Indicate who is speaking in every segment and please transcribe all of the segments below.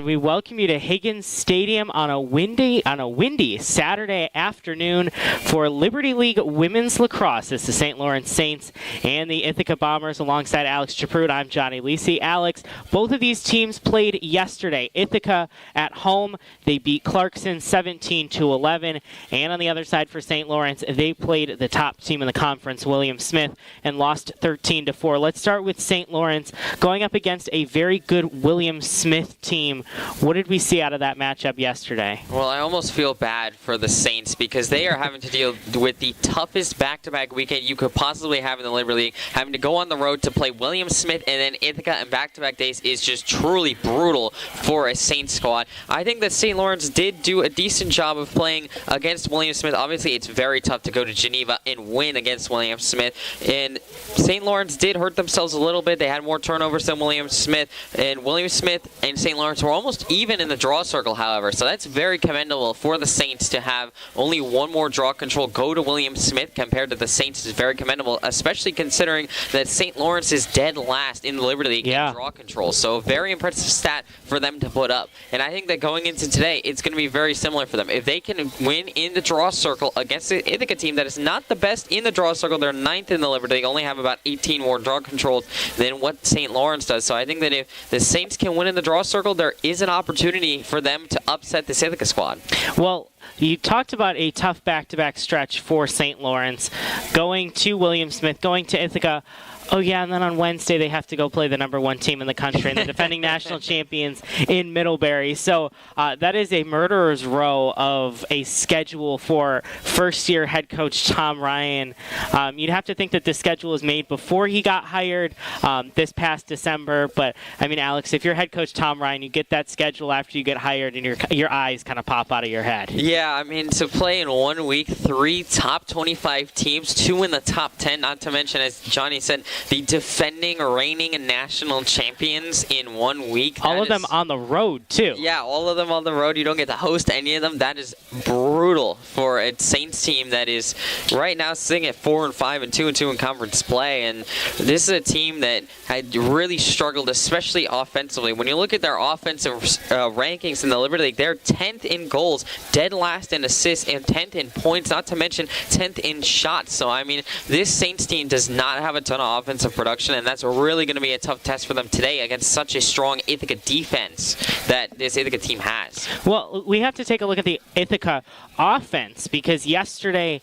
Speaker 1: we welcome you to Higgins Stadium on a windy Saturday afternoon for Liberty League Women's Lacrosse. It's the St. Lawrence Saints and the Ithaca Bombers alongside Alex Chaprut. I'm Johnny Lisi. Alex, both of these teams played yesterday. Ithaca at home, they beat Clarkson 17-11, and on the other side for St. Lawrence, they played the top team in the conference, William Smith, and lost 13-4. Let's start with St. Lawrence going up against a very good William Smith team. What did we see out of that matchup yesterday?
Speaker 2: Well, I almost feel bad for the Saints because they are having to deal with the toughest back-to-back weekend you could possibly have in the Liberty League. Having to go on the road to play William Smith and then Ithaca and back-to-back days is just truly brutal for a Saints squad. I think that St. Lawrence did do a decent job of playing against William Smith. Obviously, it's very tough to go to Geneva and win against William Smith. And St. Lawrence did hurt themselves a little bit. They had more turnovers than William Smith. And William Smith and St. Lawrence were almost even in the draw circle, however. So that's very commendable for the Saints to have only one more draw control go to William Smith compared to the Saints is very commendable, especially considering that St. Lawrence is dead last in the Liberty League in draw control. So a very impressive stat for them to put up. And I think that going into today, it's going to be very similar for them. If they can win in the draw circle against the Ithaca team that is not the best in the draw circle, they're 9th in the Liberty League, only have about 18 more draw controls than what St. Lawrence does. So I think that if the Saints can win in the draw circle, there is an opportunity for them to upset the Ithaca squad.
Speaker 1: Well, you talked about a tough back-to-back stretch for St. Lawrence, going to William Smith, going to Ithaca. Oh, yeah, and then on Wednesday they have to go play the #1 team in the country and the defending national champions in Middlebury. So that is a murderer's row of a schedule for first-year head coach Tom Ryan. You'd have to think that this schedule was made before he got hired this past December. But, I mean, Alex, if you're head coach Tom Ryan, you get that schedule after you get hired and your eyes kind of pop out of your head.
Speaker 2: Yeah, I mean, to play in 1 week, 3 top 25 teams, 2 in the top 10, not to mention, as Johnny said, the defending, reigning, and national champions in 1 week.
Speaker 1: All of them on the road, too.
Speaker 2: Yeah, all of them on the road. You don't get to host any of them. That is brutal for a Saints team that is right now sitting at 4-5 and 2-2 in conference play. And this is a team that had really struggled, especially offensively. When you look at their offensive rankings in the Liberty League, they're 10th in goals, dead last in assists, and 10th in points, not to mention 10th in shots. So, I mean, this Saints team does not have a ton of offensive production, and that's really going to be a tough test for them today against such a strong Ithaca defense that this Ithaca team has.
Speaker 1: Well, we have to take a look at the Ithaca offense because yesterday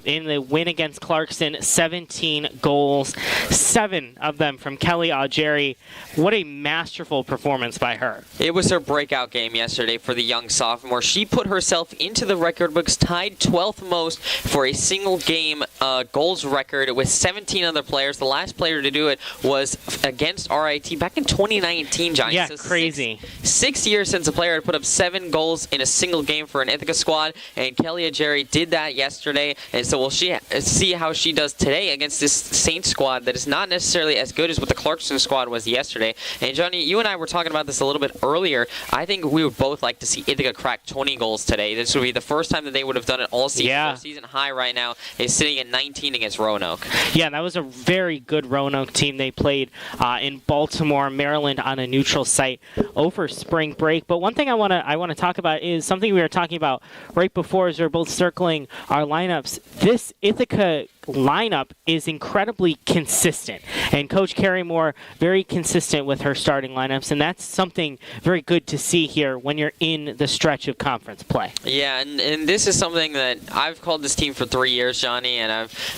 Speaker 1: in the win against Clarkson, 17 goals, 7 of them from Kelly Augeri. What a masterful performance by her.
Speaker 2: It was her breakout game yesterday for the young sophomore. She put herself into the record books, tied 12th most for a single game goals record with 17 other players. The last player to do it was against RIT back in 2019, Johnny.
Speaker 1: Yeah,
Speaker 2: so
Speaker 1: crazy.
Speaker 2: 6 years since a player had put up 7 goals in a single game for an Ithaca squad, and Kelly Augeri did that yesterday, and so we'll see how she does today against this Saints squad that is not necessarily as good as what the Clarkson squad was yesterday. And Johnny, you and I were talking about this a little bit earlier. I think we would both like to see Ithaca crack 20 goals today. This would be the first time that they would have done it all season.
Speaker 1: Yeah.
Speaker 2: Their season high right now is sitting at 19 against Roanoke.
Speaker 1: Yeah, that was a very good Roanoke team. They played in Baltimore, Maryland on a neutral site over spring break. But one thing I want to talk about is something we were talking about right before as we were both circling our lineups. This Ithaca lineup is incredibly consistent, and Coach Carrie Moore very consistent with her starting lineups, and that's something very good to see here when you're in the stretch of conference play.
Speaker 2: Yeah, and this is something that I've called this team for 3 years, Johnny, and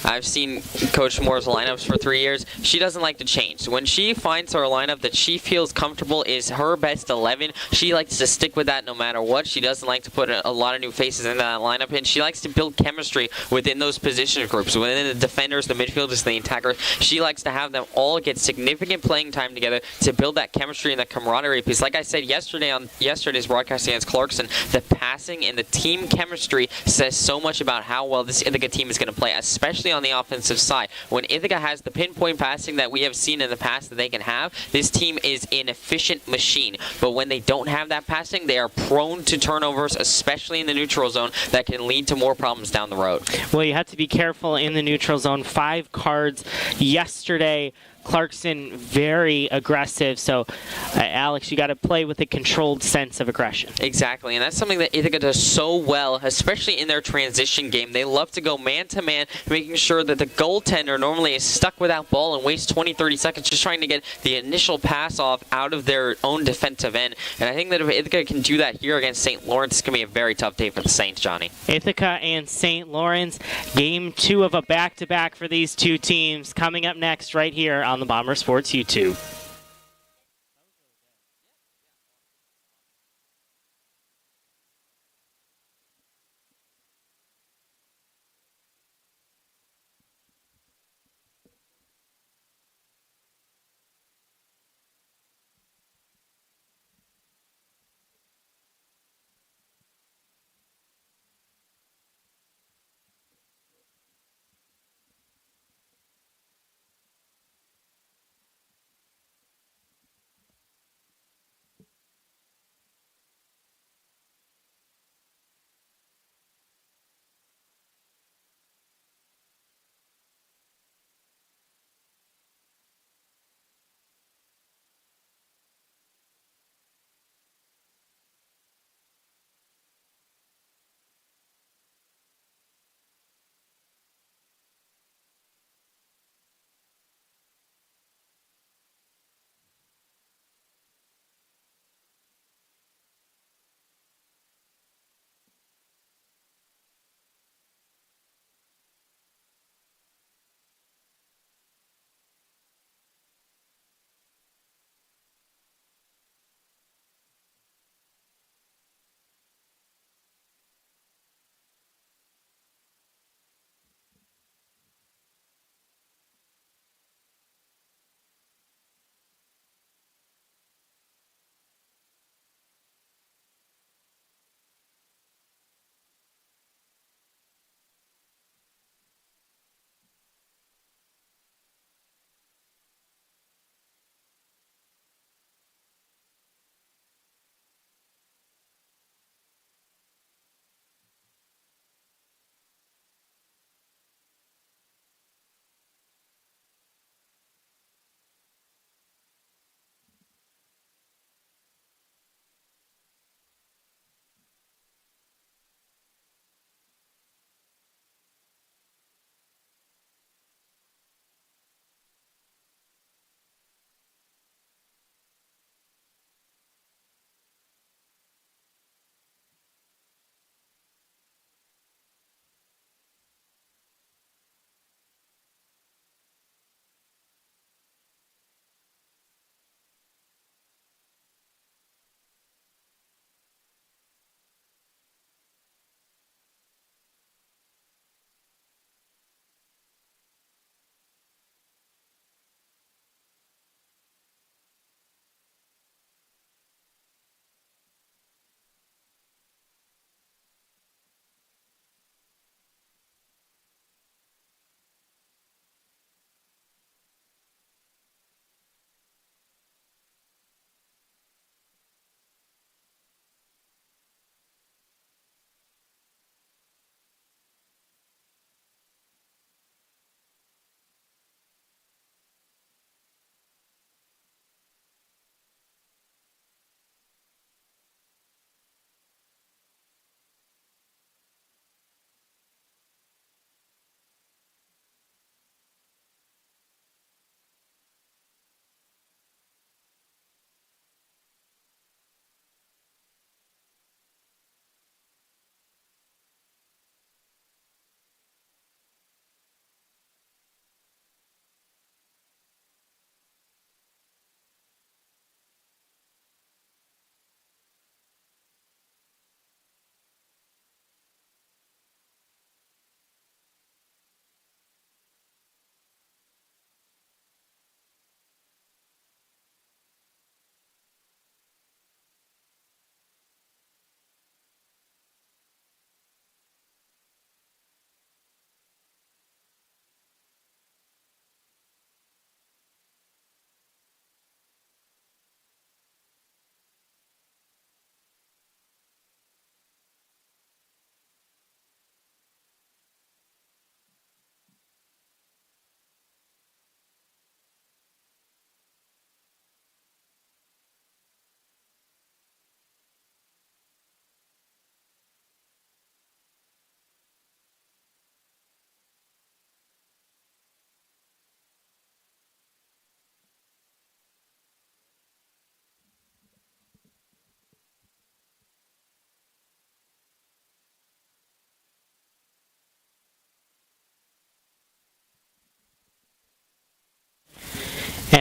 Speaker 2: I've seen Coach Moore's lineups for 3 years. She doesn't like to change. When she finds her lineup that she feels comfortable is her best 11, she likes to stick with that no matter what. She doesn't like to put a lot of new faces in that lineup, and she likes to build chemistry within those position groups, within the defenders, the midfielders, the attackers. She likes to have them all get significant playing time together to build that chemistry and that camaraderie piece. Like I said yesterday on yesterday's broadcast against Clarkson, the passing and the team chemistry says so much about how well this Ithaca team is going to play, especially on the offensive side. When Ithaca has the pinpoint passing that we have seen in the past that they can have, this team is an efficient machine. But when they don't have that passing, they are prone to turnovers, especially in the neutral zone, that can lead to more problems down the road.
Speaker 1: Well, you have to be careful in the neutral zone. 5 cards yesterday Clarkson very aggressive. So, Alex, you got to play with a controlled sense of aggression.
Speaker 2: Exactly, and that's something that Ithaca does so well, especially in their transition game. They love to go man-to-man, making sure that the goaltender normally is stuck without ball and wastes 20, 30 seconds just trying to get the initial pass off out of their own defensive end. And I think that if Ithaca can do that here against St. Lawrence, it's going to be a very tough day for the Saints, Johnny.
Speaker 1: Ithaca and St. Lawrence, game 2 of a back-to-back for these two teams, coming up next right here on the Bomber Sports YouTube.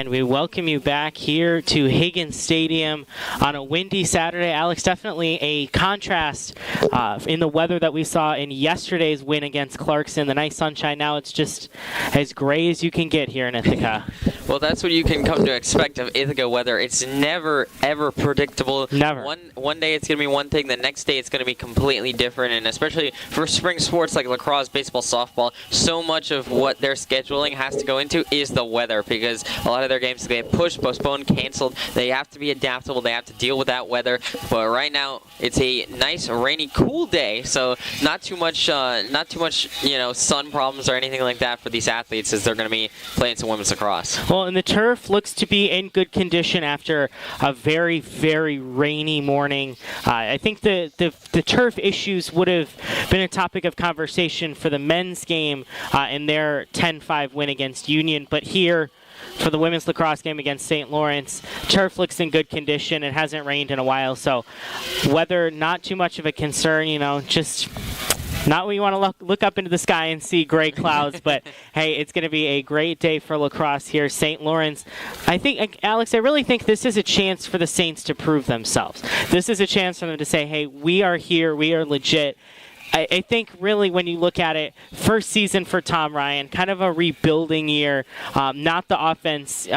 Speaker 1: And we welcome you back here to Higgins Stadium on a windy Saturday. Alex, definitely a contrast in the weather that we saw in yesterday's win against Clarkson. The nice sunshine, now it's just as gray as you can get here in Ithaca.
Speaker 2: Well, that's what you can come to expect of Ithaca weather. It's never, ever predictable.
Speaker 1: Never.
Speaker 2: One day it's going to be one thing, the next day it's going to be completely different, and especially for spring sports like lacrosse, baseball, softball, so much of what they're scheduling has to go into is the weather, because a lot of their games get pushed, postponed, canceled. They have to be adaptable. They have to deal with that weather. But right now, it's a nice, rainy, cool day, so not too much, sun problems or anything like that for these athletes as they're going to be playing some women's lacrosse.
Speaker 1: Well, and the turf looks to be in good condition after a very, very rainy morning. I think the turf issues would have been a topic of conversation for the men's game in their 10-5 win against Union, but here, for the women's lacrosse game against St. Lawrence, turf looks in good condition. It hasn't rained in a while, so weather not too much of a concern, just not when you want to look up into the sky and see gray clouds, but hey, it's going to be a great day for lacrosse here. St. Lawrence, I think, Alex, I really think this is a chance for the Saints to prove themselves. This is a chance for them to say, hey, we are here, we are legit. I think really when you look at it, first season for Tom Ryan, kind of a rebuilding year, not the offense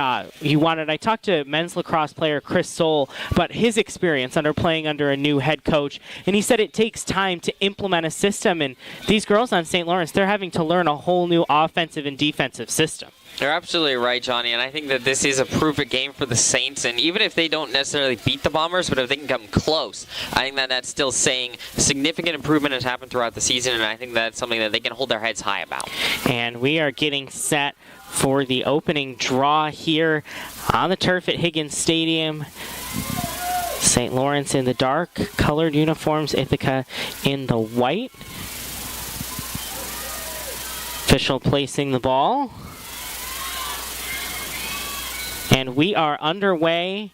Speaker 1: you wanted. I talked to men's lacrosse player Chris Soule about his experience playing under a new head coach, and he said it takes time to implement a system, and these girls on St. Lawrence, they're having to learn a whole new offensive and defensive system.
Speaker 2: You're absolutely right, Johnny, and I think that this is a proof-it game for the Saints, and even if they don't necessarily beat the Bombers, but if they can come close, I think that that's still saying significant improvement has happened throughout the season, and I think that's something that they can hold their heads high about.
Speaker 1: And we are getting set for the opening draw here on the turf at Higgins Stadium. St. Lawrence in the dark colored uniforms, Ithaca in the white. Official placing the ball. And we are underway,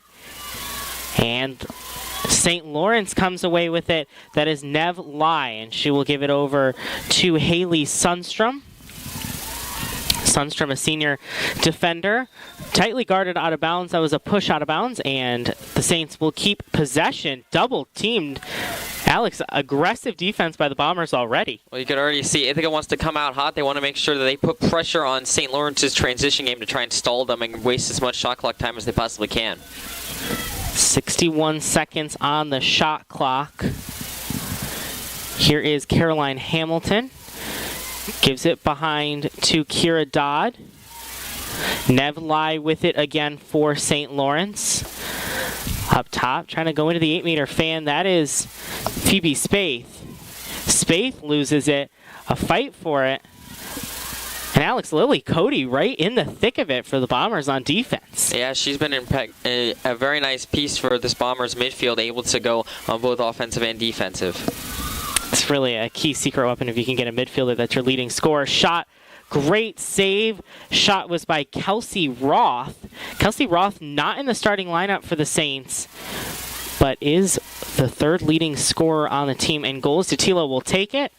Speaker 1: and St. Lawrence comes away with it. That is Nev Lai, and she will give it over to Haley Sundstrom. Sundstrom, a senior defender, tightly guarded out of bounds. That was a push out of bounds, and the Saints will keep possession. Double teamed. Alex, aggressive defense by the Bombers already.
Speaker 2: Well, you can already see Ithaca wants to come out hot. They want to make sure that they put pressure on St. Lawrence's transition game to try and stall them and waste as much shot clock time as they possibly can.
Speaker 1: 61 seconds on the shot clock. Here is Caroline Hamilton. Gives it behind to Kira Dodd. Nev Lai with it again for St. Lawrence. Up top, trying to go into the 8-meter fan. That is Phoebe Spaeth. Spaeth loses it. A fight for it. And Alex Lilly Cody right in the thick of it for the Bombers on defense.
Speaker 2: Yeah, she's been a very nice piece for this Bombers midfield, able to go on both offensive and defensive.
Speaker 1: It's really a key secret weapon if you can get a midfielder that's your leading scorer. Shot, great save. Shot was by Kelsey Roth. Kelsey Roth not in the starting lineup for the Saints, but is the third leading scorer on the team in goals. Datila will take it,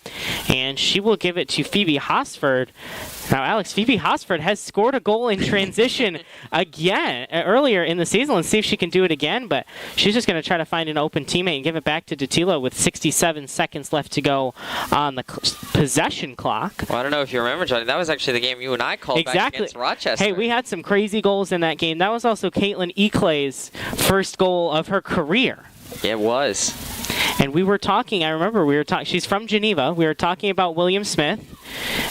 Speaker 1: and she will give it to Phoebe Hosford. Now, Alex, Phoebe Hosford has scored a goal in transition again earlier in the season. Let's see if she can do it again, but she's just going to try to find an open teammate and give it back to Datila with 67 seconds left to go on the possession clock.
Speaker 2: Well, I don't know if you remember, Johnny. That was actually the game you and I called back against Rochester.
Speaker 1: Hey, we had some crazy goals in that game. That was also Caitlin Eclay's first goal of her career.
Speaker 2: It was.
Speaker 1: And we were talking, I remember we were talking, she's from Geneva. We were talking about William Smith.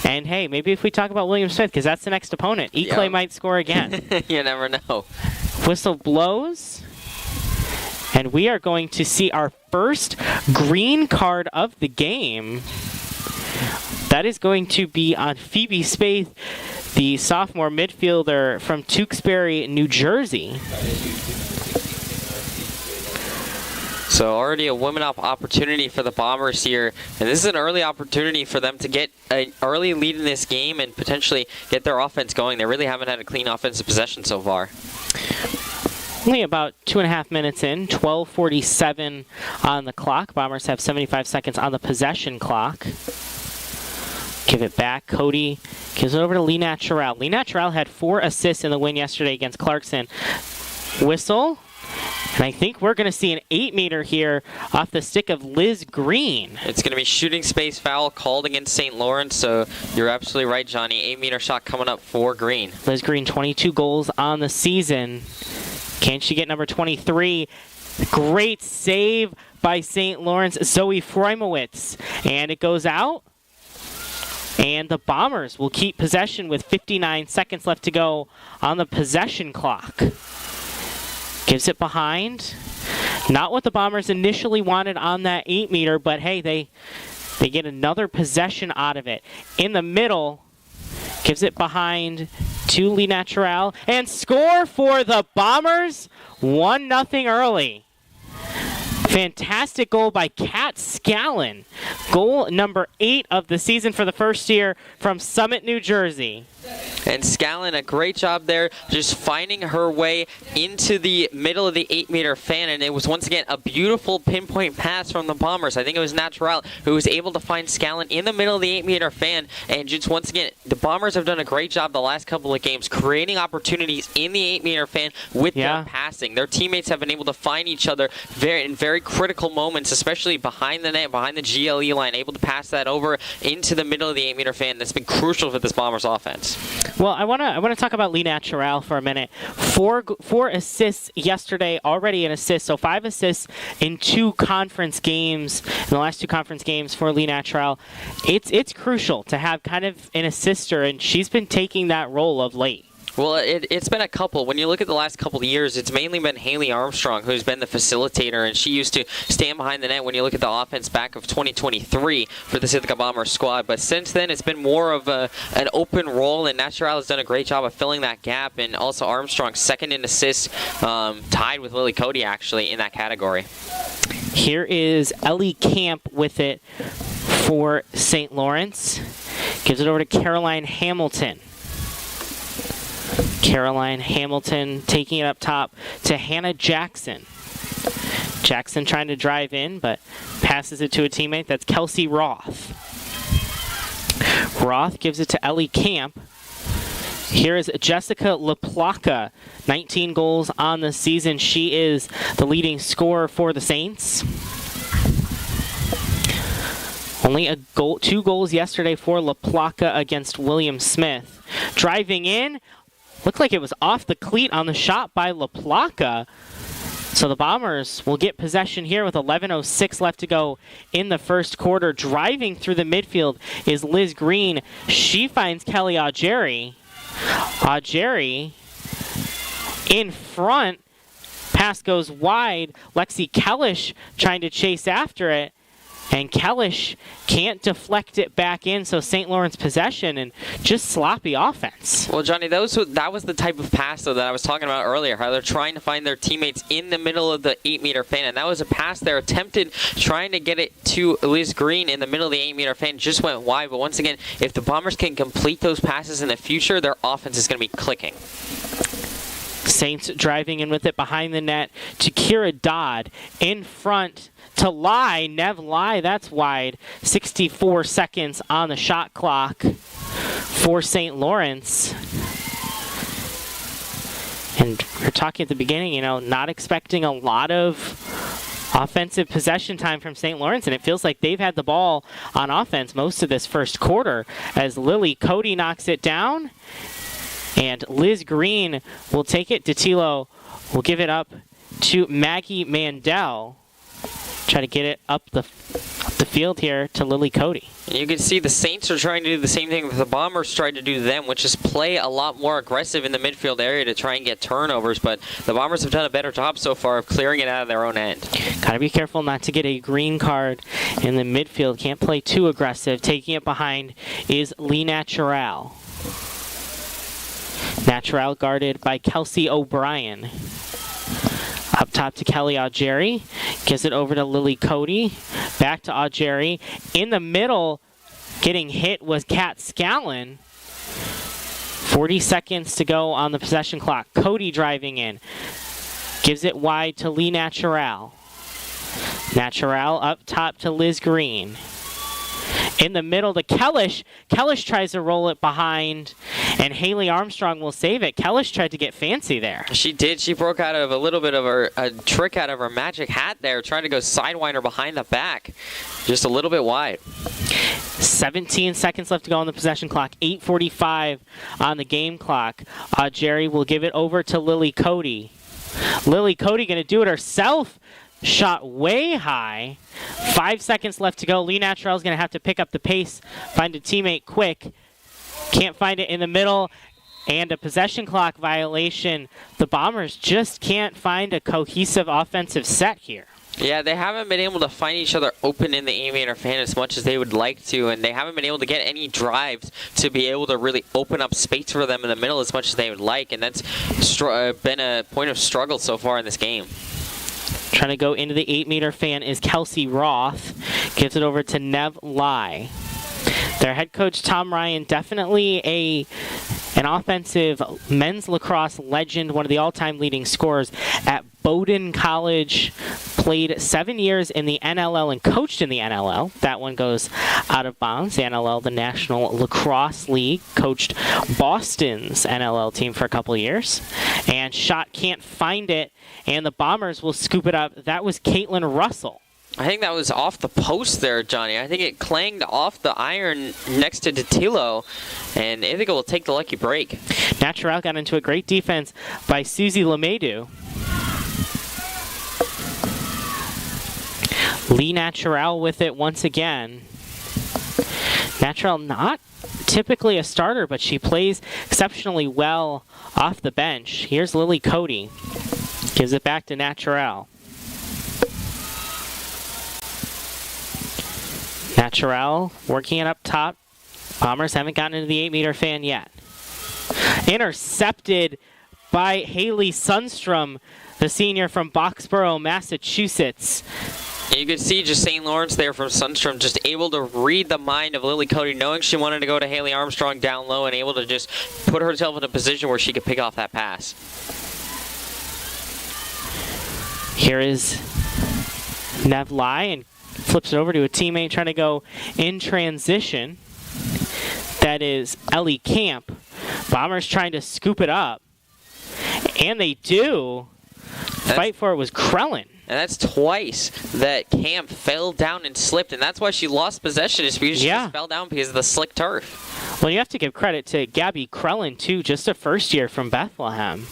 Speaker 1: And hey, maybe if we talk about William Smith, because that's the next opponent, Eclay might score again.
Speaker 2: You never know.
Speaker 1: Whistle blows. And we are going to see our first green card of the game. That is going to be on Phoebe Spaeth, the sophomore midfielder from Tewksbury, New Jersey.
Speaker 2: So already a women up opportunity for the Bombers here. And this is an early opportunity for them to get an early lead in this game and potentially get their offense going. They really haven't had a clean offensive possession so far.
Speaker 1: Only about 2.5 minutes in, 12:47 on the clock. Bombers have 75 seconds on the possession clock. Give it back. Cody gives it over to Lee Natural. Lee Natural had 4 assists in the win yesterday against Clarkson. Whistle. And I think we're going to see an 8-meter here off the stick of Liz Green.
Speaker 2: It's going to be shooting space foul called against St. Lawrence, so you're absolutely right, Johnny. 8-meter shot coming up for Green.
Speaker 1: Liz Green, 22 goals on the season. Can she get number 23? Great save by St. Lawrence, Zoe Freimowitz. And it goes out. And the Bombers will keep possession with 59 seconds left to go on the possession clock. Gives it behind. Not what the Bombers initially wanted on that 8-meter, but hey, they get another possession out of it. In the middle, gives it behind to Lee Natural, and score for the Bombers. 1-0 early. Fantastic goal by Kat Scallon. Goal number 8 of the season for the first year from Summit, New Jersey.
Speaker 2: And Scallon, a great job there, just finding her way into the middle of the 8-meter fan, and it was once again a beautiful pinpoint pass from the Bombers. I think it was Natural who was able to find Scallon in the middle of the 8-meter fan, and just once again, the Bombers have done a great job the last couple of games creating opportunities in the 8-meter fan with their passing. Their teammates have been able to find each other in very critical moments, especially behind the net, behind the GLE line, able to pass that over into the middle of the 8-meter fan. That's been crucial for this Bombers offense.
Speaker 1: Well, I want to talk about Lee Natural for a minute. Four assists yesterday, already an assist, so 5 assists in 2 conference games, in the last 2 conference games for Lee Natural. It's crucial to have kind of an assister, and she's been taking that role of late.
Speaker 2: Well, it's been a couple. When you look at the last couple of years, it's mainly been Haley Armstrong who's been the facilitator, and she used to stand behind the net when you look at the offense back of 2023 for the Ithaca Bombers squad. But since then, it's been more of an open role, and Natural has done a great job of filling that gap. And also Armstrong, second in assists, tied with Lily Cody, actually, in that category.
Speaker 1: Here is Ellie Camp with it for St. Lawrence. Gives it over to Caroline Hamilton. Caroline Hamilton taking it up top to Hannah Jackson. Jackson trying to drive in, but passes it to a teammate. That's Kelsey Roth. Roth gives it to Ellie Camp. Here is Jessica LaPlaca, 19 goals on the season. She is the leading scorer for the Saints. Only 2 goals yesterday for LaPlaca against William Smith. Driving in. Looked like it was off the cleat on the shot by LaPlaca. So the Bombers will get possession here with 11:06 left to go in the first quarter. Driving through the midfield is Liz Green. She finds Kelly Augeri. Augeri in front. Pass goes wide. Lexi Kellish trying to chase after it. And Kellish can't deflect it back in, so St. Lawrence possession and just sloppy offense.
Speaker 2: Well, Johnny, that was the type of pass, though, that I was talking about earlier, how they're trying to find their teammates in the middle of the 8-meter fan, and that was a pass there attempted trying to get it to Liz Green in the middle of the 8-meter fan, just went wide. But once again, if the Bombers can complete those passes in the future, their offense is going to be clicking.
Speaker 1: Saints driving in with it behind the net to Kira Dodd. In front to Lai. Nev Lai, that's wide. 64 seconds on the shot clock for St. Lawrence. And we're talking at the beginning, not expecting a lot of offensive possession time from St. Lawrence, and it feels like they've had the ball on offense most of this first quarter as Lily Cody knocks it down. And Liz Green will take it. Datilo will give it up to Maggie Mandel. Try to get it up the field here to Lily Cody.
Speaker 2: And you can see the Saints are trying to do the same thing that the Bombers tried to do to them, which is play a lot more aggressive in the midfield area to try and get turnovers. But the Bombers have done a better job so far of clearing it out of their own end. Got
Speaker 1: to be careful not to get a green card in the midfield. Can't play too aggressive. Taking it behind is Lee Natural. Natural guarded by Kelsey O'Brien. Up top to Kelly Augeri. Gives it over to Lily Cody. Back to Augeri. In the middle, getting hit was Kat Scallon. 40 seconds to go on the possession clock. Cody driving in. Gives it wide to Lee Natural. Natural up top to Liz Green. In the middle to Kellish. Kellish tries to roll it behind, and Haley Armstrong will save it. Kellish tried to get fancy there.
Speaker 2: She did. She broke out of a little bit of a trick out of her magic hat there, trying to go sidewinder behind the back. Just a little bit wide.
Speaker 1: 17 seconds left to go on the possession clock. 8:45 on the game clock. Jerry will give it over to Lily Cody. Lily Cody going to do it herself. Shot way high. 5 seconds left to go. Lee Naturel's going to have to pick up the pace, find a teammate quick. Can't find it in the middle. And a possession clock violation. The Bombers just can't find a cohesive offensive set here.
Speaker 2: Yeah, they haven't been able to find each other open in the 8-meter fan as much as they would like to, and they haven't been able to get any drives to be able to really open up space for them in the middle as much as they would like, and that's been a point of struggle so far in this game.
Speaker 1: Trying to go into the 8-meter fan is Kelsey Roth. Gives it over to Nev Lai. Their head coach, Tom Ryan, definitely an offensive men's lacrosse legend, one of the all-time leading scorers at Bowdoin College. Played 7 years in the NLL and coached in the NLL. That one goes out of bounds. The NLL, the National Lacrosse League, coached Boston's NLL team for a couple years. And shot can't find it, and the Bombers will scoop it up. That was Caitlin Russell.
Speaker 2: I think that was off the post there, Johnny. I think it clanged off the iron next to Dattilo, and Ithaca will take the lucky break.
Speaker 1: Naturel got into a great defense by Susie Lemaidu. Lee Naturel with it once again. Naturel not typically a starter, but she plays exceptionally well off the bench. Here's Lily Cody. Gives it back to Naturel. Naturel working it up top. Bombers haven't gotten into the 8-meter fan yet. Intercepted by Haley Sundstrom, the senior from Boxborough, Massachusetts.
Speaker 2: You could see just St. Lawrence there from Sundstrom, just able to read the mind of Lily Cody, knowing she wanted to go to Haley Armstrong down low and able to just put herself in a position where she could pick off that pass.
Speaker 1: Here is Nev Lai, and flips it over to a teammate trying to go in transition. That is Ellie Camp. Bombers trying to scoop it up. And they do. Fight for it was Krellin.
Speaker 2: And that's twice that Camp fell down and slipped, and that's why she lost possession, is because she just fell down because of the slick turf.
Speaker 1: Well, you have to give credit to Gabby Krellin, too, just a first year from Bethlehem.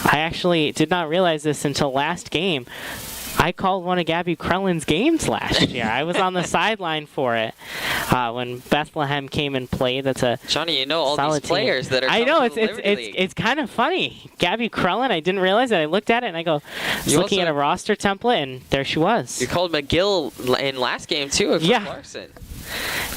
Speaker 1: I actually did not realize this until last game. I called one of Gabby Krellin's games last year. I was on the sideline for it when Bethlehem came and played. That's a
Speaker 2: Johnny, you know all these players
Speaker 1: team.
Speaker 2: that are.
Speaker 1: I know it's kind of funny. Gabby Krellin. I didn't realize it. I looked at it and I go, looking at a roster template, and there she was.
Speaker 2: You called McGill in last game too. For Clarkson.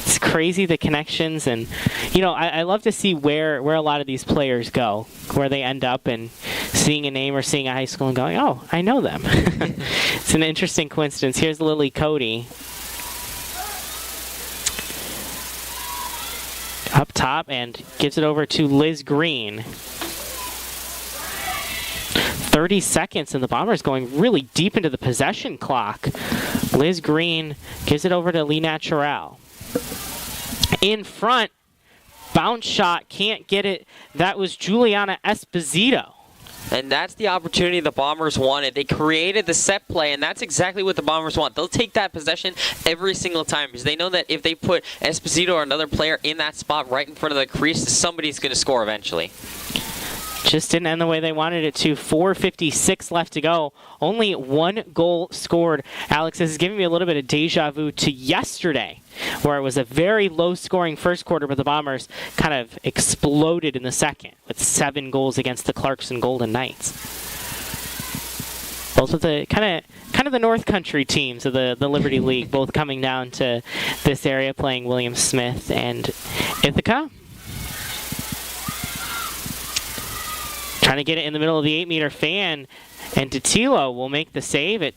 Speaker 1: It's crazy, the connections, and I love to see where a lot of these players go, where they end up, and seeing a name or seeing a high school and going, oh, I know them. It's an interesting coincidence. Here's Lily Cody. Up top and gives it over to Liz Green. 30 seconds, and the Bombers going really deep into the possession clock. Liz Green gives it over to Lee Naturel. In front, bounce shot, can't get it. That was Juliana Esposito.
Speaker 2: And that's the opportunity the Bombers wanted. They created the set play, and that's exactly what the Bombers want. They'll take that possession every single time because they know that if they put Esposito or another player in that spot right in front of the crease, somebody's going to score eventually.
Speaker 1: Just didn't end the way they wanted it to. 4:56 left to go. Only one goal scored. Alex, this is giving me a little bit of deja vu to yesterday, where it was a very low-scoring first quarter, but the Bombers kind of exploded in the second with 7 goals against the Clarkson Golden Knights. Both of the kind of the North Country teams of the Liberty League, both coming down to this area, playing William Smith and Ithaca. Trying to get it in the middle of the 8-meter fan, and Dattilo will make the save. It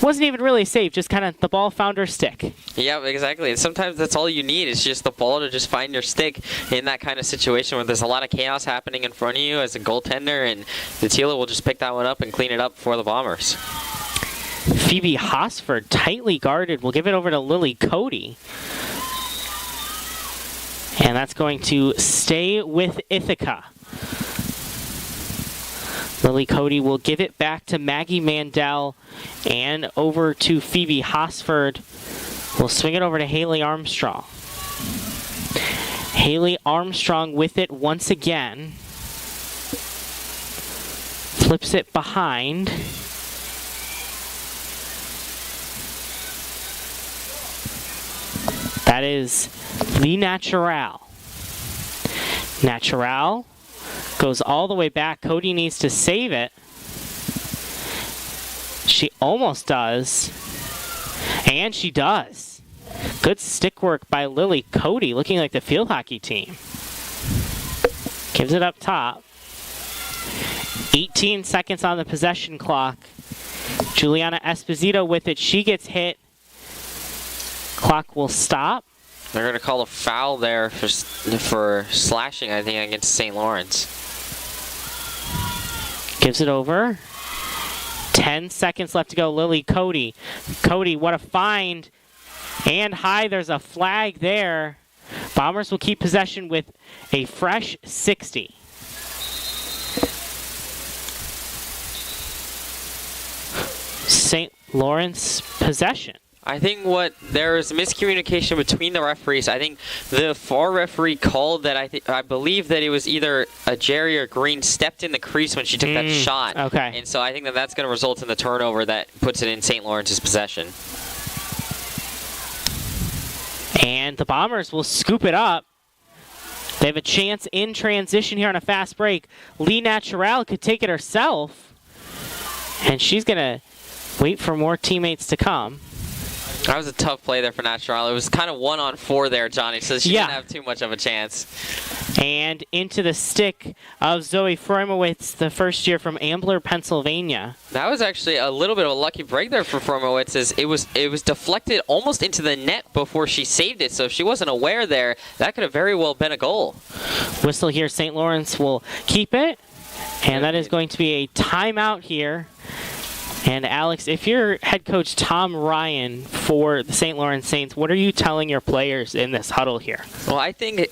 Speaker 1: wasn't even really a save, just kind of the ball found her stick.
Speaker 2: Yeah, exactly. And sometimes that's all you need is just the ball to just find your stick in that kind of situation where there's a lot of chaos happening in front of you as a goaltender, and Dattilo will just pick that one up and clean it up for the Bombers.
Speaker 1: Phoebe Hosford, tightly guarded, will give it over to Lily Cody. And that's going to stay with Ithaca. Lily Cody will give it back to Maggie Mandel and over to Phoebe Hosford. We'll swing it over to Haley Armstrong. Haley Armstrong with it once again. Flips it behind. That is Lee Natural. Natural goes all the way back. Cody needs to save it. She almost does. And she does. Good stick work by Lily Cody, looking like the field hockey team. Gives it up top. 18 seconds on the possession clock. Juliana Esposito with it. She gets hit. Clock will stop.
Speaker 2: They're going to call a foul there for slashing, I think, against St. Lawrence.
Speaker 1: Gives it over. 10 seconds left to go. Lily Cody. Cody, what a find. And high, there's a flag there. Bombers will keep possession with a fresh 60. St. Lawrence possession.
Speaker 2: I think there is miscommunication between the referees. I think the far referee called that. I believe that it was either a Jerry or Green stepped in the crease when she took that shot.
Speaker 1: Okay.
Speaker 2: And so I think that that's going to result in the turnover that puts it in St. Lawrence's possession.
Speaker 1: And the Bombers will scoop it up. They have a chance in transition here on a fast break. Lee Natural could take it herself. And she's going to wait for more teammates to come.
Speaker 2: That was a tough play there for Natural. It was kind of 1-on-4 there, Johnny, so she didn't have too much of a chance.
Speaker 1: And into the stick of Zoe Freumowitz, the first year from Ambler, Pennsylvania.
Speaker 2: That was actually a little bit of a lucky break there for Freumowitz, as it was deflected almost into the net before she saved it. So if she wasn't aware there, that could have very well been a goal.
Speaker 1: Whistle here. St. Lawrence will keep it. And that is going to be a timeout here. And Alex, if you're head coach Tom Ryan for the St. Lawrence Saints, what are you telling your players in this huddle here?
Speaker 2: Well, I think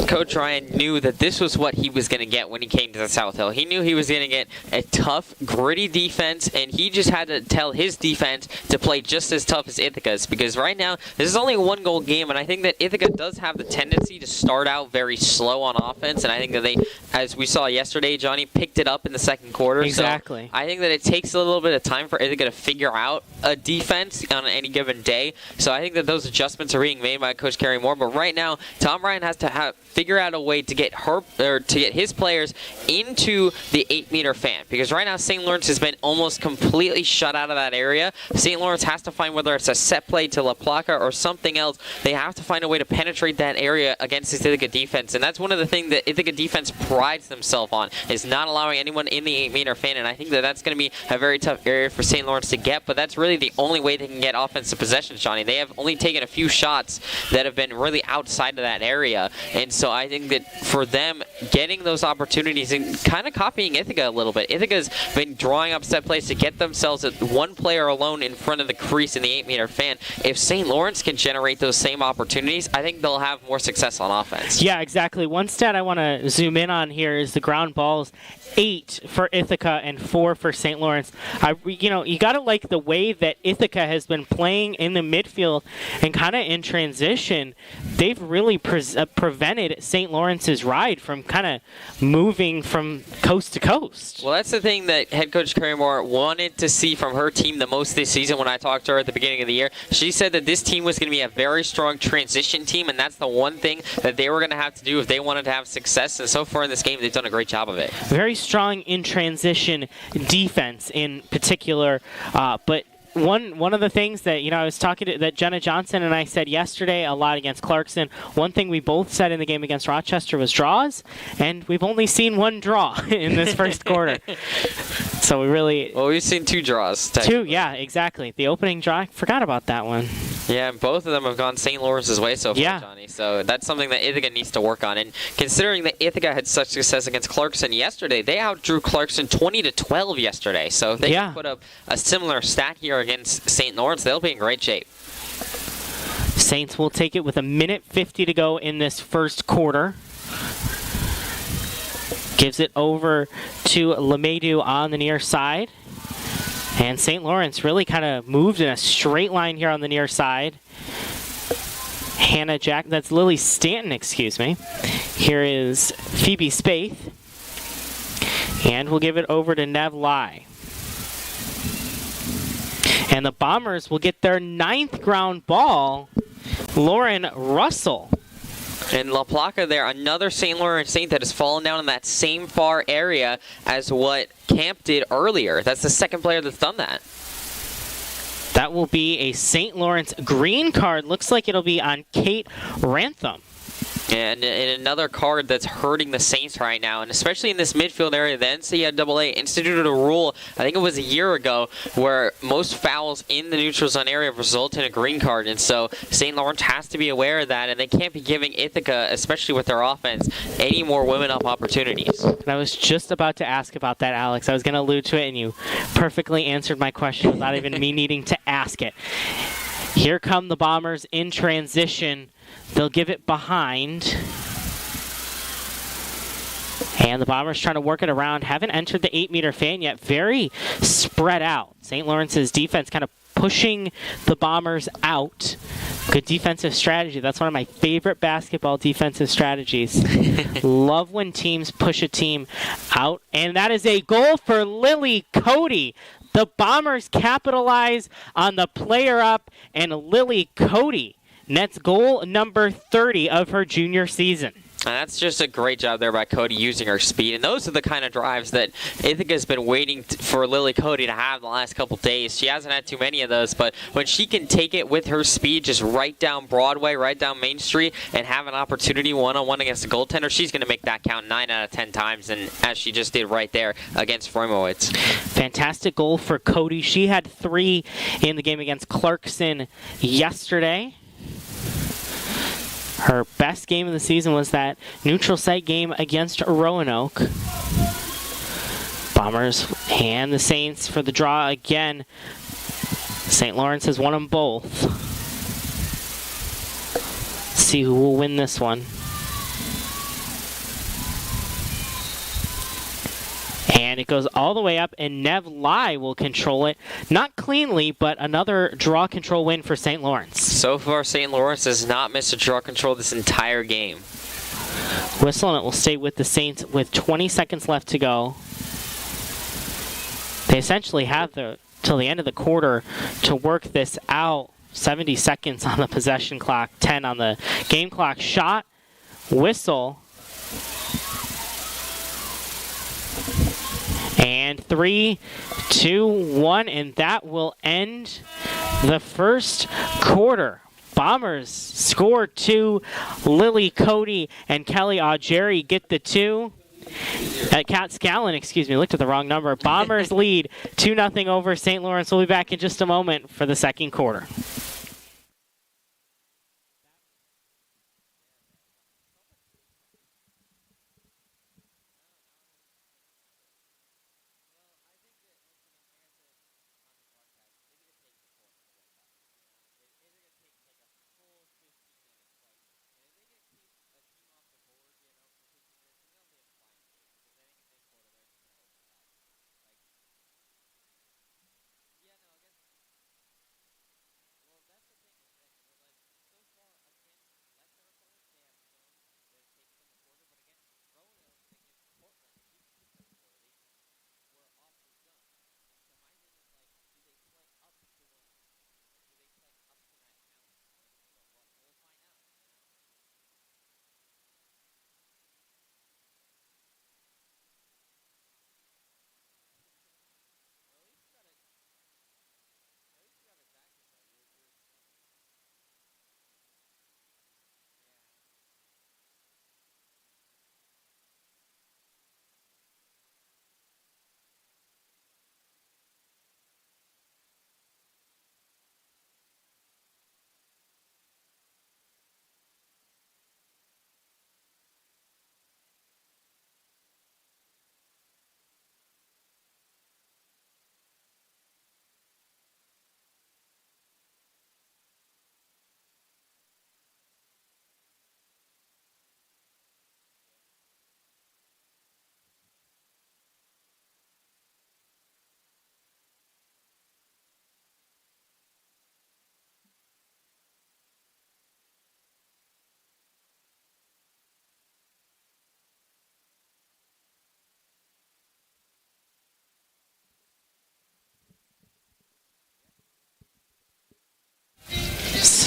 Speaker 2: Coach Ryan knew that this was what he was going to get when he came to the South Hill. He knew he was going to get a tough, gritty defense, and he just had to tell his defense to play just as tough as Ithaca's, because right now, this is only a one-goal game, and I think that Ithaca does have the tendency to start out very slow on offense, and I think that they, as we saw yesterday, Johnny, picked it up in the second quarter.
Speaker 1: Exactly.
Speaker 2: So I think that it takes a little bit of time for Ithaca to figure out a defense on any given day. So I think that those adjustments are being made by Coach Kerry Moore. But right now, Tom Ryan has to figure out a way to get his players into the 8-meter fan, because right now St. Lawrence has been almost completely shut out of that area. St. Lawrence has to find, whether it's a set play to La Placa or something else, they have to find a way to penetrate that area against this Ithaca defense. And that's one of the things that Ithaca defense prides themselves on, is not allowing anyone in the 8-meter fan. And I think that that's going to be a very tough area for St. Lawrence to get, but that's really the only way they can get offensive possessions, Johnny. They have only taken a few shots that have been really outside of that area. And so I think that for them, getting those opportunities and kind of copying Ithaca a little bit. Ithaca's been drawing up set plays to get themselves one player alone in front of the crease in the 8-meter fan. If St. Lawrence can generate those same opportunities, I think they'll have more success on offense.
Speaker 1: Yeah, exactly. One stat I want to zoom in on here is the ground balls. 8 for Ithaca and 4 for St. Lawrence. You got to like the way that Ithaca has been playing in the midfield and kind of in transition. They've really prevented St. Lawrence's ride from kind of moving from coast to coast.
Speaker 2: Well, that's the thing that head coach Kerry Moore wanted to see from her team the most this season. When I talked to her at the beginning of the year, she said that this team was going to be a very strong transition team, and that's the one thing that they were going to have to do if they wanted to have success. And so far in this game, they've done a great job of it.
Speaker 1: Very strong in transition defense in particular, but one of the things that I was talking to that Jenna Johnson and I said yesterday a lot against Clarkson. One thing we both said in the game against Rochester was draws, and we've only seen one draw in this first quarter. So we've seen
Speaker 2: 2 draws.
Speaker 1: Two, yeah, exactly. The opening draw, I forgot about that one.
Speaker 2: Yeah, and both of them have gone St. Lawrence's way so far,
Speaker 1: Yeah.
Speaker 2: Johnny. So that's something that Ithaca needs to work on. And considering that Ithaca had such success against Clarkson yesterday, they outdrew Clarkson 20-12 yesterday. So if they can put up a similar stat here against St. Lawrence, they'll be in great shape.
Speaker 1: Saints will take it with 1:50 to go in this first quarter. Gives it over to LeMahieu on the near side. And St. Lawrence really kind of moved in a straight line here on the near side. That's Lily Stanton, excuse me. Here is Phoebe Spaeth. And we'll give it over to Nev Lai. And the Bombers will get their 9th ground ball, Lauren Russell.
Speaker 2: And La Placa there, another St. Lawrence Saint that has fallen down in that same far area as what Camp did earlier. That's the second player that's done that.
Speaker 1: That will be a St. Lawrence green card. Looks like it'll be on Kate Rantham.
Speaker 2: And another card that's hurting the Saints right now, and especially in this midfield area, the NCAA instituted a rule, I think it was a year ago, where most fouls in the neutral zone area result in a green card. And so St. Lawrence has to be aware of that, and they can't be giving Ithaca, especially with their offense, any more women up opportunities.
Speaker 1: And I was just about to ask about that, Alex. I was going to allude to it, and you perfectly answered my question without even me needing to ask it. Here come the Bombers in transition. They'll give it behind. And the Bombers trying to work it around. Haven't entered the 8-meter fan yet. Very spread out. St. Lawrence's defense kind of pushing the Bombers out. Good defensive strategy. That's one of my favorite basketball defensive strategies. Love when teams push a team out. And that is a goal for Lily Cody. The Bombers capitalize on the player up, and Lily Cody nets goal number 30 of her junior season.
Speaker 2: And that's just a great job there by Cody using her speed. And those are the kind of drives that Ithaca's been waiting for Lily Cody to have the last couple days. She hasn't had too many of those, but when she can take it with her speed just right down Broadway, right down Main Street, and have an opportunity one-on-one against the goaltender, she's going to make that count 9 out of 10 times, and as she just did right there against Freumowitz.
Speaker 1: Fantastic goal for Cody. She had 3 in the game against Clarkson yesterday. Her best game of the season was that neutral site game against Roanoke. Bombers and the Saints for the draw again. St. Lawrence has won them both. Let's see who will win this one. And it goes all the way up, and Nev Lai will control it. Not cleanly, but another draw control win for St. Lawrence.
Speaker 2: So far, St. Lawrence has not missed a draw control this entire game.
Speaker 1: Whistle, and it will stay with the Saints with 20 seconds left to go. They essentially have till the end of the quarter to work this out. 70 seconds on the possession clock, 10 on the game clock. Shot, whistle. And 3, 2, 1, and that will end the first quarter. Bombers score 2. Lily Cody and Kelly Augeri get the 2. Kat Scallon, excuse me, looked at the wrong number. Bombers lead 2-0 over St. Lawrence. We'll be back in just a moment for the second quarter.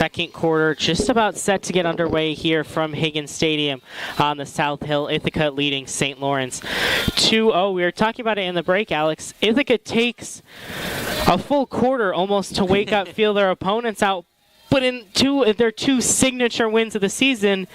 Speaker 1: Second quarter just about set to get underway here from Higgins Stadium on the South Hill. Ithaca leading St. Lawrence 2-0. We were talking about it in the break, Alex. Ithaca takes a full quarter almost to wake up, feel their opponents out. But in their two signature wins of the season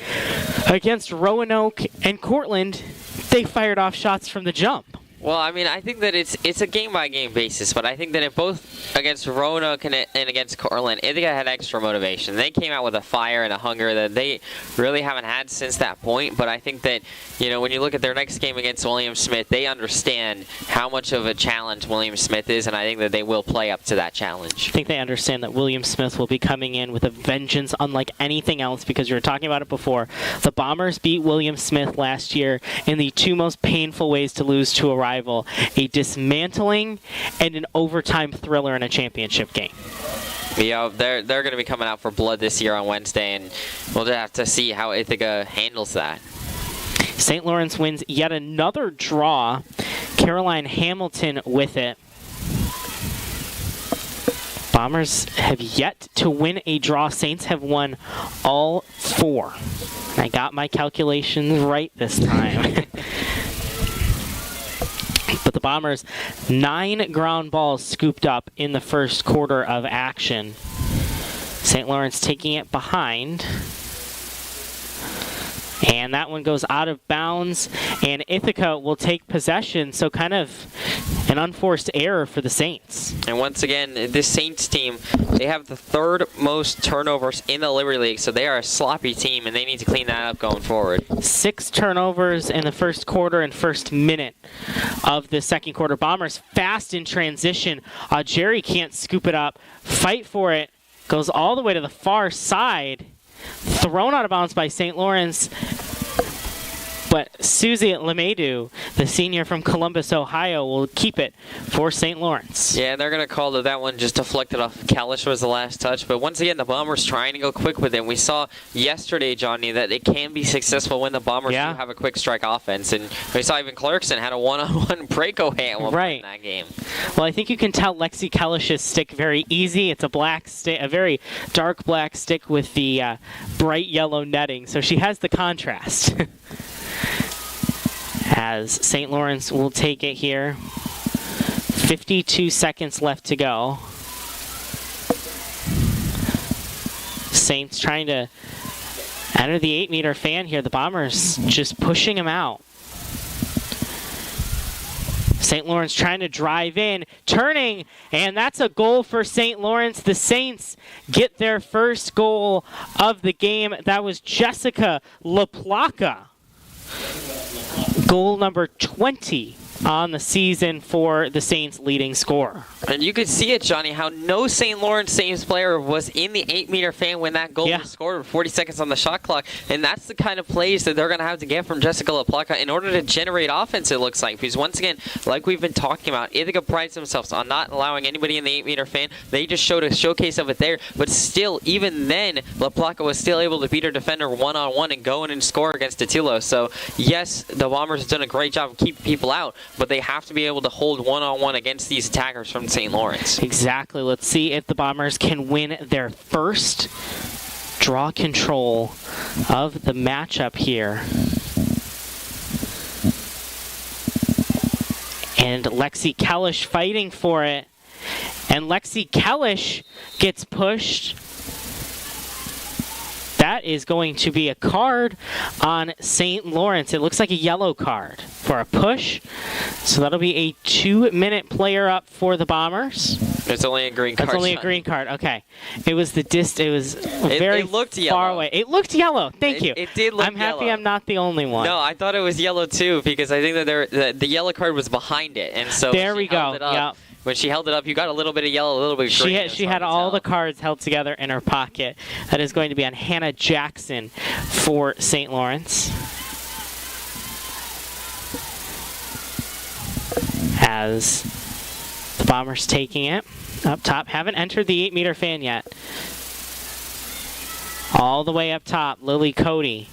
Speaker 1: against Roanoke and Cortland, they fired off shots from the jump.
Speaker 2: Well, I mean, I think that it's a game-by-game basis, but I think that if both against Roanoke and against Cortland, Ithaca had extra motivation. They came out with a fire and a hunger that they really haven't had since that point, but I think that, you know, when you look at their next game against William Smith, they understand how much of a challenge William Smith is, and I think that they will play up to that challenge.
Speaker 1: I think they understand that William Smith will be coming in with a vengeance unlike anything else, because you were talking about it before. The Bombers beat William Smith last year in the two most painful ways to lose to a rival, a dismantling and an overtime thriller in a championship game.
Speaker 2: Yeah, they're going to be coming out for blood this year on Wednesday, and we'll just have to see how Ithaca handles that.
Speaker 1: St. Lawrence wins yet another draw. Caroline Hamilton with it. Bombers have yet to win a draw. Saints have won all four. I got my calculations right this time. But the Bombers, 9 ground balls scooped up in the first quarter of action. St. Lawrence taking it behind. And that one goes out of bounds, and Ithaca will take possession, so kind of an unforced error for the Saints.
Speaker 2: And once again, this Saints team, they have the third most turnovers in the Liberty League, so they are a sloppy team, and they need to clean that up going forward.
Speaker 1: 6 turnovers in the first quarter and first minute of the second quarter. Bombers fast in transition. Jerry can't scoop it up. Fight for it. Goes all the way to the far side. Thrown out of bounds by St. Lawrence, but Susie LeMahieu, the senior from Columbus, Ohio, will keep it for St. Lawrence.
Speaker 2: Yeah, they're going to call that one just deflected off. Kalish was the last touch, but once again, the Bombers trying to go quick with it. We saw yesterday, Johnny, that it can be successful when the Bombers do have a quick strike offense, and we saw even Clarkson had a one-on-one breakaway in that game.
Speaker 1: Well, I think you can tell Lexi Kalish's stick very easy. It's a black stick, a very dark black stick with the bright yellow netting, so she has the contrast. As St. Lawrence will take it here. 52 seconds left to go. Saints trying to enter the 8-meter fan here. The Bombers just pushing him out. St. Lawrence trying to drive in, turning, and that's a goal for St. Lawrence. The Saints get their first goal of the game. That was Jessica LaPlaca. Goal number 20 on the season for the Saints' leading scorer.
Speaker 2: And you could see it, Johnny, how no St. Lawrence Saints player was in the 8-meter fan when that goal was scored with 40 seconds on the shot clock. And that's the kind of plays that they're going to have to get from Jessica LaPlaca in order to generate offense, it looks like. Because once again, like we've been talking about, Ithaca prides themselves on not allowing anybody in the 8-meter fan. They just showed a showcase of it there. But still, even then, LaPlaca was still able to beat her defender one-on-one and go in and score against Attilo. So, yes, the Bombers have done a great job of keeping people out, but they have to be able to hold one-on-one against these attackers from St. Lawrence.
Speaker 1: Exactly. Let's see if the Bombers can win their first draw control of the matchup here. And Lexi Kalish fighting for it. And Lexi Kalish gets pushed. That is going to be a card on St. Lawrence. It looks like a yellow card for a push. So that'll be a 2-minute player up for the Bombers.
Speaker 2: It's only a green card.
Speaker 1: It's only a green card. Okay. It was the It was very far away. It looked yellow. Thank you.
Speaker 2: It did look
Speaker 1: I'm happy
Speaker 2: yellow.
Speaker 1: I'm not the only one.
Speaker 2: No, I thought it was yellow too, because I think that the yellow card was behind it, and so
Speaker 1: there we go. Yep.
Speaker 2: When she held it up, you got a little bit of yellow, a little bit of green.
Speaker 1: She had all the cards held together in her pocket. That is going to be on Hannah Jackson for St. Lawrence. As the Bombers taking it up top. Haven't entered the 8-meter fan yet. All the way up top, Lily Cody.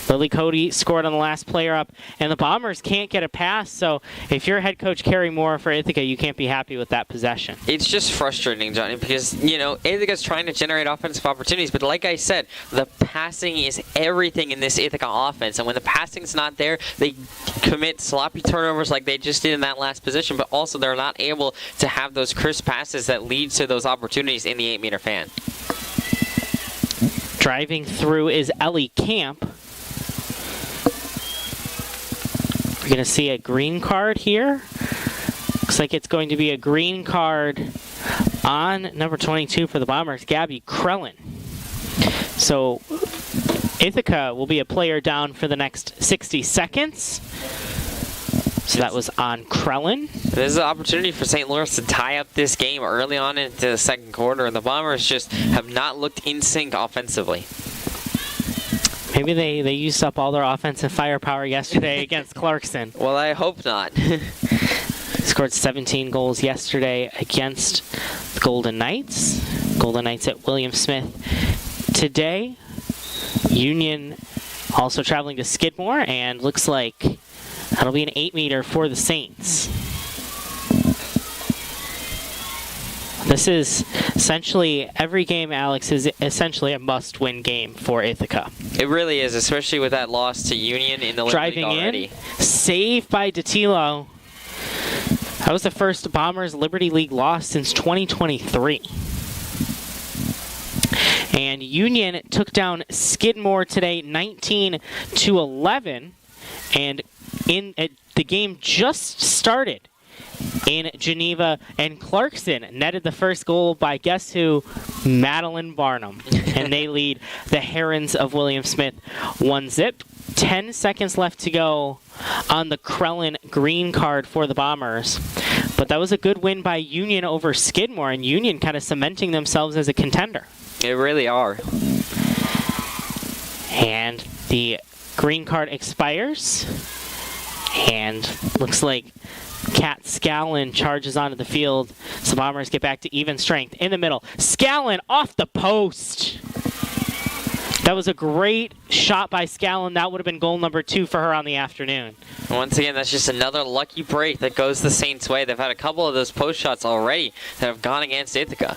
Speaker 1: Lily Cody scored on the last player up, and the Bombers can't get a pass. So if you're head coach Carrie Moore for Ithaca, you can't be happy with that possession.
Speaker 2: It's just frustrating, Johnny, because, Ithaca's trying to generate offensive opportunities, but like I said, the passing is everything in this Ithaca offense, and when the passing's not there, they commit sloppy turnovers like they just did in that last position, but also they're not able to have those crisp passes that lead to those opportunities in the 8-meter fan.
Speaker 1: Driving through is Ellie Camp. We're going to see a green card here. Looks like it's going to be a green card on number 22 for the Bombers, Gabby Krellin. So Ithaca will be a player down for the next 60 seconds. So that was on Krellin.
Speaker 2: This is an opportunity for St. Lawrence to tie up this game early on into the second quarter, and the Bombers just have not looked in sync offensively.
Speaker 1: Maybe they used up all their offensive firepower yesterday against Clarkson.
Speaker 2: Well, I hope not.
Speaker 1: Scored 17 goals yesterday against the Golden Knights. Golden Knights at William Smith today. Union also traveling to Skidmore, and looks like that'll be an 8-meter for the Saints. This is essentially, every game, Alex, is essentially a must-win game for Ithaca.
Speaker 2: It really is, especially with that loss to Union in the Liberty League already.
Speaker 1: Driving in, saved by Dattilo. That was the first Bombers Liberty League loss since 2023. And Union took down Skidmore today, 19-11. And the game just started in Geneva, and Clarkson netted the first goal by, guess who? Madeline Barnum. And they lead the Herons of William Smith 1-0. 10 seconds left to go on the Krellin green card for the Bombers. But that was a good win by Union over Skidmore, and Union kind of cementing themselves as a contender.
Speaker 2: They really are.
Speaker 1: And the green card expires. And looks like Kat Scallon charges onto the field. So Bombers get back to even strength in the middle. Scallon off the post. That was a great shot by Scallon. That would have been goal number 2 for her on the afternoon.
Speaker 2: Once again, that's just another lucky break that goes the Saints' way. They've had a couple of those post shots already that have gone against Ithaca.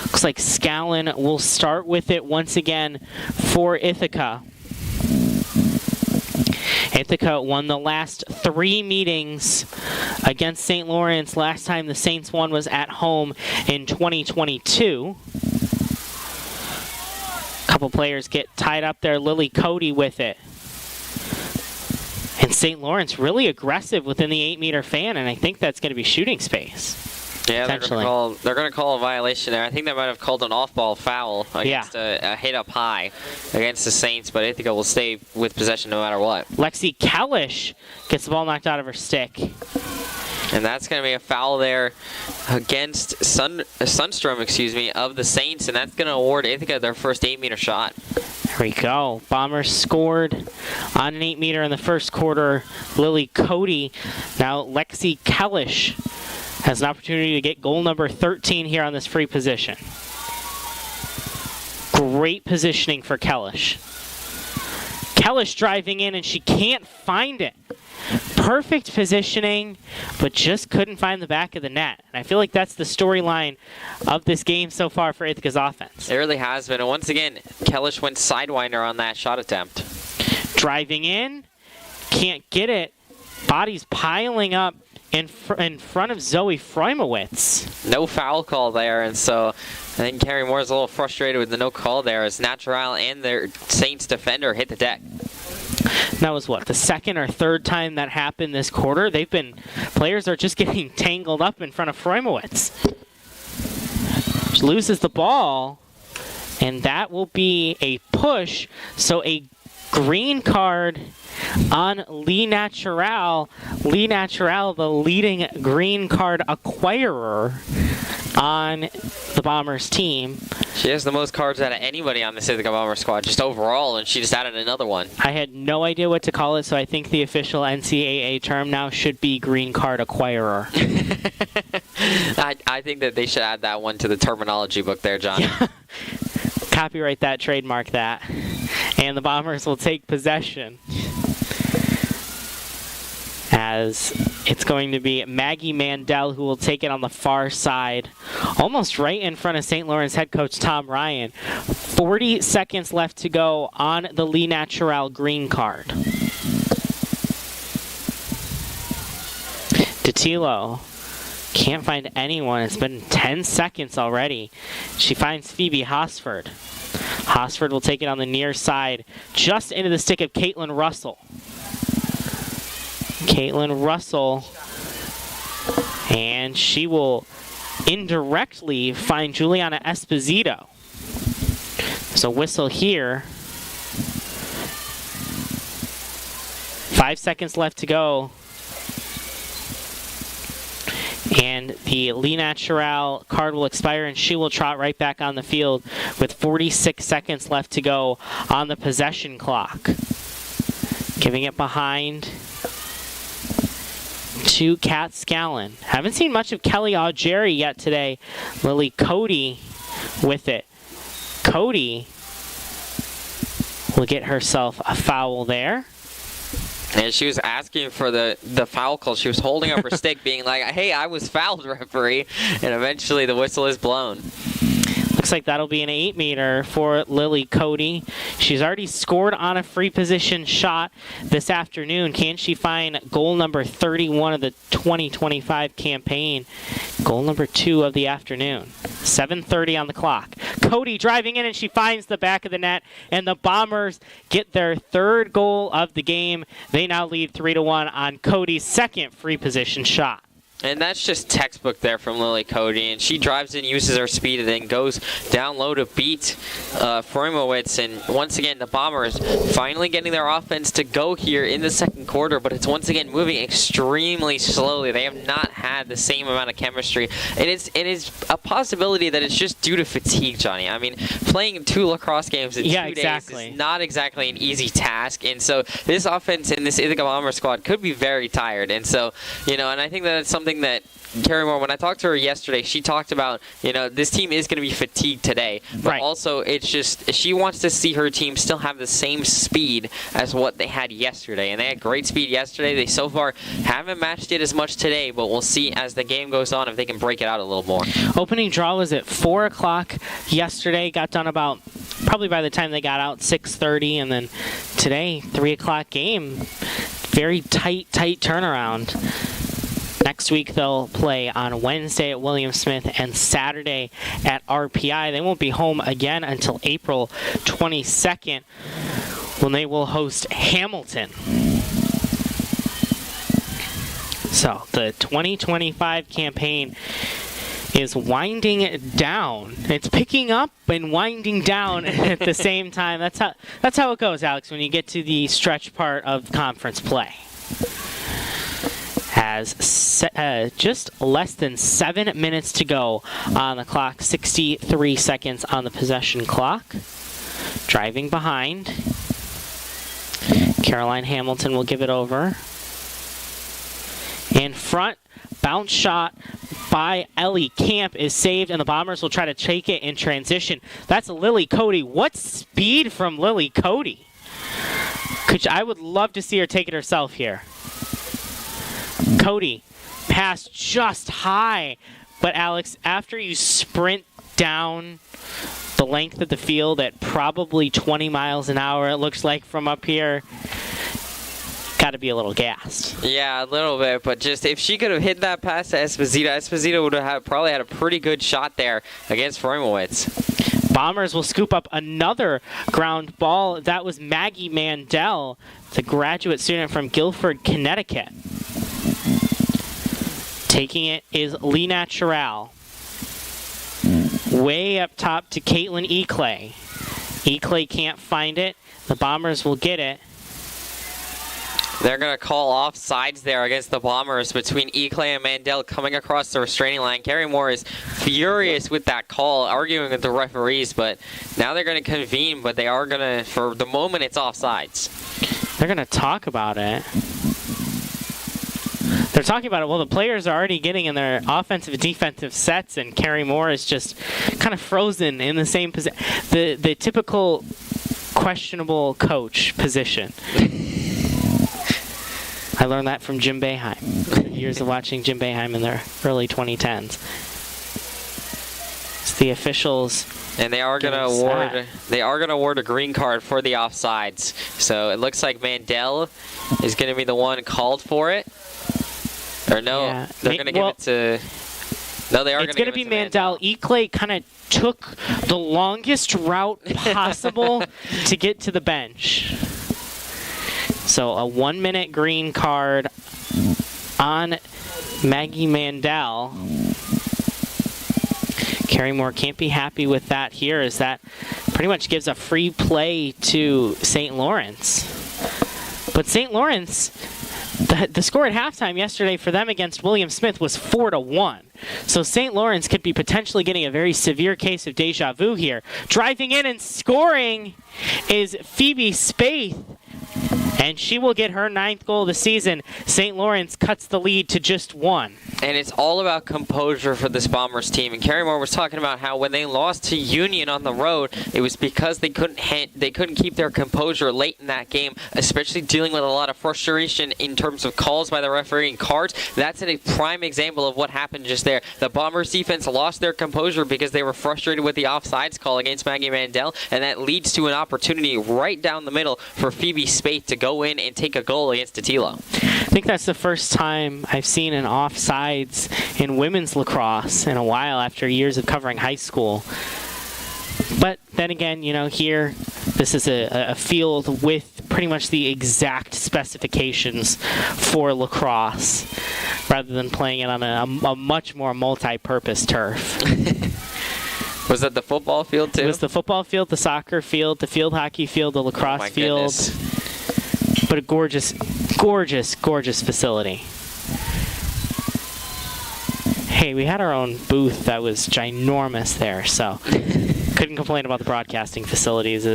Speaker 1: Looks like Scallon will start with it once again for Ithaca. Ithaca won the last 3 meetings against St. Lawrence. Last time the Saints won was at home in 2022. A couple players get tied up there. Lily Cody with it. And St. Lawrence really aggressive within the 8-meter fan, and I think that's going to be shooting space.
Speaker 2: Yeah, they're going to call a violation there. I think they might have called an off-ball foul against a hit up high against the Saints, but Ithaca will stay with possession no matter what.
Speaker 1: Lexi Kellish gets the ball knocked out of her stick.
Speaker 2: And that's going to be a foul there against Sundstrom, of the Saints, and that's going to award Ithaca their first 8-meter shot.
Speaker 1: There we go. Bombers scored on an 8-meter in the first quarter. Lily Cody. Now Lexi Kellish has an opportunity to get goal number 13 here on this free position. Great positioning for Kellish. Kellish driving in, and she can't find it. Perfect positioning, but just couldn't find the back of the net. And I feel like that's the storyline of this game so far for Ithaca's offense.
Speaker 2: It really has been. And once again, Kellish went sidewinder on that shot attempt.
Speaker 1: Driving in, can't get it. Bodies piling up in front of Zoe Freimowitz.
Speaker 2: No foul call there, and so I think Carrie Moore's a little frustrated with the no call there as Natural and their Saints defender hit the deck.
Speaker 1: That was what, the second or third time that happened this quarter? Players are just getting tangled up in front of Freimowitz. She loses the ball, and that will be a push. So a green card on Lee Natural. Lee Natural, the leading green card acquirer on the Bombers team.
Speaker 2: She has the most cards out of anybody on the Ithaca Bomber squad, just overall, and she just added another one.
Speaker 1: I had no idea what to call it, so I think the official NCAA term now should be green card acquirer.
Speaker 2: I think that they should add that one to the terminology book there, John.
Speaker 1: Yeah. Copyright that, trademark that. And the Bombers will take possession, as it's going to be Maggie Mandel who will take it on the far side, almost right in front of St. Lawrence head coach Tom Ryan. 40 seconds left to go on the Lee Natural green card. DeTilo can't find anyone. It's been 10 seconds already. She finds Phoebe Hosford. Hosford will take it on the near side, just into the stick of Caitlin Russell. Caitlin Russell, and she will indirectly find Juliana Esposito. There's a whistle here. 5 seconds left to go. And the Lee Natural card will expire, and she will trot right back on the field with 46 seconds left to go on the possession clock. Giving it behind to Kat Scallon. Haven't seen much of Kelly Augeri yet today. Lily Cody with it. Cody will get herself a foul there.
Speaker 2: And she was asking for the foul call. She was holding up her stick, being like, hey, I was fouled, referee. And eventually the whistle is blown.
Speaker 1: Looks like that'll be an 8-meter for Lily Cody. She's already scored on a free position shot this afternoon. Can she find goal number 31 of the 2025 campaign? Goal number 2 of the afternoon. 7:30 on the clock. Cody driving in, and she finds the back of the net, and the Bombers get their 3rd goal of the game. They now lead 3-1 on Cody's 2nd free position shot.
Speaker 2: And that's just textbook there from Lily Cody. And she drives in, uses her speed, and then goes down low to beat Freumowitz. And once again, the Bombers finally getting their offense to go here in the 2nd quarter. But it's once again moving extremely slowly. They have not had the same amount of chemistry. It is a possibility that it's just due to fatigue, Johnny. I mean, playing 2 lacrosse games in 2 days is not exactly an easy task. And so this offense and this Ithaca Bomber squad could be very tired. And so, and I think that it's something that Carrie Moore, when I talked to her yesterday, she talked about, this team is going to be fatigued today. But also, it's just, she wants to see her team still have the same speed as what they had yesterday. And they had great speed yesterday. They so far haven't matched it as much today, but we'll see as the game goes on if they can break it out a little more.
Speaker 1: Opening draw was at 4 o'clock yesterday. Got done about, probably by the time they got out, 6:30. And then today, 3 o'clock game. Very tight turnaround. Next week they'll play on Wednesday at William Smith and Saturday at RPI. They won't be home again until April 22nd when they will host Hamilton. So the 2025 campaign is winding down. It's picking up and winding down at the same time. That's how it goes, Alex, when you get to the stretch part of conference play. Has just less than 7 minutes to go on the clock. 63 seconds on the possession clock. Driving behind. Caroline Hamilton will give it over. In front, bounce shot by Ellie Camp is saved, and the Bombers will try to take it in transition. That's Lily Cody. What speed from Lily Cody? I would love to see her take it herself here. Cody, pass just high. But Alex, after you sprint down the length of the field at probably 20 miles an hour, it looks like from up here, got to be a little gassed.
Speaker 2: Yeah, a little bit, but just if she could have hit that pass to Esposito would have probably had a pretty good shot there against Freumowitz.
Speaker 1: Bombers will scoop up another ground ball. That was Maggie Mandel, the graduate student from Guilford, Connecticut. Taking it is Lee Natural. Way up top to Caitlin Eclay. Eclay can't find it. The Bombers will get it.
Speaker 2: They're going to call offsides there against the Bombers between Eclay and Mandel coming across the restraining line. Carrie Moore is furious with that call, arguing with the referees, but now they're going to convene, but they are going to, for the moment, it's offsides.
Speaker 1: They're going to talk about it. They're talking about it. Well, the players are already getting in their offensive and defensive sets, and Carrie Moore is just kind of frozen in the same position. The typical questionable coach position. I learned that from Jim Boeheim. Years of watching Jim Boeheim in the early 2010s. It's the officials.
Speaker 2: And they are gonna award a green card for the offsides. So it looks like Mandel is gonna be the one called for it. Or no,
Speaker 1: Yeah.
Speaker 2: they're gonna give it to. No, they are.
Speaker 1: It's gonna be Mandel. Eklay kind of took the longest route possible to get to the bench. So a 1-minute green card on Maggie Mandel. Carey Moore can't be happy with that here, as that pretty much gives a free play to St. Lawrence. But St. Lawrence, the score at halftime yesterday for them against William Smith was 4-1. So St. Lawrence could be potentially getting a very severe case of deja vu here. Driving in and scoring is Phoebe Spaeth, and she will get her 9th goal of the season. St. Lawrence cuts the lead to just 1.
Speaker 2: And it's all about composure for this Bombers team. And Carey Moore was talking about how when they lost to Union on the road, it was because they couldn't keep their composure late in that game, especially dealing with a lot of frustration in terms of calls by the referee and cards. That's a prime example of what happened just there. The Bombers defense lost their composure because they were frustrated with the offsides call against Maggie Mandel, and that leads to an opportunity right down the middle for Phoebe Spaeth to go in and take a goal against Datilo.
Speaker 1: I think that's the first time I've seen an offsides in women's lacrosse in a while after years of covering high school. But then again, here, this is a field with pretty much the exact specifications for lacrosse, rather than playing it on a much more multi-purpose turf.
Speaker 2: Was that the football field too?
Speaker 1: It was the football field, the soccer field, the field hockey field, the lacrosse field.
Speaker 2: Goodness.
Speaker 1: But a gorgeous, gorgeous, gorgeous facility. Hey, we had our own booth that was ginormous there, so couldn't complain about the broadcasting facilities.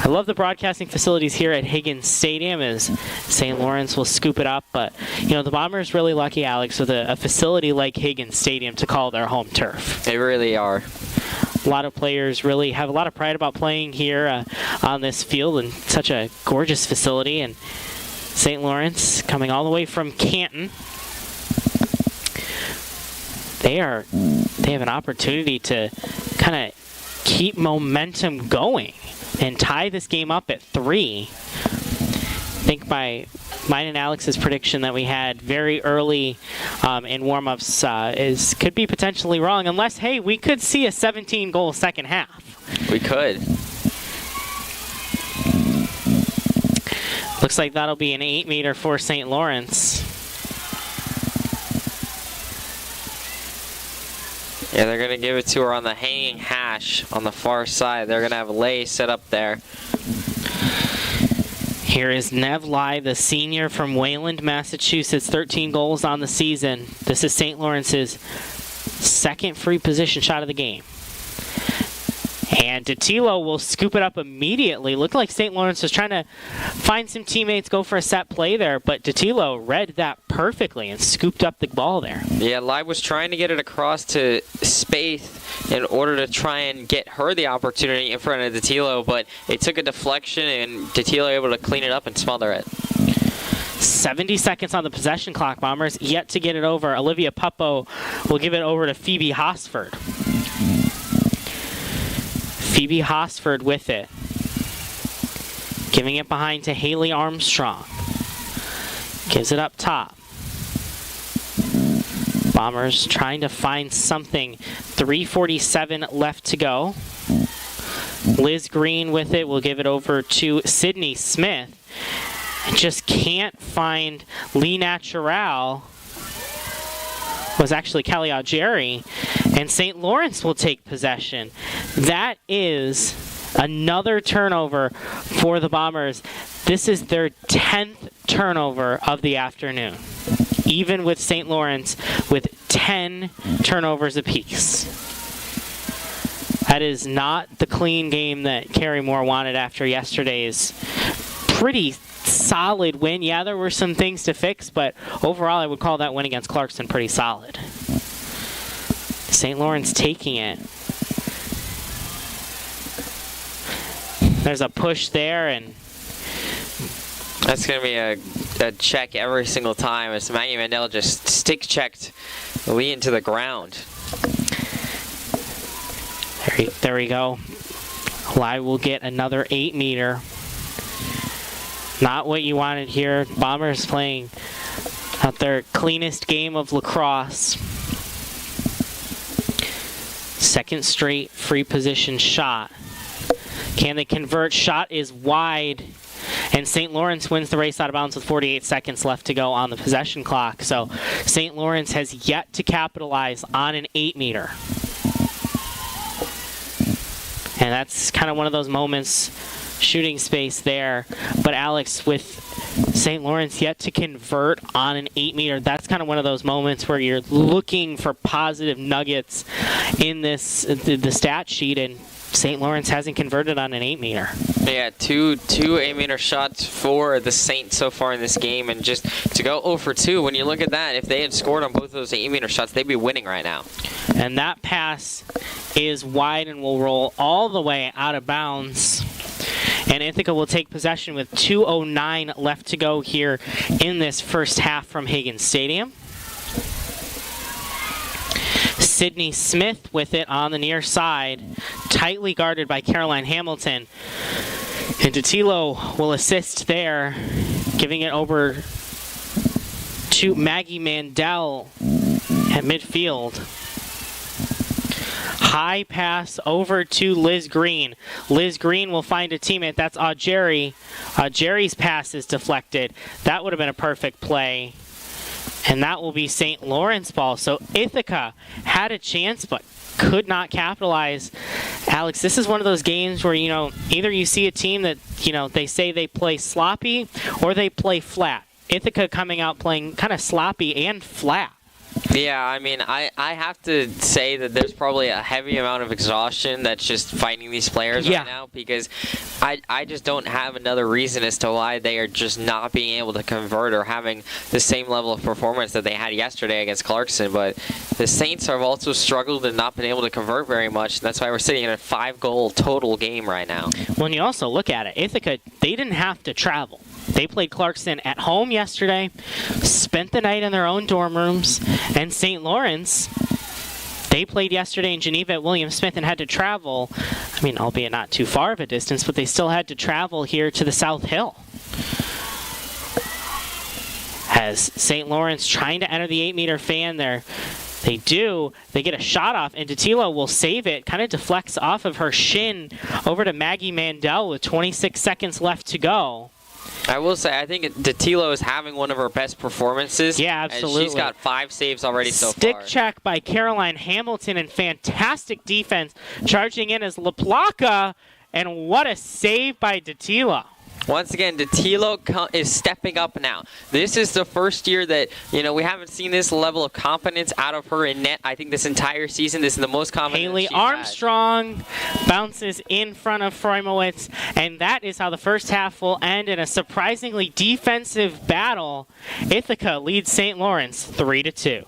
Speaker 1: I love the broadcasting facilities here at Higgins Stadium, as St. Lawrence will scoop it up. But, the Bombers really lucky, Alex, with a facility like Higgins Stadium to call their home turf.
Speaker 2: They really are.
Speaker 1: A lot of players really have a lot of pride about playing here on this field, and such a gorgeous facility. And St. Lawrence, coming all the way from Canton, they have an opportunity to kind of keep momentum going and tie this game up at 3. I think by mine and Alex's prediction that we had very early in warm-ups could be potentially wrong, unless, hey, we could see a 17-goal second half.
Speaker 2: We could.
Speaker 1: Looks like that'll be an 8-meter for St. Lawrence.
Speaker 2: Yeah, they're going to give it to her on the hanging hash on the far side. They're going to have Lay set up there.
Speaker 1: Here is Nev Lai, the senior from Wayland, Massachusetts, 13 goals on the season. This is St. Lawrence's second free position shot of the game. And Datilo will scoop it up immediately. Looked like St. Lawrence was trying to find some teammates, go for a set play there, but Datilo read that perfectly and scooped up the ball there.
Speaker 2: Yeah, Live was trying to get it across to Spaeth in order to try and get her the opportunity in front of Datilo, but it took a deflection, and Datilo able to clean it up and smother it.
Speaker 1: 70 seconds on the possession clock, Bombers yet to get it over. Olivia Puppo will give it over to Phoebe Hosford. Phoebe Hosford with it. Giving it behind to Haley Armstrong. Gives it up top. Bombers trying to find something. 3:47 left to go. Liz Green with it will give it over to Sydney Smith. Just can't find Lee Natural. Was actually Kelly Algeri, and St. Lawrence will take possession. That is another turnover for the Bombers. This is their 10th turnover of the afternoon, even with St. Lawrence with 10 turnovers apiece. That is not the clean game that Carey Moore wanted after yesterday's pretty solid win. Yeah, there were some things to fix, but overall I would call that win against Clarkson pretty solid. St. Lawrence taking it. There's a push there, and
Speaker 2: that's going to be a check every single time as Maggie Mandel just stick-checked Lee into the ground.
Speaker 1: There we go. Lai will get another 8-meter. Not what you wanted here. Bombers playing out their cleanest game of lacrosse. Second straight free position shot. Can they convert? Shot is wide. And St. Lawrence wins the race out of bounds with 48 seconds left to go on the possession clock. So St. Lawrence has yet to capitalize on an 8-meter. And that's kind of one of those moments, shooting space there. But Alex, with St. Lawrence yet to convert on an 8-meter, that's kind of one of those moments where you're looking for positive nuggets in the stat sheet, and St. Lawrence hasn't converted on an 8-meter.
Speaker 2: Yeah, two 8-meter shots for the Saints so far in this game, and just to go 0 for 2, when you look at that, if they had scored on both of those 8-meter shots, they'd be winning right now.
Speaker 1: And that pass is wide and will roll all the way out of bounds. And Ithaca will take possession with 2:09 left to go here in this first half from Higgins Stadium. Sydney Smith with it on the near side, tightly guarded by Caroline Hamilton. And Totilo will assist there, giving it over to Maggie Mandel at midfield. High pass over to Liz Green. Liz Green will find a teammate. That's Jerry. Jerry's pass is deflected. That would have been a perfect play. And that will be St. Lawrence ball. So Ithaca had a chance but could not capitalize. Alex, this is one of those games where, either you see a team that, they say they play sloppy or they play flat. Ithaca coming out playing kind of sloppy and flat.
Speaker 2: Yeah, I mean, I have to say that there's probably a heavy amount of exhaustion that's just fighting these players right now, because I just don't have another reason as to why they are just not being able to convert or having the same level of performance that they had yesterday against Clarkson. But the Saints have also struggled and not been able to convert very much, and that's why we're sitting in a 5-goal total game right now.
Speaker 1: When you also look at it, Ithaca, they didn't have to travel. They played Clarkson at home yesterday, spent the night in their own dorm rooms, and St. Lawrence, they played yesterday in Geneva at William Smith and had to travel, albeit not too far of a distance, but they still had to travel here to the South Hill. As St. Lawrence trying to enter the 8-meter fan there, they get a shot off, and Totilo will save it, kind of deflects off of her shin over to Maggie Mandel with 26 seconds left to go.
Speaker 2: I will say, I think Totilo is having one of her best performances.
Speaker 1: Yeah, absolutely.
Speaker 2: And she's got 5 saves already so far.
Speaker 1: Stick check by Caroline Hamilton, and fantastic defense. Charging in as LaPlaca, and what a save by Totilo.
Speaker 2: Once again, Totilo is stepping up now. This is the first year that, we haven't seen this level of confidence out of her in net. I think this entire season, this is the most confident
Speaker 1: Haley
Speaker 2: she's
Speaker 1: Armstrong bounces in front of Freumowitz, and that is how the first half will end in a surprisingly defensive battle. Ithaca leads St. Lawrence 3-2.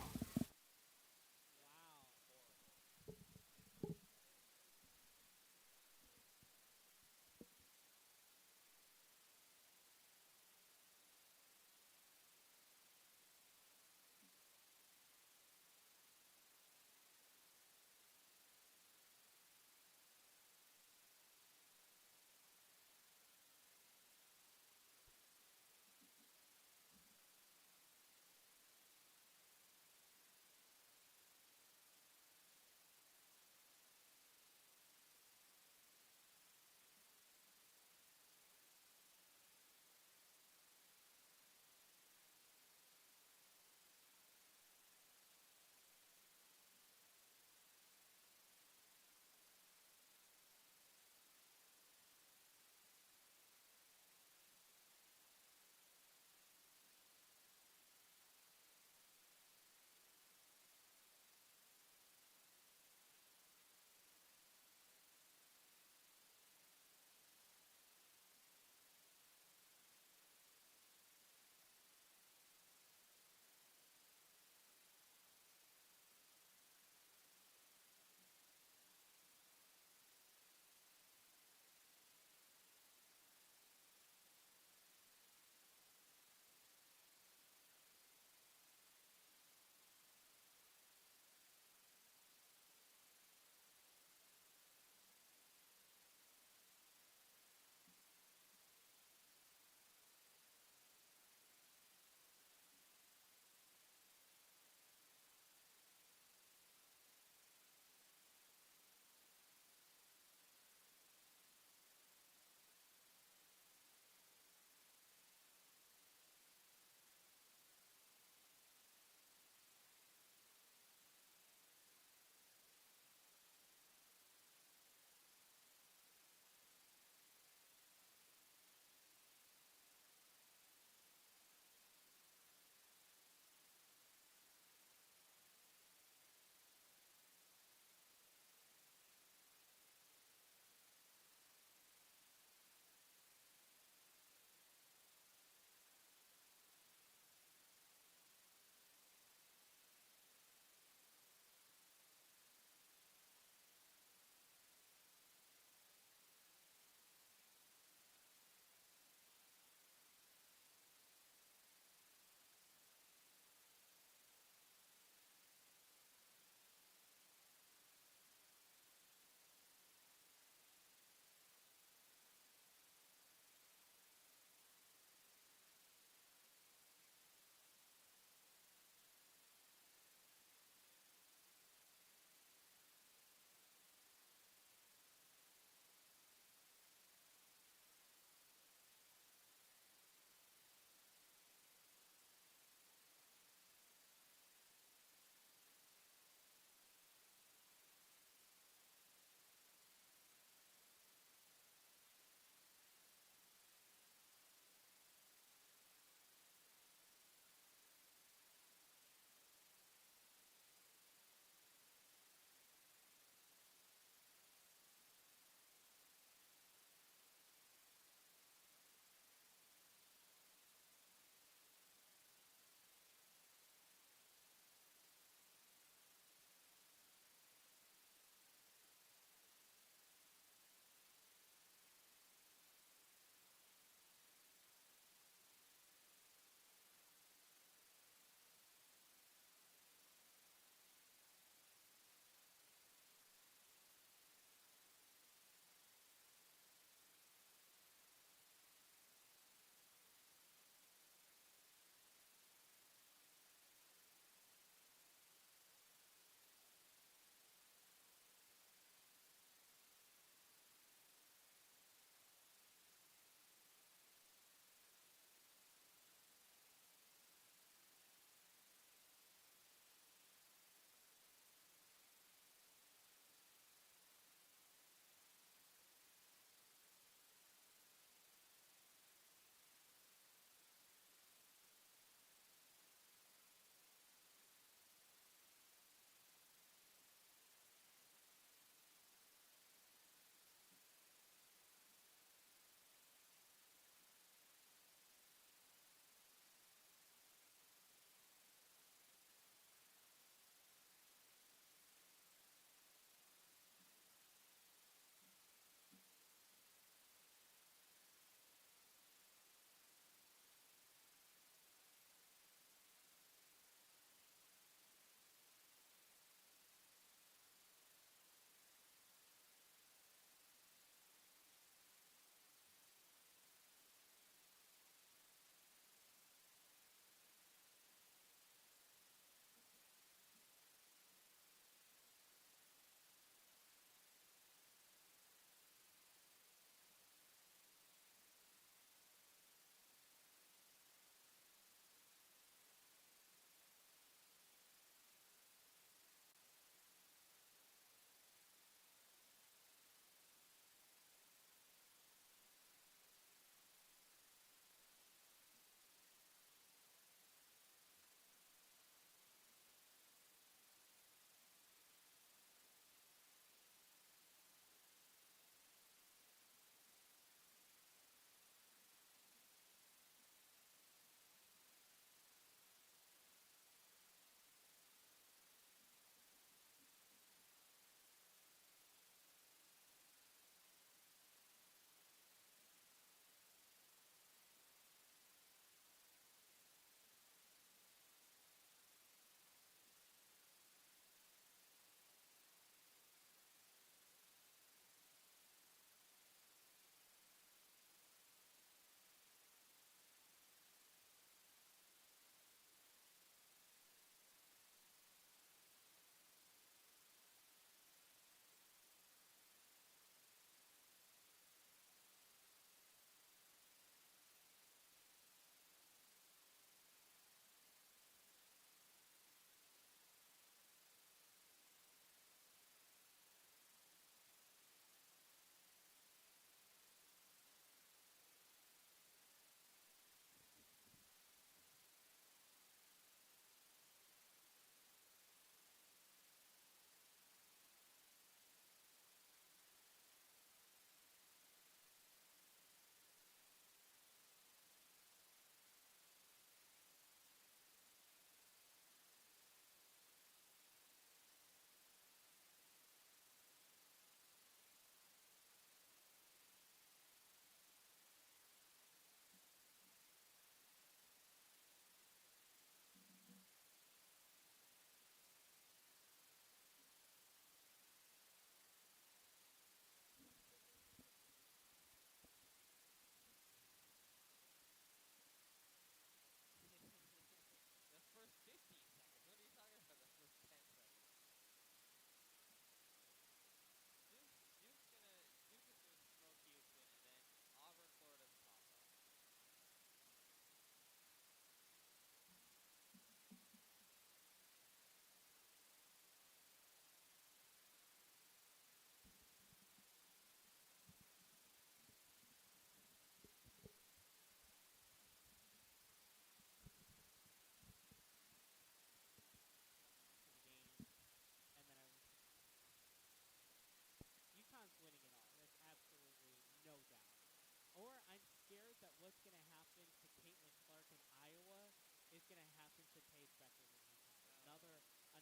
Speaker 1: what's going to happen to Caitlin Clark in Iowa is going to happen to Paige Becker in Utah.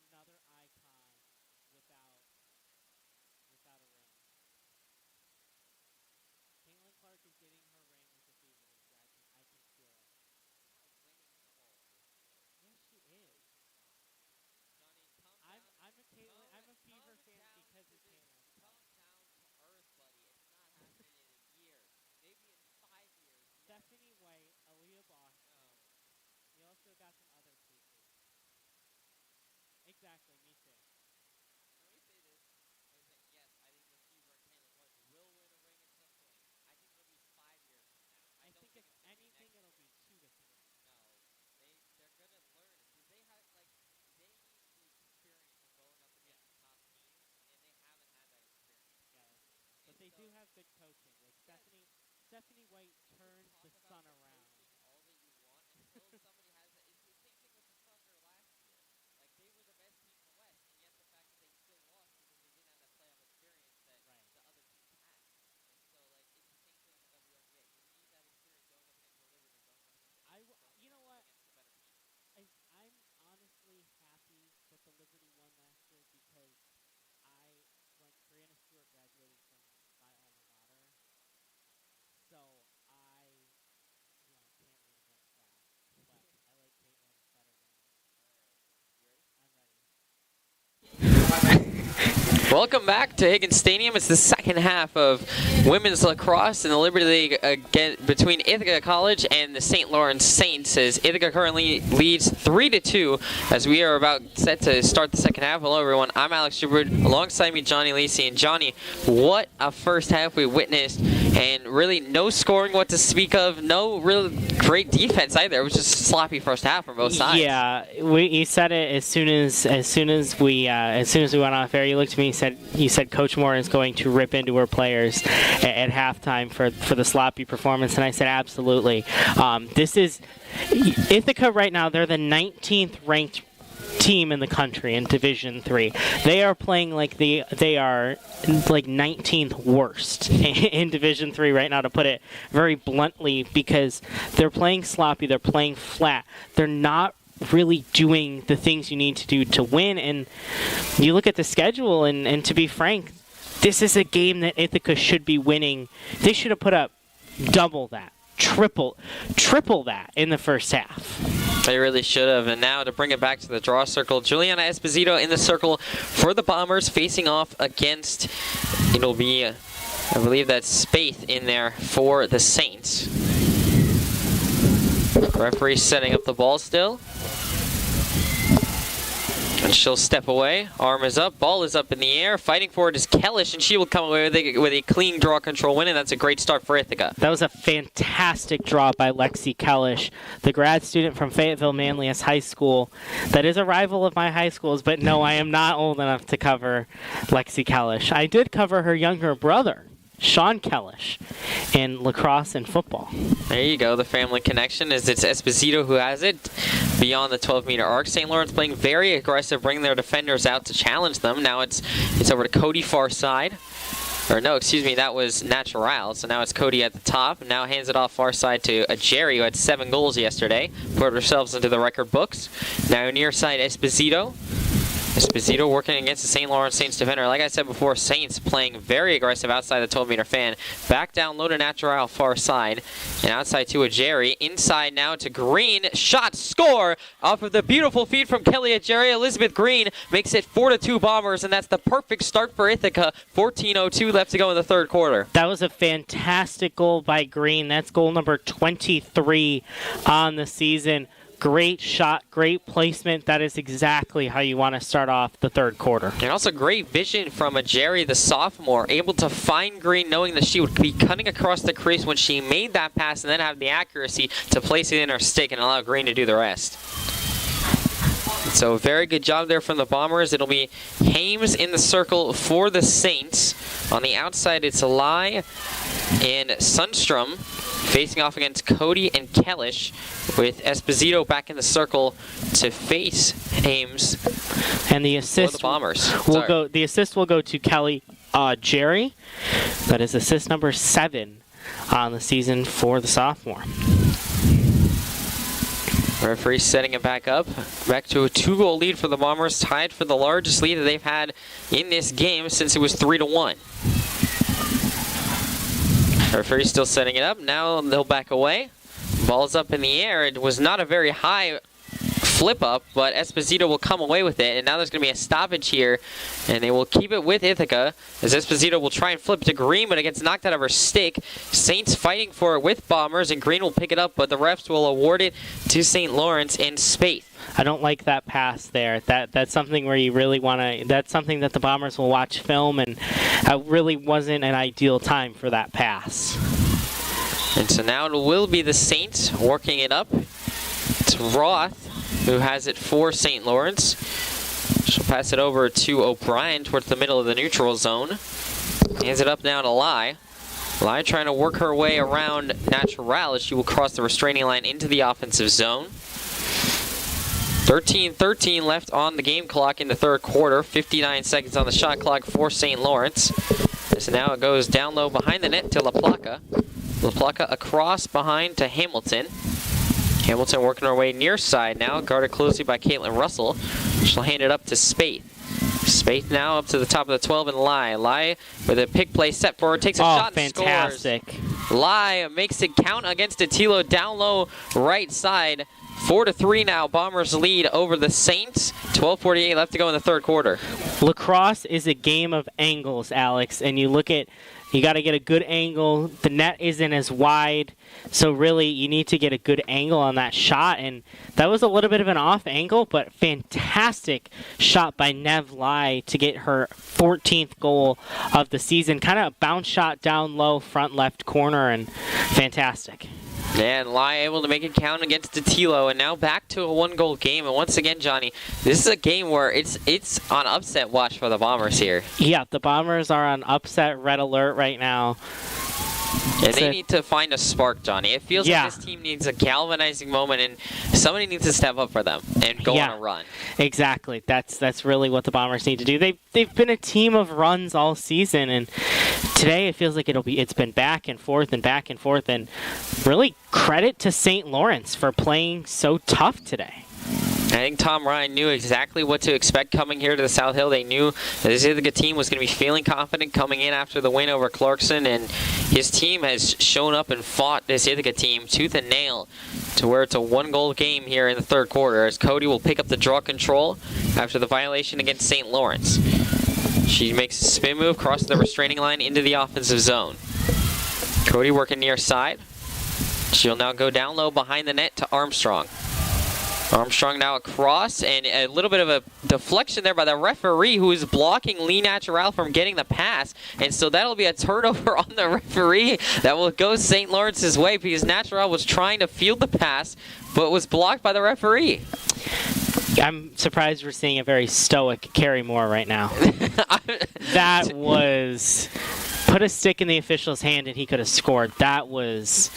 Speaker 1: Another icon without a ring. Caitlin Clark is getting her ring with the Fever League. I can feel it. Yes, she is.
Speaker 2: Johnny,
Speaker 1: I'm a Fever fan because of Caitlin.
Speaker 2: Come down to earth, buddy. It's not happening in a year. Maybe in 5 years.
Speaker 1: Stephanie White, Aaliyah Boston. You also got some other pieces. Exactly, me too.
Speaker 2: Let me say this. Yes, I think the Fever and Caitlin Clark will win a ring at some point. I think it'll be 5 years from now.
Speaker 1: I think if anything, it'll be 2 to 3.
Speaker 2: No, they're gonna learn because they have they need the experience of going up against the top teams, and they haven't had that experience.
Speaker 1: Yes, but they do have good coaching. Like Stephanie White turned the Sun around.
Speaker 2: All that you want until somebody has it. It's the same thing with the Thunder last year. Like they were the best team in the West, and yet the fact that they still lost because they didn't have that playoff experience that the other teams had. And so like it's the same thing with the WNBA. You need that experience going up against the Liberty, going up against
Speaker 1: You know what?
Speaker 2: against the better teams.
Speaker 1: I'm honestly happy that the Liberty won last year because when Brianna Stewart graduated from my alma mater, so I can't root against that. But I like Caitlin better than.
Speaker 2: You ready?
Speaker 1: I'm ready.
Speaker 2: Welcome back to Higgins Stadium. It's the second half of women's lacrosse in the Liberty League again between Ithaca College and the St. Lawrence Saints, as Ithaca currently leads 3-2 as we are about set to start the second half. Hello everyone, I'm Alex Schubert. Alongside me Johnny Lacey. And Johnny, what a first half we witnessed, and really no scoring what to speak of, no real great defense either. It was just a sloppy first half from both sides.
Speaker 1: Yeah, you said it as soon as we went off air. You looked at me and you said Coach Moore is going to rip into her players at halftime for the sloppy performance, and I said absolutely. This is Ithaca right now. They're the 19th ranked team in the country in Division III. They are playing like they are like 19th worst in Division III right now, to put it very bluntly, because they're playing sloppy, they're playing flat. They're not really doing the things you need to do to win. And you look at the schedule, and to be frank, this is a game that Ithaca should be winning. They should have put up double that, triple that in the first half.
Speaker 2: They really should have. And now to bring it back to the draw circle, Juliana Esposito in the circle for the Bombers, facing off against, it'll be, I believe that's Spaeth in there for the Saints. Referee setting up the ball still. And she'll step away. Arm is up. Ball is up in the air. Fighting for it is Kellish, and she will come away with a clean draw control win, and that's a great start for Ithaca.
Speaker 1: That was a fantastic draw by Lexi Kellish, the grad student from Fayetteville Manlius High School. That is a rival of my high schools, but no, I am not old enough to cover Lexi Kellish. I did cover her younger brother, Sean Kellish, in lacrosse and football.
Speaker 2: There you go, the family connection, as it's Esposito who has it beyond the 12-meter arc. St. Lawrence playing very aggressive, bringing their defenders out to challenge them. Now it's over to Cody far side. Or no, excuse me, that was Natural. So now it's Cody at the top. Now hands it off far side to a Jerry, who had 7 goals yesterday. Put ourselves into the record books. Now near side Esposito. Esposito working against the St. Lawrence Saints defender. Like I said before, Saints playing very aggressive outside the 12-meter fan. Back down low to Natural far side. And outside to a Jerry. Inside now to Green. Shot, score off of the beautiful feed from Kelly at Jerry. Elizabeth Green makes it 4-2 Bombers, and that's the perfect start for Ithaca. 14:02 left to go in the third quarter.
Speaker 1: That was a fantastic goal by Green. That's goal number 23 on the season. Great shot, great placement. That is exactly how you want to start off the third quarter.
Speaker 2: And also great vision from a Jerry, the sophomore, able to find Green, knowing that she would be cutting across the crease when she made that pass, and then have the accuracy to place it in her stick and allow Green to do the rest. So very good job there from the Bombers. It'll be Hames in the circle for the Saints. On the outside, it's Lai and Sundstrom facing off against Cody and Kellish, with Esposito back in the circle to face Hames.
Speaker 1: And the assist
Speaker 2: for the Bombers.
Speaker 1: The assist will go to Kelly Jerry. That is assist number 7 on the season for the sophomore.
Speaker 2: Referee setting it back up. Back to a 2-goal lead for the Bombers, tied for the largest lead that they've had in this game since it was 3-1. Referee still setting it up. Now they'll back away. Ball's up in the air. It was not a very high flip up, but Esposito will come away with it, and now there's going to be a stoppage here, and they will keep it with Ithaca as Esposito will try and flip to Green, but it gets knocked out of her stick. Saints fighting for it with Bombers, and Green will pick it up, but the refs will award it to St. Lawrence in Spaeth.
Speaker 1: I don't like that pass there. That's something where you really want to. That's something that the Bombers will watch film, and it really wasn't an ideal time for that pass.
Speaker 2: And so now it will be the Saints working it up. It's Roth who has it for St. Lawrence. She'll pass it over to O'Brien towards the middle of the neutral zone. Hands it up now to Lai. Lai trying to work her way around Natural as she will cross the restraining line into the offensive zone. 13-13 left on the game clock in the third quarter. 59 seconds on the shot clock for St. Lawrence. So now it goes down low behind the net to La Placa. La Placa across behind to Hamilton. Hamilton working her way near side now, guarded closely by Caitlin Russell. She'll hand it up to Spaeth. Spaeth now up to the top of the 12 and Lai. Lai with a pick play set forward, takes a shot and
Speaker 1: fantastic.
Speaker 2: Scores. Lai makes it count against Attilo down low right side. 4-3 now, Bombers lead over the Saints. 12:48 left to go in the third quarter.
Speaker 1: Lacrosse is a game of angles, Alex, and you got to get a good angle. The net isn't as wide, so really you need to get a good angle on that shot, and that was a little bit of an off angle, but fantastic shot by Nev Lai to get her 14th goal of the season. Kind of a bounce shot down low, front left corner, and fantastic.
Speaker 2: And Lai able to make it count against Attilo, and now back to a 1-goal game. And once again, Johnny, this is a game where it's on upset watch for the Bombers here.
Speaker 1: Yeah, the Bombers are on upset red alert right now.
Speaker 2: And they need to find a spark, Johnny. It feels like this team needs a galvanizing moment, and somebody needs to step up for them and go on a run.
Speaker 1: Exactly. That's really what the Bombers need to do. They've been a team of runs all season, and today it feels like it's been back and forth, and really credit to St. Lawrence for playing so tough today.
Speaker 2: I think Tom Ryan knew exactly what to expect coming here to the South Hill. They knew that this Ithaca team was going to be feeling confident coming in after the win over Clarkson, and his team has shown up and fought this Ithaca team tooth and nail to where it's a 1-goal game here in the third quarter, as Cody will pick up the draw control after the violation against St. Lawrence. She makes a spin move, crosses the restraining line into the offensive zone. Cody working near side. She'll now go down low behind the net to Armstrong. Armstrong now across, and a little bit of a deflection there by the referee, who is blocking Lee Natural from getting the pass. And so that'll be a turnover on the referee that will go St. Lawrence's way, because Natural was trying to field the pass but was blocked by the referee.
Speaker 1: I'm surprised we're seeing a very stoic Kerry Moore right now. That was... Put a stick in the official's hand and he could have scored. That was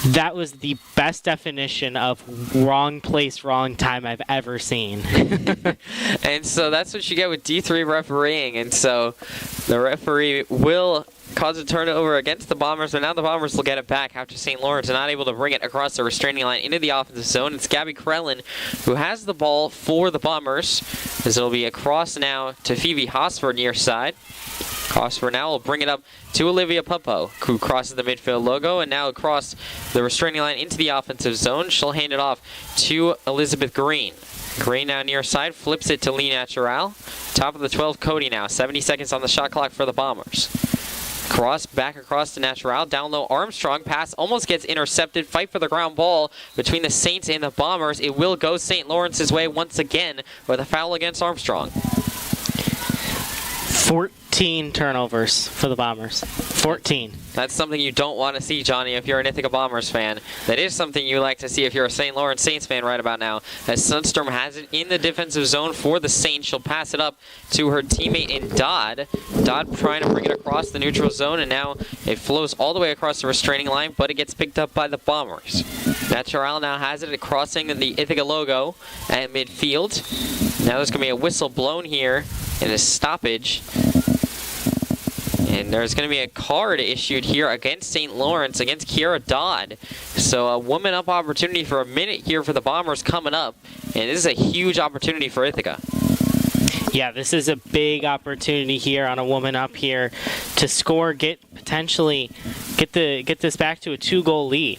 Speaker 1: the best definition of wrong place, wrong time I've ever seen.
Speaker 2: And so that's what you get with D3 refereeing. And so the referee will cause a turnover against the Bombers, and now the Bombers will get it back after St. Lawrence are not able to bring it across the restraining line into the offensive zone. It's Gabby Krellin who has the ball for the Bombers, as it'll be across now to Phoebe Hosford near side. Hosford now will bring it up to Olivia Puppo, who crosses the midfield logo, and now across the restraining line into the offensive zone. She'll hand it off to Elizabeth Green. Green now near side, flips it to Lee Natural. Top of the 12, Cody now. 70 seconds on the shot clock for the Bombers. Cross back across to Natural. Down low, Armstrong. Pass almost gets intercepted. Fight for the ground ball between the Saints and the Bombers. It will go St. Lawrence's way once again with a foul against Armstrong.
Speaker 1: 14 turnovers for the Bombers. 14.
Speaker 2: That's something you don't want to see, Johnny, if you're an Ithaca Bombers fan. That is something you like to see if you're a St. Lawrence Saints fan right about now. As Sundstrom has it in the defensive zone for the Saints. She'll pass it up to her teammate in Dodd. Dodd trying to bring it across the neutral zone, and now it flows all the way across the restraining line, but it gets picked up by the Bombers. Natural now has it crossing the Ithaca logo at midfield. Now there's going to be a whistle blown here in a stoppage. And And there's going to be a card issued here against St. Lawrence, against Kiera Dodd. So a woman up opportunity for a minute here for the Bombers coming up. And this is a huge opportunity for Ithaca.
Speaker 1: Yeah, this is a big opportunity here on a woman up here to score, potentially get this back to a 2-goal lead.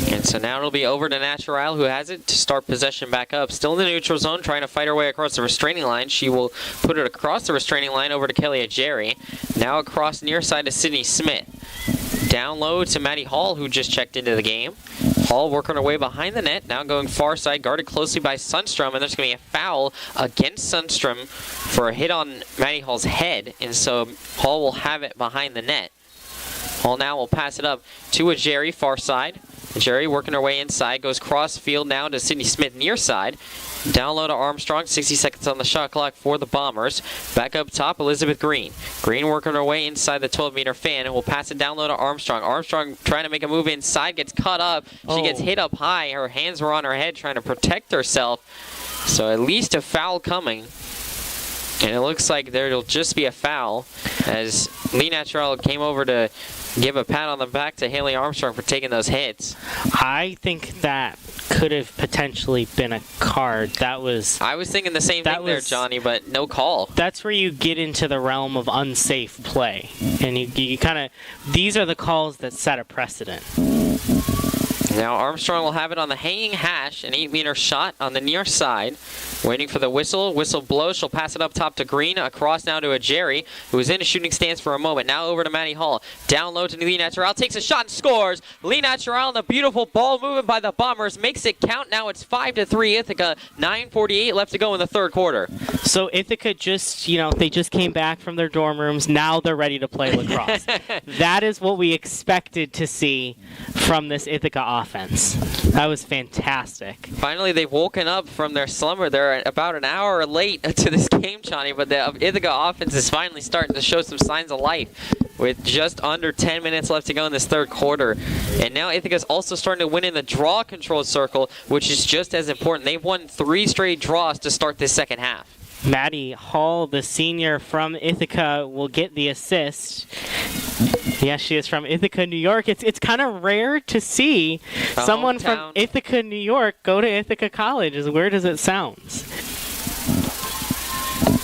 Speaker 2: And so now it'll be over to Natural, who has it, to start possession back up. Still in the neutral zone, trying to fight her way across the restraining line. She will put it across the restraining line over to Kelly Jerry. Now across near side to Sydney Smith. Down low to Maddie Hall, who just checked into the game. Hall working her way behind the net, now going far side, guarded closely by Sundstrom, and there's going to be a foul against Sundstrom for a hit on Maddie Hall's head, and so Hall will have it behind the net. Hall now will pass it up to a Jerry, far side. Jerry working her way inside, goes cross field now to Sydney Smith near side. Down low to Armstrong, 60 seconds on the shot clock for the Bombers. Back up top, Elizabeth Green. Green working her way inside the 12-meter fan, and will pass it down low to Armstrong. Armstrong trying to make a move inside, gets cut up. She gets hit up high. Her hands were on her head trying to protect herself. So at least a foul coming. And it looks like there'll just be a foul as Lee Natural came over to give a pat on the back to Haley Armstrong for taking those hits.
Speaker 1: I think that could have potentially been a card. I was
Speaker 2: thinking the same thing there, Johnny, but no call.
Speaker 1: That's where you get into the realm of unsafe play. And you kind of, these are the calls that set a precedent.
Speaker 2: Now Armstrong will have it on the hanging hash, an 8-meter shot on the near side. Waiting for the whistle. Whistle blows. She'll pass it up top to Green. Across now to a Jerry, who was in a shooting stance for a moment. Now over to Maddie Hall. Down low to Lee Natural. Takes a shot and scores. Lee Natural and a beautiful ball movement by the Bombers makes it count. Now it's 5-3 Ithaca. 9:48 left to go in the third quarter.
Speaker 1: So Ithaca just, they just came back from their dorm rooms. Now they're ready to play lacrosse. That is what we expected to see from this Ithaca offense. That was fantastic.
Speaker 2: Finally, they've woken up from their slumber. They're about an hour late to this game, Johnny, but the Ithaca offense is finally starting to show some signs of life with just under 10 minutes left to go in this third quarter. And now Ithaca's also starting to win in the draw control circle, which is just as important. They've won 3 straight draws to start this second half.
Speaker 1: Maddie Hall, the senior from Ithaca, will get the assist. Yes, she is from Ithaca, New York. It's kind of rare to see someone from Ithaca, New York go to Ithaca College, as weird as it sounds.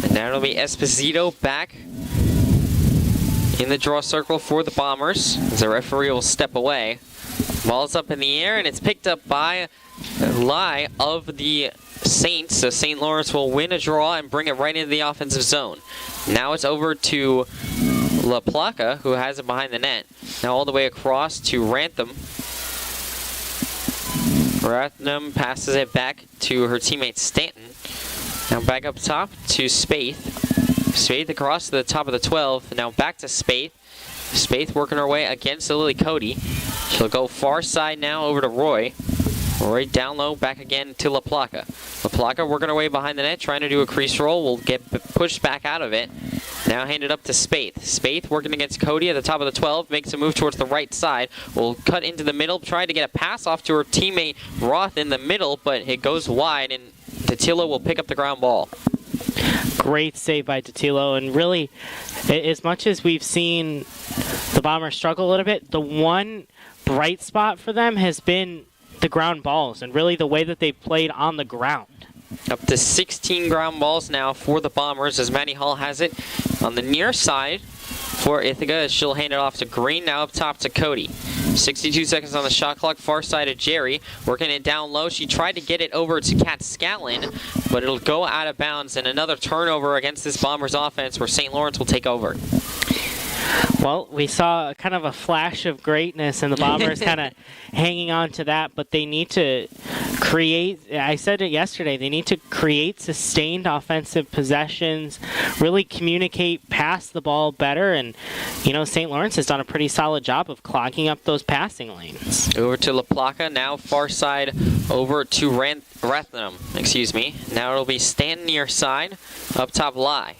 Speaker 2: And now it'll be Esposito back in the draw circle for the Bombers, as the referee will step away. Ball's up in the air, and it's picked up by Lai of the Saints. So St. Lawrence will win a draw and bring it right into the offensive zone. Now it's over to La Placa, who has it behind the net. Now all the way across to Rantham. Rantham passes it back to her teammate Stanton. Now back up top to Spaeth. Spaeth across to the top of the 12. Now back to Spaeth. Spaeth working her way against Lily Cody. She'll go far side now over to Roy. Roy down low, back again to La Placa. La Placa working her way behind the net, trying to do a crease roll. Will get pushed back out of it. Now handed up to Spaeth. Spaeth working against Cody at the top of the 12. Makes a move towards the right side. Will cut into the middle, try to get a pass off to her teammate Roth in the middle, but it goes wide, and Dattilo will pick up the ground ball.
Speaker 1: Great save by Dattilo, and really, as much as we've seen the Bombers struggle a little bit, the one bright spot for them has been the ground balls, and really the way that they've played on the ground.
Speaker 2: Up to 16 ground balls now for the Bombers, as Maddie Hall has it on the near side for Ithaca, as she'll hand it off to Green. Now up top to Cody. 62 seconds on the shot clock, far side of Jerry, working it down low. She tried to get it over to Kat Scallon, but it'll go out of bounds, and another turnover against this Bombers offense where St. Lawrence will take over.
Speaker 1: Well, we saw kind of a flash of greatness, and the Bombers kind of hanging on to that, but they need to create, I said it yesterday, they need to create sustained offensive possessions, really communicate, pass the ball better, and, St. Lawrence has done a pretty solid job of clogging up those passing lanes.
Speaker 2: Over to La Placa, now far side over to Rathnam, Now it'll be Stanton near side, up top Lai.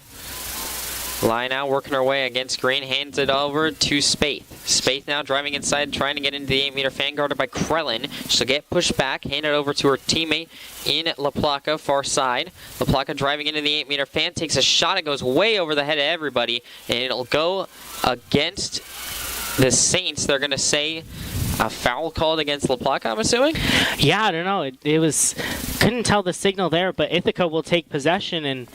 Speaker 2: Lai now working her way against Green, hands it over to Spaeth. Spaeth now driving inside, trying to get into the 8-meter fan, guarded by Krellin. She'll get pushed back, handed over to her teammate in La Placa, far side. La Placa driving into the 8-meter fan, takes a shot. It goes way over the head of everybody, and it'll go against the Saints. They're going to say a foul called against La Placa, I'm assuming?
Speaker 1: Yeah, I don't know. It was, couldn't tell the signal there, but Ithaca will take possession, and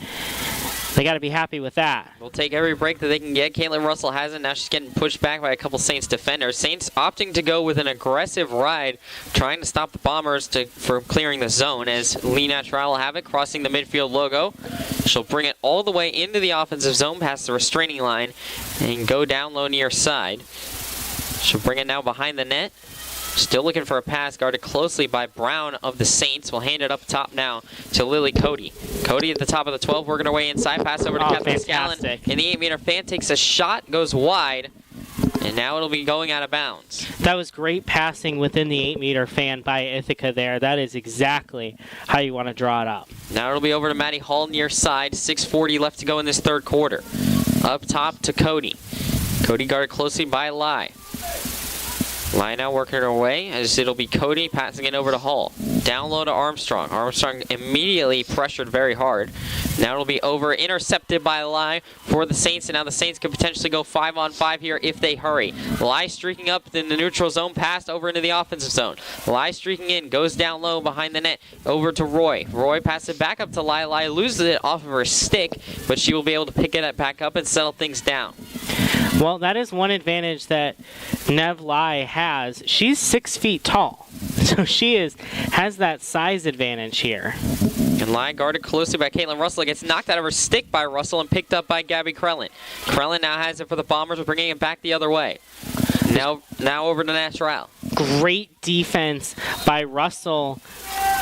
Speaker 1: they got to be happy with that.
Speaker 2: We'll take every break that they can get. Caitlin Russell has it. Now she's getting pushed back by a couple Saints defenders. Saints opting to go with an aggressive ride, trying to stop the Bombers from clearing the zone, as Lee Natural will have it, crossing the midfield logo. She'll bring it all the way into the offensive zone, past the restraining line, and go down low near side. She'll bring it now behind the net. Still looking for a pass, guarded closely by Brown of the Saints. We'll hand it up top now to Lily Cody. Cody at the top of the 12, working her way inside. Pass over to Captain Scallon. And the 8-meter fan takes a shot, goes wide, and now it'll be going out of bounds.
Speaker 1: That was great passing within the 8-meter fan by Ithaca there. That is exactly how you want to draw it up.
Speaker 2: Now it'll be over to Maddie Hall near side. 6:40 left to go in this third quarter. Up top to Cody. Cody guarded closely by Lai. Lai now working her way, as it'll be Cody passing it over to Hall. Down low to Armstrong. Armstrong immediately pressured very hard. Now it'll be over, intercepted by Lai for the Saints, and now the Saints could potentially go 5-on-5 here if they hurry. Lai streaking up in the neutral zone, passed over into the offensive zone. Lai streaking in, goes down low behind the net, over to Roy. Roy passes it back up to Lai. Lai loses it off of her stick, but she will be able to pick it back up and settle things down.
Speaker 1: Well, that is one advantage that Nev Lai has. She's 6 feet tall, so she has that size advantage here.
Speaker 2: And Lai guarded closely by Caitlin Russell. It gets knocked out of her stick by Russell and picked up by Gabby Krellin. Krellin now has it for the Bombers. We're bringing it back the other way. Now over to Natural.
Speaker 1: Great defense by Russell.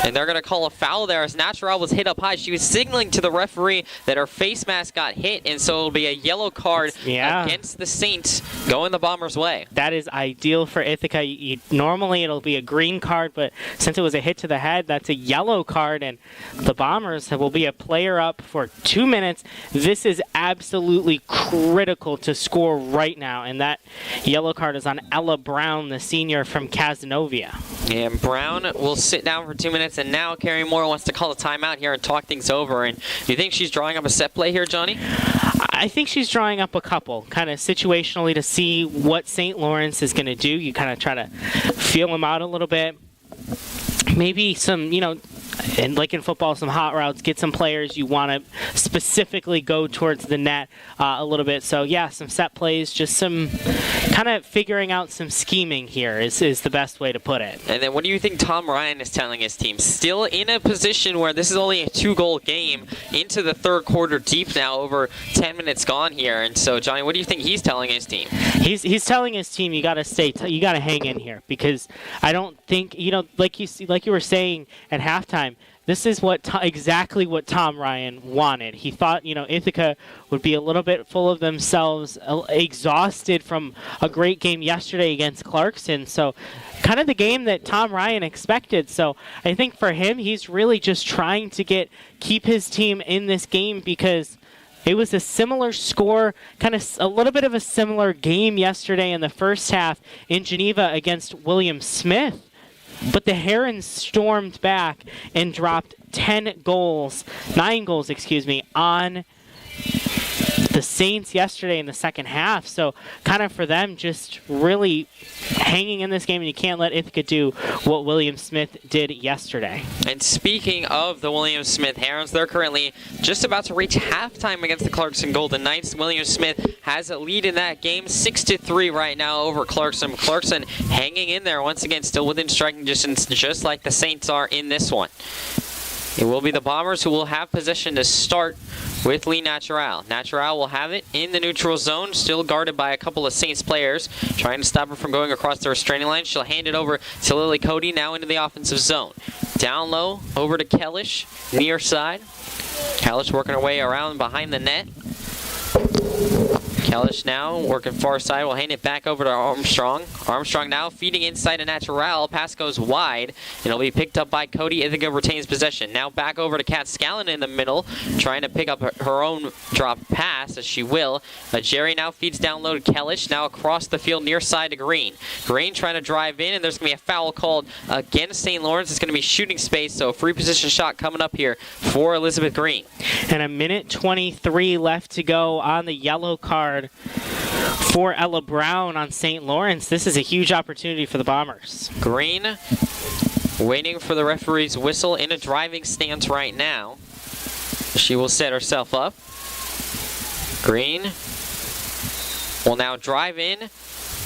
Speaker 2: And they're going to call a foul there as Natural was hit up high. She was signaling to the referee that her face mask got hit, and so it'll be a yellow card against the Saints, going the Bombers' way.
Speaker 1: That is ideal for Ithaca. Normally it'll be a green card, but since it was a hit to the head, that's a yellow card, and the Bombers will be a player up for 2 minutes. This is absolutely critical to score right now, and that yellow card is on Ella Brown, the senior from Cazenovia.
Speaker 2: And Brown will sit down for 2 minutes, and now Carrie Moore wants to call a timeout here and talk things over. And do you think she's drawing up a set play here, Johnny?
Speaker 1: I think she's drawing up a couple, kind of situationally, to see what St. Lawrence is going to do. You kind of try to feel them out a little bit. Maybe some, and like in football, some hot routes, get some players you want to specifically go towards the net a little bit. So, yeah, some set plays, just some kind of figuring out some scheming here is the best way to put it.
Speaker 2: And then what do you think Tom Ryan is telling his team? Still in a position where this is only a 2-goal game into the third quarter, deep now, over 10 minutes gone here. And so, Johnny, what do you think he's telling his team?
Speaker 1: He's telling his team, you got to you got to hang in here, because I don't think, like you were saying at halftime, this is exactly what Tom Ryan wanted. He thought, Ithaca would be a little bit full of themselves, exhausted from a great game yesterday against Clarkson. So kind of the game that Tom Ryan expected. So I think for him, he's really just trying to keep his team in this game, because it was a similar score, kind of a little bit of a similar game yesterday in the first half in Geneva against William Smith. But the Herons stormed back and dropped 9 goals, on the Saints yesterday in the second half. So kind of for them, just really hanging in this game, and you can't let Ithaca do what William Smith did yesterday.
Speaker 2: And speaking of the William Smith Herons, they're currently just about to reach halftime against the Clarkson Golden Knights. William Smith has a lead in that game, 6-3 right now over Clarkson. Clarkson hanging in there once again, still within striking distance, just like the Saints are in this one. It will be the Bombers who will have possession to start with Lee Natural. Natural will have it in the neutral zone, still guarded by a couple of Saints players, trying to stop her from going across the restraining line. She'll hand it over to Lily Cody, now into the offensive zone. Down low, over to Kellish, near side. Kellish working her way around behind the net. Kellish now working far side. Will hand it back over to Armstrong. Armstrong now feeding inside a Natural. Pass goes wide. It'll be picked up by Cody. Ithaca retains possession. Now back over to Kat Scallon in the middle, trying to pick up her own drop pass, as she will. Jerry now feeds down low to Kellish. Now across the field near side to Green. Green trying to drive in, and there's going to be a foul called against St. Lawrence. It's going to be shooting space, so a free position shot coming up here for Elizabeth Green.
Speaker 1: And a minute 23 left to go on the yellow card for Ella Brown on St. Lawrence. This is a huge opportunity for the Bombers.
Speaker 2: Green waiting for the referee's whistle in a driving stance right now. She will set herself up. Green will now drive in,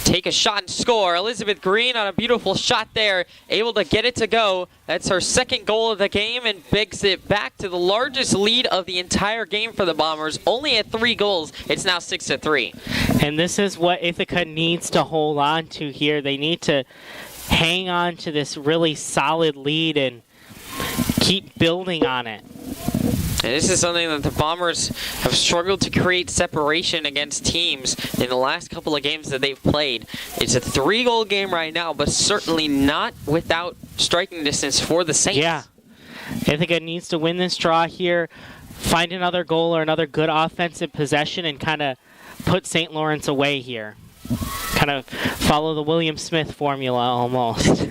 Speaker 2: take a shot and score. Elizabeth Green on a beautiful shot there, able to get it to go. That's her second goal of the game and bigs it back to the largest lead of the entire game for the Bombers. Only at 3 goals, it's now 6-3.
Speaker 1: And this is what Ithaca needs to hold on to here. They need to hang on to this really solid lead and keep building on it.
Speaker 2: And this is something that the Bombers have struggled to create separation against teams in the last couple of games that they've played. It's a 3-goal game right now, but certainly not without striking distance for the Saints.
Speaker 1: Yeah. Ithaca needs to win this draw here, find another goal or another good offensive possession, and kind of put St. Lawrence away here. Kind of follow the William Smith formula almost.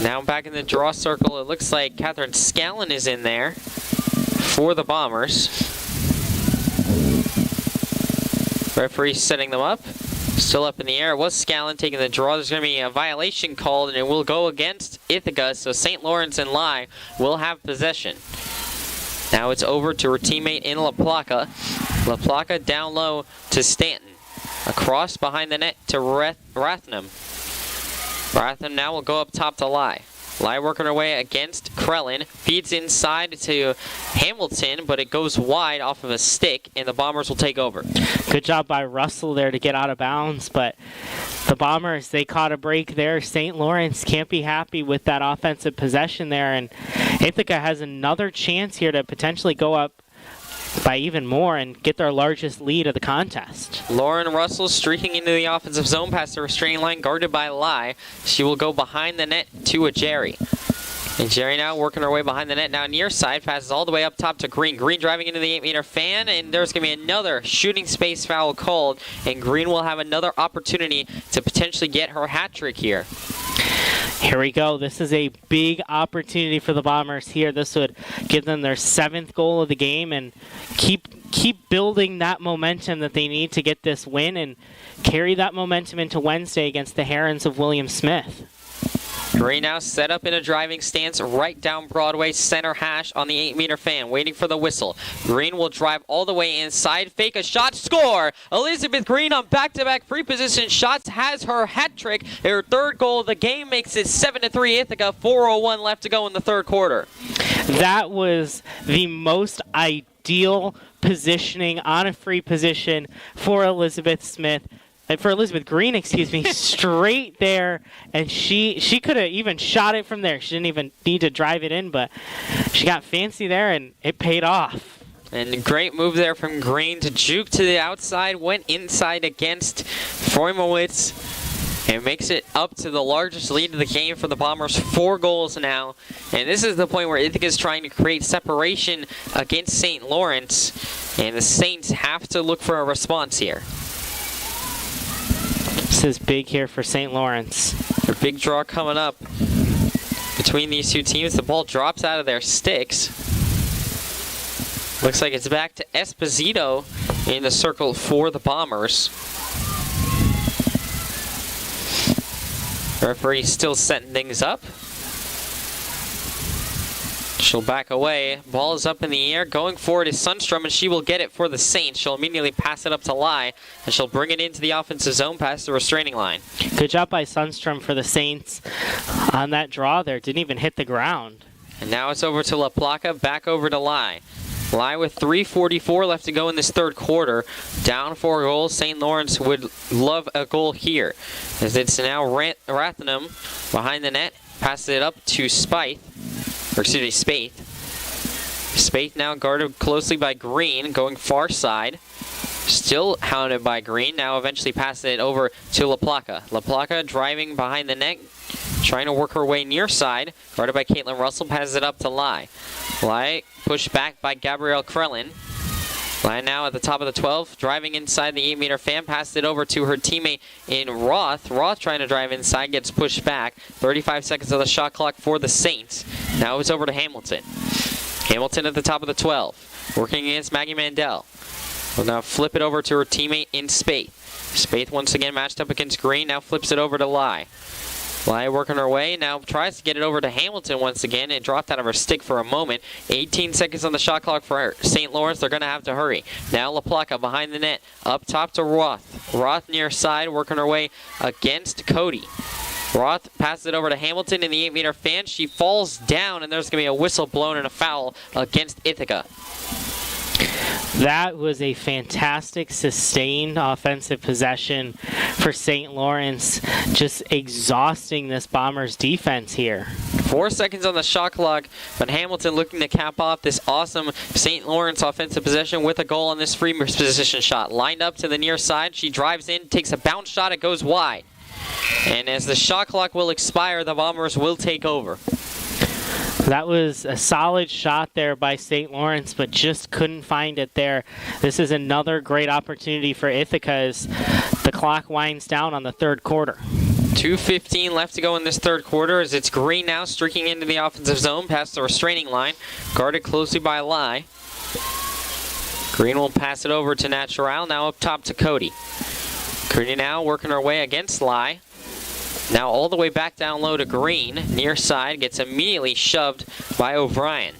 Speaker 2: Now back in the draw circle, it looks like Catherine Scallon is in there for the Bombers. Referee setting them up. Still up in the air. It was Scallon taking the draw. There's going to be a violation called, and it will go against Ithaca, so St. Lawrence and Lye will have possession. Now it's over to her teammate in La Placa. La Placa down low to Stanton. Across behind the net to Rathnam. Rathnam now will go up top to Lye. Lye working her way against Krellin. Feeds inside to Hamilton, but it goes wide off of a stick, and the Bombers will take over.
Speaker 1: Good job by Russell there to get out of bounds, but the Bombers, they caught a break there. St. Lawrence can't be happy with that offensive possession there, and Ithaca has another chance here to potentially go up by even more and get their largest lead of the contest.
Speaker 2: Lauren Russell streaking into the offensive zone past the restraining line, guarded by Lye. She will go behind the net to a Jerry. And Jerry now working her way behind the net, now near side, passes all the way up top to Green. Green driving into the 8-meter fan, and there's going to be another shooting space foul called, and Green will have another opportunity to potentially get her hat trick here.
Speaker 1: Here we go. This is a big opportunity for the Bombers here. This would give them their 7th goal of the game and keep building that momentum that they need to get this win and carry that momentum into Wednesday against the Herons of William Smith.
Speaker 2: Green now set up in a driving stance right down Broadway, center hash on the 8-meter fan, waiting for the whistle. Green will drive all the way inside, fake a shot, score! Elizabeth Green on back-to-back free position shots has her hat trick. Her 3rd goal of the game makes it 7-3 Ithaca, 4:01 left to go in the 3rd quarter.
Speaker 1: That was the most ideal positioning on a free position for Elizabeth Green, excuse me, straight there, and she could have even shot it from there. She didn't even need to drive it in, but she got fancy there, and it paid off.
Speaker 2: And a great move there from Green to juke to the outside, went inside against Freumowitz, and makes it up to the largest lead of the game for the Bombers, 4 goals now. And this is the point where Ithaca is trying to create separation against St. Lawrence, and the Saints have to look for a response here.
Speaker 1: This is big here for St. Lawrence.
Speaker 2: A big draw coming up between these two teams. The ball drops out of their sticks. Looks like it's back to Esposito in the circle for the Bombers. Referee still setting things up. She'll back away. Ball is up in the air. Going forward is Sundstrom, and she will get it for the Saints. She'll immediately pass it up to Lye, and she'll bring it into the offensive zone past the restraining line.
Speaker 1: Good job by Sundstrom for the Saints on that draw there. Didn't even hit the ground.
Speaker 2: And now it's over to La Placa, back over to Lye. Lye with 3:44 left to go in this 3rd quarter. Down 4 goals. St. Lawrence would love a goal here, as it's now Rathnam behind the net. Passes it up to Spaeth. Spaeth now guarded closely by Green, going far side. Still hounded by Green, now eventually passing it over to LaPlaca. LaPlaca driving behind the net, trying to work her way near side. Guarded by Caitlin Russell, passes it up to Lai. Lai pushed back by Gabrielle Krellin. Lai now at the top of the 12, driving inside the 8-meter fan, passed it over to her teammate in Roth. Roth trying to drive inside, gets pushed back. 35 seconds on the shot clock for the Saints. Now it's over to Hamilton. Hamilton at the top of the 12, working against Maggie Mandel. Will now flip it over to her teammate in Spaeth. Spaeth once again matched up against Green, now flips it over to Lai. Lai working her way, now tries to get it over to Hamilton once again. It dropped out of her stick for a moment. 18 seconds on the shot clock for St. Lawrence. They're going to have to hurry. Now LaPlaca behind the net, up top to Roth. Roth near side, working her way against Cody. Roth passes it over to Hamilton in the 8-meter fan. She falls down, and there's going to be a whistle blown and a foul against Ithaca.
Speaker 1: That was a fantastic, sustained offensive possession for St. Lawrence, just exhausting this Bombers defense here.
Speaker 2: 4 seconds on the shot clock, but Hamilton looking to cap off this awesome St. Lawrence offensive possession with a goal on this free position shot. Lined up to the near side, she drives in, takes a bounce shot, it goes wide. And as the shot clock will expire, the Bombers will take over.
Speaker 1: That was a solid shot there by St. Lawrence, but just couldn't find it there. This is another great opportunity for Ithaca as the clock winds down on the third quarter.
Speaker 2: 2:15 left to go in this third quarter as it's Green now streaking into the offensive zone past the restraining line, guarded closely by Lai. Green will pass it over to Natural, now up top to Cody. Cody now working her way against Lai. Now all the way back down low to Green, near side, gets immediately shoved by O'Brien.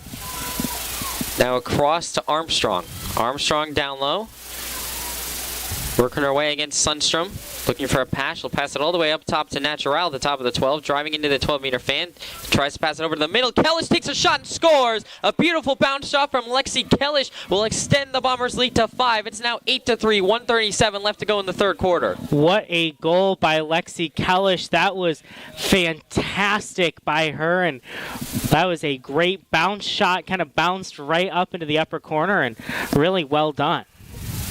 Speaker 2: Now across to Armstrong. Armstrong down low. Working her way against Sundstrom. Looking for a pass. She'll pass it all the way up top to Natural at the top of the 12. Driving into the 12-meter fan. Tries to pass it over to the middle. Kellish takes a shot and scores. A beautiful bounce shot from Lexi Kellish will extend the Bombers' lead to 5. It's now 8-3, 1:37 left to go in the third quarter.
Speaker 1: What a goal by Lexi Kellish. That was fantastic by her, and that was a great bounce shot. Kind of bounced right up into the upper corner, and really well done.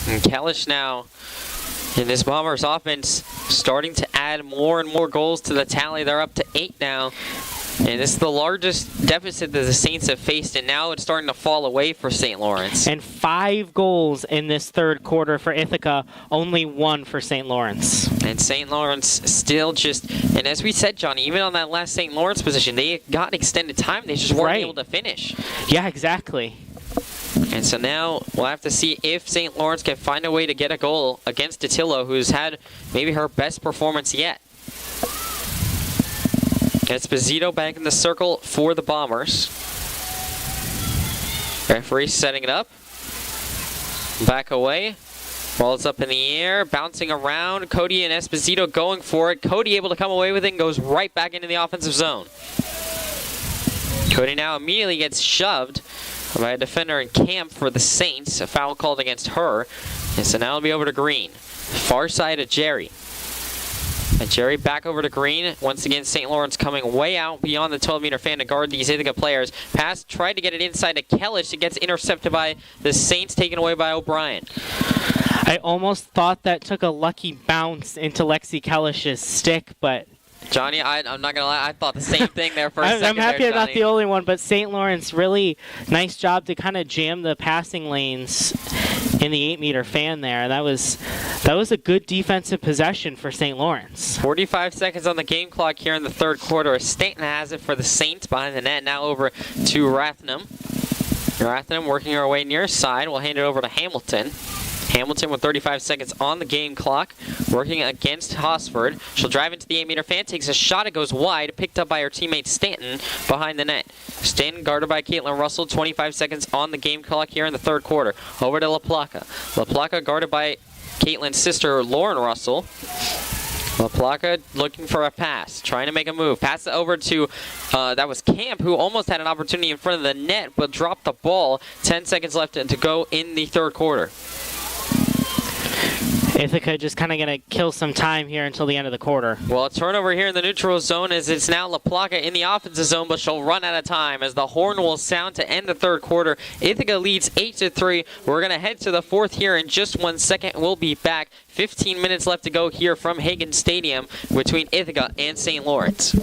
Speaker 2: And Kellish now, in this Bombers offense, starting to add more and more goals to the tally. They're up to 8 now. And this is the largest deficit that the Saints have faced, and now it's starting to fall away for St. Lawrence.
Speaker 1: And 5 goals in this third quarter for Ithaca, only 1 for St. Lawrence.
Speaker 2: And St. Lawrence still just, and as we said, Johnny, even on that last St. Lawrence position, they got extended time. They just weren't able to finish.
Speaker 1: Yeah, exactly.
Speaker 2: And so now we'll have to see if St. Lawrence can find a way to get a goal against Datillo, who's had maybe her best performance yet. Esposito back in the circle for the Bombers. Referee setting it up. Back away. Ball's up in the air, bouncing around. Cody and Esposito going for it. Cody able to come away with it and goes right back into the offensive zone. Cody now immediately gets shoved by a defender in camp for the Saints. A foul called against her. And so now it'll be over to Green. Far side of Jerry. And Jerry back over to Green. Once again, St. Lawrence coming way out beyond the 12-meter fan to guard these Ithaca players. Pass, tried to get it inside to Kellish. It gets intercepted by the Saints, taken away by O'Brien.
Speaker 1: I almost thought that took a lucky bounce into Lexi Kellish's stick, but
Speaker 2: Johnny, I'm not going to lie, I thought the same thing there for a second.
Speaker 1: I'm happy
Speaker 2: there,
Speaker 1: I'm not the only one, but St. Lawrence, really nice job to kind of jam the passing lanes in the 8-meter fan there. That was a good defensive possession for St. Lawrence.
Speaker 2: 45 seconds on the game clock here in the third quarter. Stanton has it for the Saints behind the net. Now over to Rathnam. Rathnam working her way near side. We'll hand it over to Hamilton. Hamilton with 35 seconds on the game clock, working against Hosford. She'll drive into the 8-meter fan, takes a shot, it goes wide, picked up by her teammate Stanton behind the net. Stanton guarded by Caitlin Russell, 25 seconds on the game clock here in the third quarter. Over to LaPlaca. LaPlaca guarded by Caitlin's sister, Lauren Russell. LaPlaca looking for a pass, trying to make a move. Pass it over to, that was Camp, who almost had an opportunity in front of the net, but dropped the ball. 10 seconds left to go in the third quarter.
Speaker 1: Ithaca just kind of going to kill some time here until the end of the quarter.
Speaker 2: Well, a turnover here in the neutral zone as it's now LaPlaca in the offensive zone, but she'll run out of time as the horn will sound to end the third quarter. Ithaca leads 8-3. We're going to head to the fourth here in just 1 second. We'll be back. 15 minutes left to go here from Hagan Stadium between Ithaca and St. Lawrence.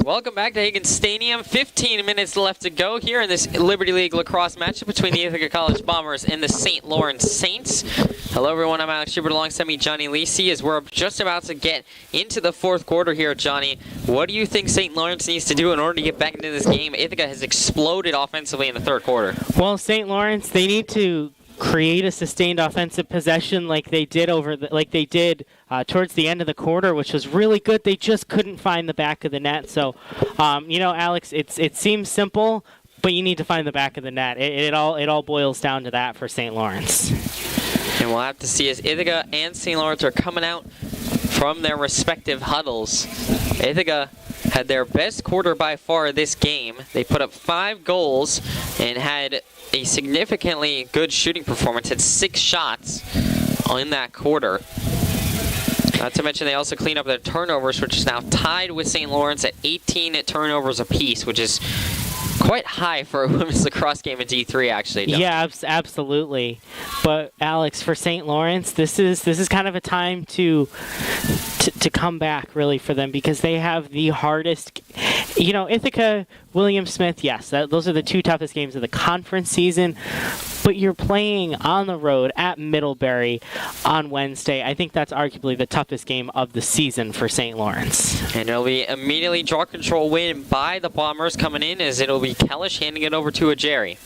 Speaker 2: Welcome back to Hagan Stadium. 15 minutes left to go here in this Liberty League lacrosse matchup between the Ithaca College Bombers and the St. Lawrence Saints. Hello everyone, I'm Alex Schubert alongside me, Johnny Lisi, as we're just about to get into the fourth quarter here, Johnny. What do you think St. Lawrence needs to do in order to get back into this game? Ithaca has exploded offensively in the third quarter.
Speaker 1: Well, St. Lawrence, they need to create a sustained offensive possession like they did towards the end of the quarter, which was really good. They just couldn't find the back of the net. So, Alex, it seems simple, but you need to find the back of the net. It all boils down to that for St. Lawrence.
Speaker 2: And we'll have to see as Ithaca and St. Lawrence are coming out from their respective huddles. Ithaca had their best quarter by far this game. They put up 5 goals and had a significantly good shooting performance. Had 6 shots in that quarter. Not to mention they also cleaned up their turnovers, which is now tied with St. Lawrence at 18 turnovers apiece, which is quite high for a women's lacrosse game in D3, actually.
Speaker 1: Yeah, absolutely. But Alex, for St. Lawrence, this is kind of a time to come back really for them, because they have the hardest. Ithaca, William Smith, yes, those are the 2 toughest games of the conference season. But you're playing on the road at Middlebury on Wednesday. I think that's arguably the toughest game of the season for St. Lawrence.
Speaker 2: And it'll be immediately draw control win by the Bombers coming in, as it'll be Kellish handing it over to a Jerry.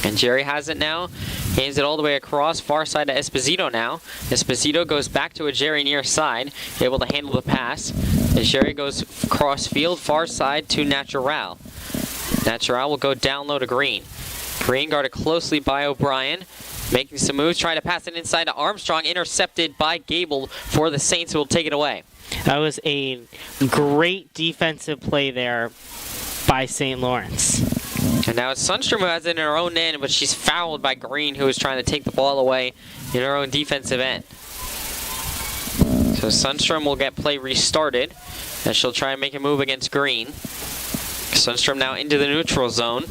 Speaker 2: And Jerry has it now. Hands it all the way across, far side to Esposito now. Esposito goes back to a Jerry near side, able to handle the pass. As Jerry goes cross field, far side to Natural. Natural will go down low to Green. Green guarded closely by O'Brien. Making some moves, trying to pass it inside to Armstrong. Intercepted by Gable for the Saints, who will take it away.
Speaker 1: That was a great defensive play there by St. Lawrence.
Speaker 2: And now it's Sundstrom who has it in her own end, but she's fouled by Green, who is trying to take the ball away in her own defensive end. So Sundstrom will get play restarted, as she'll try and make a move against Green. Sundstrom now into the neutral zone.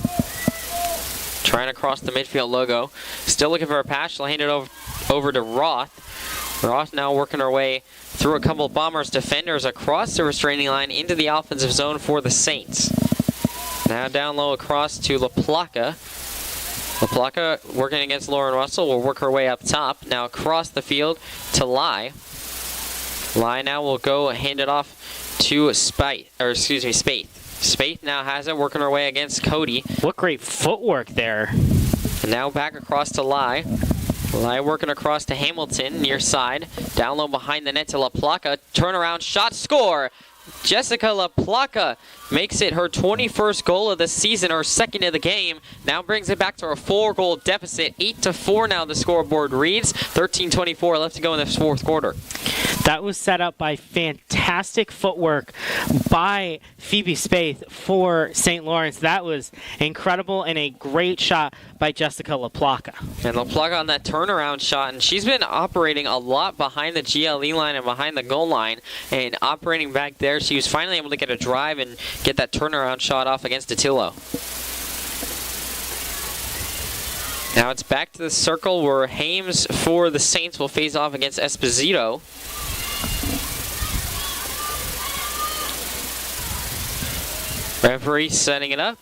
Speaker 2: Trying to cross the midfield logo. Still looking for a pass. She'll hand it over to Roth. Roth now working her way through a couple of Bombers defenders across the restraining line into the offensive zone for the Saints. Now down low across to LaPlaca. LaPlaca working against Lauren Russell will work her way up top. Now across the field to Lai. Lai now will go hand it off to Spaith. Spaith now has it, working her way against Cody.
Speaker 1: What great footwork there.
Speaker 2: And now back across to Lai. Lai working across to Hamilton, near side. Down low behind the net to LaPlaca. Turnaround shot, score! Jessica LaPlaca makes it her 21st goal of the season, her second of the game. Now brings it back to a 4-goal deficit. 8-4 now the scoreboard reads. 13:24 left to go in the fourth quarter.
Speaker 1: That was set up by fantastic footwork by Phoebe Spaeth for St. Lawrence. That was incredible and a great shot by Jessica LaPlaca.
Speaker 2: And LaPlaca on that turnaround shot, and she's been operating a lot behind the GLE line and behind the goal line, and operating back there. She was finally able to get a drive and get that turnaround shot off against Attilo. Now it's back to the circle where Hames for the Saints will face off against Esposito. Referee setting it up.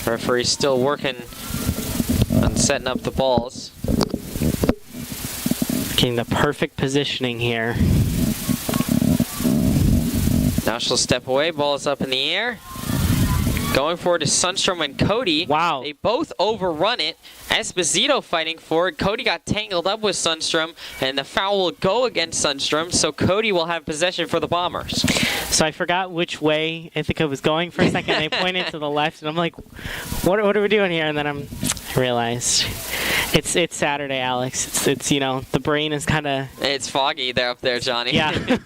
Speaker 2: Referee still working on setting up the balls.
Speaker 1: Getting the perfect positioning here.
Speaker 2: Now she'll step away. Ball's up in the air. Going for it is Sundstrom and Cody.
Speaker 1: Wow.
Speaker 2: They both overrun it. Esposito fighting for it. Cody got tangled up with Sundstrom, and the foul will go against Sundstrom, so Cody will have possession for the Bombers.
Speaker 1: So I forgot which way Ithaca was going for a second. They pointed to the left, and I'm like, what are we doing here? And then I realized it's Saturday, Alex. It's the brain is kind of...
Speaker 2: It's foggy there up there, Johnny.
Speaker 1: Yeah.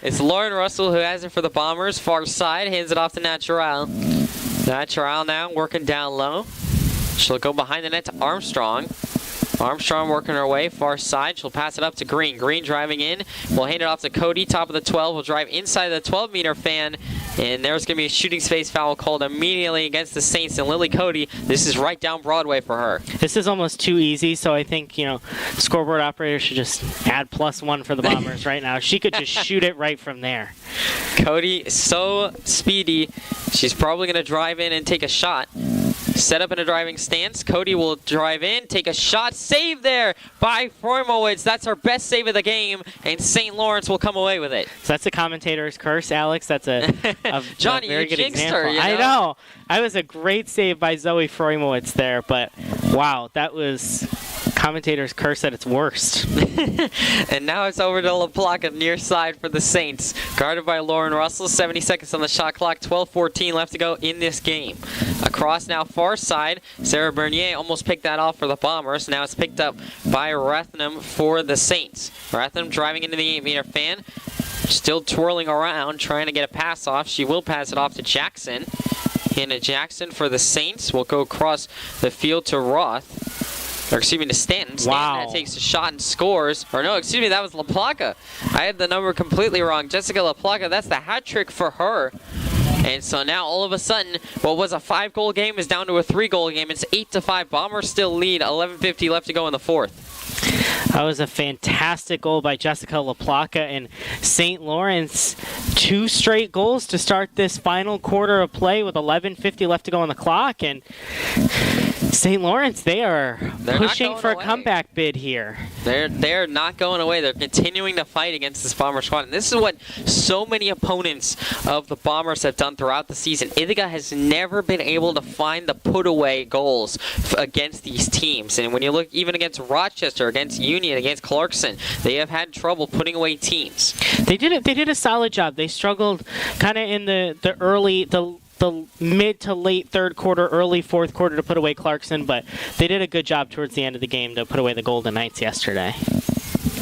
Speaker 2: It's Lauren Russell who has it for the Bombers. Far side, hands it off to Natural. Natural now working down low. She'll go behind the net to Armstrong. Armstrong working her way, far side. She'll pass it up to Green. Green driving in. We'll hand it off to Cody, top of the 12. We'll drive inside the 12-meter fan. And there's going to be a shooting space foul called immediately against the Saints. And Lily Cody, this is right down Broadway for her.
Speaker 1: This is almost too easy, so I think, scoreboard operator should just add +1 for the Bombers right now. She could just shoot it right from there.
Speaker 2: Cody is so speedy. She's probably going to drive in and take a shot. Set up in a driving stance. Cody will drive in, take a shot. Save there by Freumowitz. That's her best save of the game, and St. Lawrence will come away with it.
Speaker 1: So that's a commentator's curse, Alex. That's a
Speaker 2: Johnny,
Speaker 1: very
Speaker 2: you
Speaker 1: good
Speaker 2: jinxed
Speaker 1: example.
Speaker 2: her, you know?
Speaker 1: I know. I was a great save by Zoe Freumowitz there, but wow, that was commentator's curse at its worst.
Speaker 2: And now it's over to LaPlaca near side for the Saints. Guarded by Lauren Russell. 70 seconds on the shot clock. 12:14 left to go in this game. Across now far side. Sarah Bernier almost picked that off for the Bombers. Now it's picked up by Rathnam for the Saints. Rathnam driving into the 8-meter fan. Still twirling around, trying to get a pass off. She will pass it off to Jackson. Hannah Jackson for the Saints will go across the field to Roth. Or excuse me, to Stanton. Stanton takes a shot and scores. Or no, excuse me, that was LaPlaca. I had the number completely wrong. Jessica LaPlaca, that's the hat trick for her. And so now all of a sudden, what was a 5-goal game is down to a 3-goal game. It's 8-5. Bombers still lead. 11:50 left to go in the fourth.
Speaker 1: That was a fantastic goal by Jessica LaPlaca, and St. Lawrence 2 straight goals to start this final quarter of play with 11:50 left to go on the clock. And St. Lawrence, they're pushing for a comeback bid here.
Speaker 2: They're not going away. They're continuing to fight against this Bomber squad. And this is what so many opponents of the Bombers have done throughout the season. Ithaca has never been able to find the put-away goals against these teams. And when you look even against Rochester, against Union, against Clarkson, they have had trouble putting away teams.
Speaker 1: They did a solid job. They struggled kind of in the mid to late third quarter, early fourth quarter to put away Clarkson, but they did a good job towards the end of the game to put away the Golden Knights yesterday.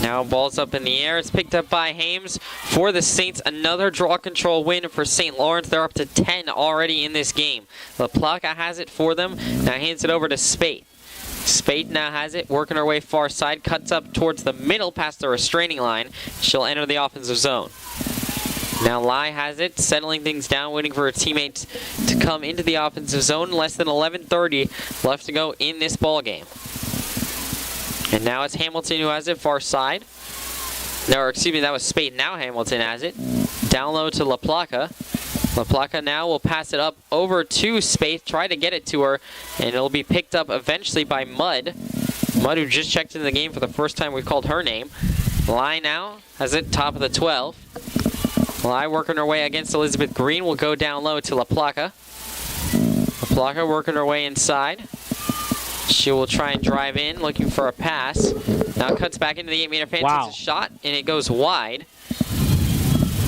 Speaker 2: Now ball's up in the air. It's picked up by Hames for the Saints. Another draw control win for St. Lawrence. They're up to 10 already in this game. LaPlaca has it for them. Now hands it over to Spate. Spate now has it, working her way far side, cuts up towards the middle past the restraining line. She'll enter the offensive zone. Now Lai has it, settling things down, waiting for her teammates to come into the offensive zone. Less than 11:30 left to go in this ball game. And now it's Hamilton who has it, far side. No, excuse me, that was Spate. Now Hamilton has it. Down low to LaPlaca. LaPlaca now will pass it up over to Spate, try to get it to her, and it'll be picked up eventually by Mudd. Mudd, who just checked into the game for the first time we've called her name. Lai now has it, top of the 12. Lai working her way against Elizabeth Green will go down low to LaPlaca. LaPlaca working her way inside. She will try and drive in, looking for a pass. Now it cuts back into the 8-meter fan,
Speaker 1: Wow.
Speaker 2: takes a shot, and it goes wide.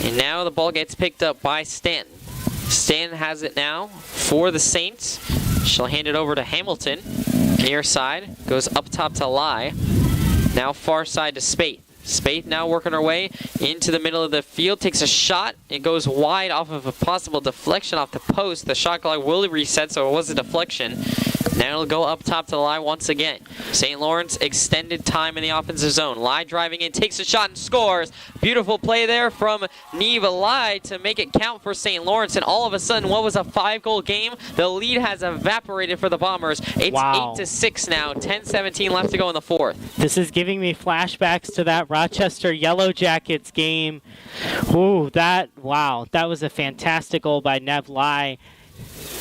Speaker 2: And now the ball gets picked up by Stanton. Stanton has it now for the Saints. She'll hand it over to Hamilton. Near side, goes up top to Lai. Now far side to Spaeth. Spaeth now working her way into the middle of the field, takes a shot. It goes wide off of a possible deflection off the post. The shot clock will reset, so it was a deflection. Now it'll go up top to Lai once again. St. Lawrence extended time in the offensive zone. Lai driving in, takes a shot and scores. Beautiful play there from Neva Lai to make it count for St. Lawrence. And all of a sudden, what was a 5-goal game? The lead has evaporated for the Bombers. It's
Speaker 1: Wow.
Speaker 2: 8-6 now. 10:17 left to go in the fourth.
Speaker 1: This is giving me flashbacks to that Rochester Yellow Jackets game. Ooh, that was a fantastic goal by Nev Lai.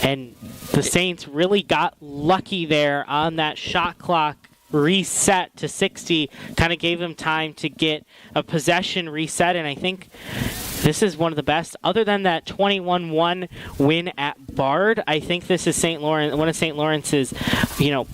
Speaker 1: And the Saints really got lucky there on that shot clock reset to 60. Kind of gave them time to get a possession reset, and I think this is one of the best. Other than that 21-1 win at Bard, I think this is one of St. Lawrence's,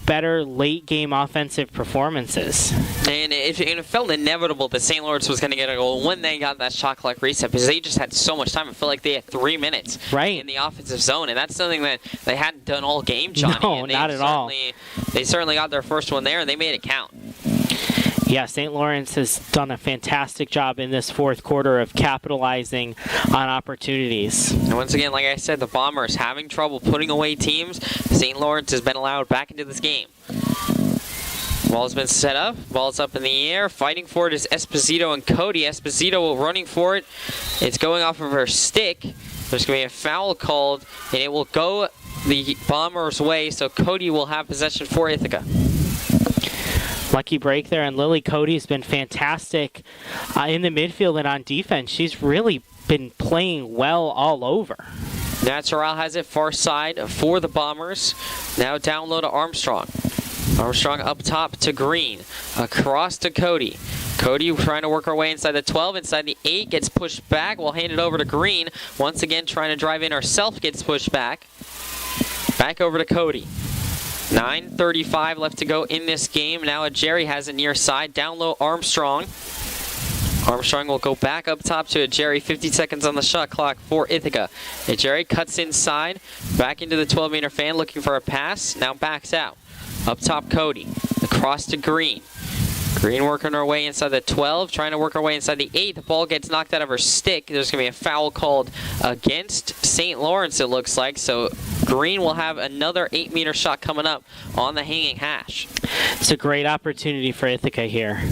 Speaker 1: better late game offensive performances.
Speaker 2: And it felt inevitable that St. Lawrence was going to get a goal when they got that shot clock reset because they just had so much time. It felt like they had 3 minutes in the offensive zone, and that's something that they hadn't done all game, Johnny.
Speaker 1: No, not at all.
Speaker 2: They certainly got their first one there, and they made it count.
Speaker 1: Yeah, St. Lawrence has done a fantastic job in this fourth quarter of capitalizing on opportunities.
Speaker 2: And once again, like I said, the Bombers having trouble putting away teams. St. Lawrence has been allowed back into this game. Ball's been set up. Ball's up in the air. Fighting for it is Esposito and Cody. Esposito running for it. It's going off of her stick. There's going to be a foul called, and it will go the Bombers' way, so Cody will have possession for Ithaca.
Speaker 1: Lucky break there, and Lily Cody's been fantastic in the midfield and on defense. She's really been playing well all over.
Speaker 2: Natural has it far side for the Bombers. Now down low to Armstrong. Armstrong up top to Green. Across to Cody. Cody trying to work her way inside the 12, inside the 8, gets pushed back. We'll hand it over to Green. Once again trying to drive in herself, gets pushed back. Back over to Cody. 9:35 left to go in this game. Now Jerry has it near side. Down low Armstrong. Armstrong will go back up top to Jerry. 50 seconds on the shot clock for Ithaca. Jerry cuts inside. Back into the 12-meter fan looking for a pass. Now backs out. Up top Cody. Across to Green. Green working her way inside the 12, trying to work her way inside the 8. The ball gets knocked out of her stick. There's going to be a foul called against St. Lawrence, it looks like. So Green will have another 8-meter shot coming up on the hanging hash.
Speaker 1: It's a great opportunity for Ithaca here.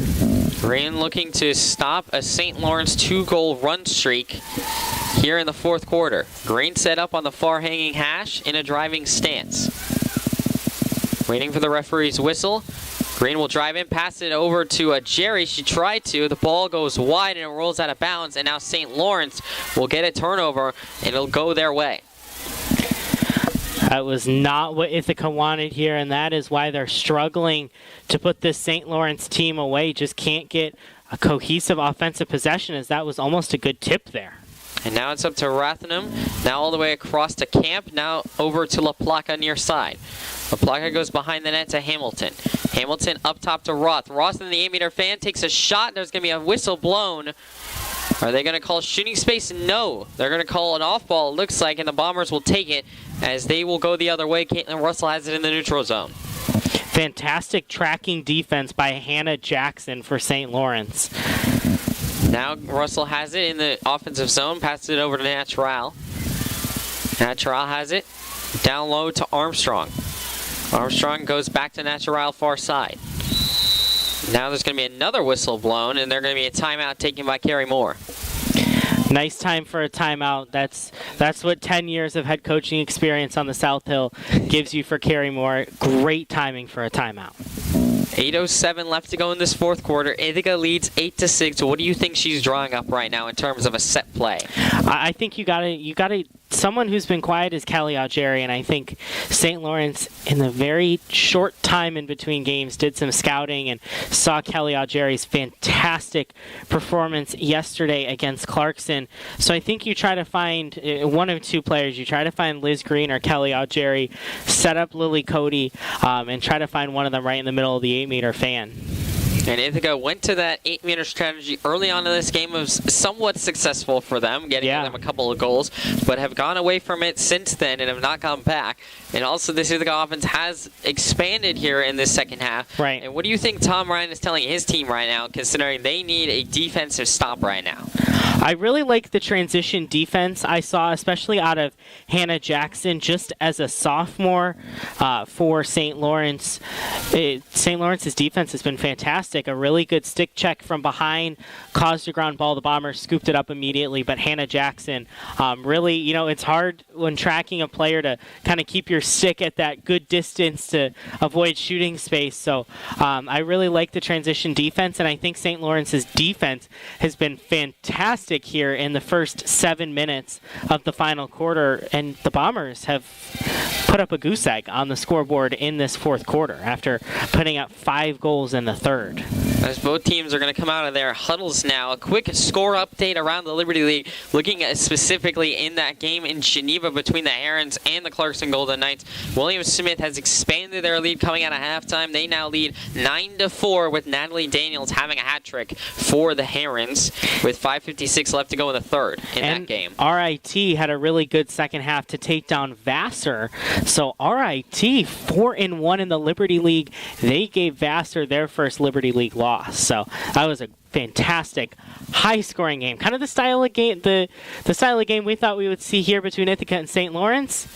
Speaker 2: Green looking to stop a St. Lawrence 2-goal run streak here in the fourth quarter. Green set up on the far hanging hash in a driving stance. Waiting for the referee's whistle. Green will drive in, pass it over to Jerry. She tried to. The ball goes wide and it rolls out of bounds. And now St. Lawrence will get a turnover and it'll go their way.
Speaker 1: That was not what Ithaca wanted here, and that is why they're struggling to put this St. Lawrence team away. Just can't get a cohesive offensive possession, as that was almost a good tip there.
Speaker 2: And now it's up to Rathenham. Now all the way across to Camp. Now over to La Placa near side. La Placa goes behind the net to Hamilton. Hamilton up top to Roth. Roth in the 8-meter fan takes a shot. There's going to be a whistle blown. Are they going to call shooting space? No. They're going to call an off ball, it looks like, and the Bombers will take it as they will go the other way. Caitlin Russell has it in the neutral zone.
Speaker 1: Fantastic tracking defense by Hannah Jackson for St. Lawrence.
Speaker 2: Now Russell has it in the offensive zone, passes it over to Natural. Natural has it down low to Armstrong. Armstrong goes back to Natural far side. Now there's going to be another whistle blown, and there's going to be a timeout taken by Carrie Moore.
Speaker 1: Nice time for a timeout. That's what 10 years of head coaching experience on the South Hill gives you for Carrie Moore. Great timing for a timeout.
Speaker 2: 8:07 left to go in this fourth quarter. Ithaca leads 8-6. What do you think she's drawing up right now in terms of a set play?
Speaker 1: I think you gotta someone who's been quiet is Kelly Algeri, and I think St. Lawrence, in the very short time in between games, did some scouting and saw Kelly Algeri's fantastic performance yesterday against Clarkson. So I think you try to find one of two players. You try to find Liz Green or Kelly Algeri, set up Lily Cody, and try to find one of them right in the middle of the 8-meter fan.
Speaker 2: And Ithaca went to that 8-meter strategy early on in this game. It was somewhat successful for them, getting them a couple of goals, but have gone away from it since then and have not gone back. And also, this Ithaca offense has expanded here in this second half.
Speaker 1: Right.
Speaker 2: And what do you think Tom Ryan is telling his team right now, considering they need a defensive stop right now?
Speaker 1: I really like the transition defense I saw, especially out of Hannah Jackson, just as a sophomore for St. Lawrence. St. Lawrence's defense has been fantastic. A really good stick check from behind, caused a ground ball. The Bombers scooped it up immediately, but Hannah Jackson really, it's hard when tracking a player to kind of keep your stick at that good distance to avoid shooting space. So I really like the transition defense, and I think St. Lawrence's defense has been fantastic here in the first 7 minutes of the final quarter, and the Bombers have put up a goose egg on the scoreboard in this fourth quarter after putting up 5 goals in the third.
Speaker 2: As both teams are going to come out of their huddles now, a quick score update around the Liberty League, looking at specifically in that game in Geneva between the Herons and the Clarkson Golden Knights. William Smith has expanded their lead coming out of halftime. They now lead 9-4 with Natalie Daniels having a hat trick for the Herons with 5:56 left to go in the third in that game.
Speaker 1: RIT had a really good second half to take down Vassar. So RIT 4-1 in the Liberty League. They gave Vassar their first Liberty League loss. So that was a fantastic, high-scoring game. Kind of the style of game, the style of game we thought we would see here between Ithaca and St. Lawrence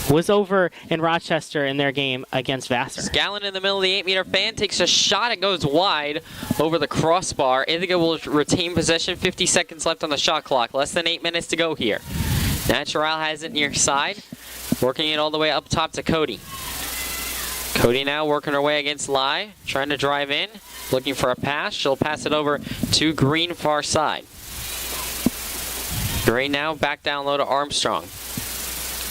Speaker 1: was over in Rochester in their game against Vassar.
Speaker 2: Scallon in the middle of the 8-meter fan takes a shot. It goes wide over the crossbar. Ithaca will retain possession. 50 seconds left on the shot clock. Less than 8 minutes to go here. Natural has it near side, working it all the way up top to Cody. Cody now working her way against Lai, trying to drive in, looking for a pass. She'll pass it over to Green, far side. Green now back down low to Armstrong.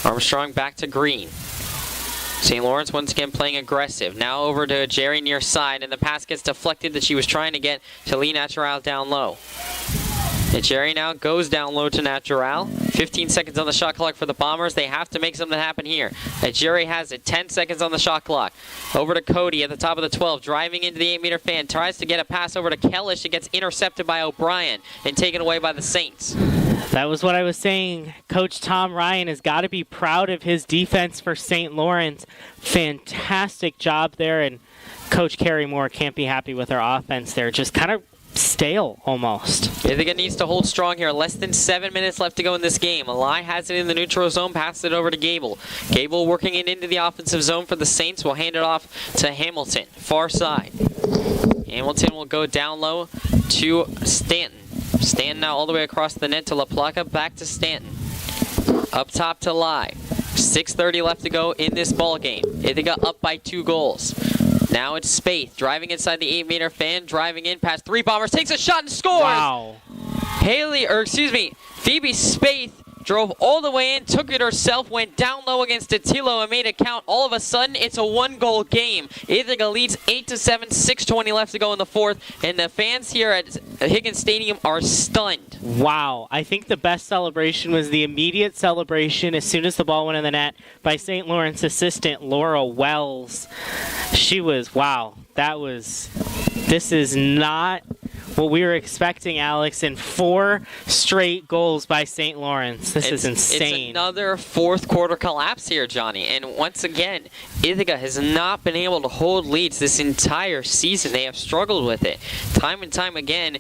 Speaker 2: Armstrong back to Green. St. Lawrence once again playing aggressive. Now over to Jerry near side, and the pass gets deflected that she was trying to get to Lee Natural down low. And Jerry now goes down low to Natural. 15 seconds on the shot clock for the Bombers. They have to make something happen here. And Jerry has it. 10 seconds on the shot clock. Over to Cody at the top of the 12. Driving into the 8-meter fan. Tries to get a pass over to Kellish. It gets intercepted by O'Brien and taken away by the Saints.
Speaker 1: That was what I was saying. Coach Tom Ryan has got to be proud of his defense for St. Lawrence. Fantastic job there. And Coach Carrie Moore can't be happy with her offense there. Just kind of stale almost.
Speaker 2: Ithaca needs to hold strong here. Less than 7 minutes left to go in this game. Eli has it in the neutral zone, passes it over to Gable. Gable working it into the offensive zone for the Saints. Will hand it off to Hamilton, far side. Hamilton will go down low to Stanton. Stanton now all the way across the net to La Placa, back to Stanton. Up top to Lai. 6:30 left to go in this ball game. Ithaca up by 2 goals. Now it's Spaeth driving inside the 8-meter fan, driving in past 3 Bombers, takes a shot and scores!
Speaker 1: Wow.
Speaker 2: Phoebe Spaeth drove all the way in, took it herself, went down low against Attilo and made it count. All of a sudden, it's a 1-goal game. Ithaca leads 8-7, 6:20 left to go in the fourth, and the fans here at Higgins Stadium are stunned.
Speaker 1: Wow. I think the best celebration was the immediate celebration as soon as the ball went in the net by St. Lawrence assistant Laura Wells. She was, wow, this is not what we were expecting, Alex, in 4 straight goals by St. Lawrence. This is insane.
Speaker 2: It's another fourth quarter collapse here, Johnny. And once again, Ithaca has not been able to hold leads this entire season. They have struggled with it time and time again.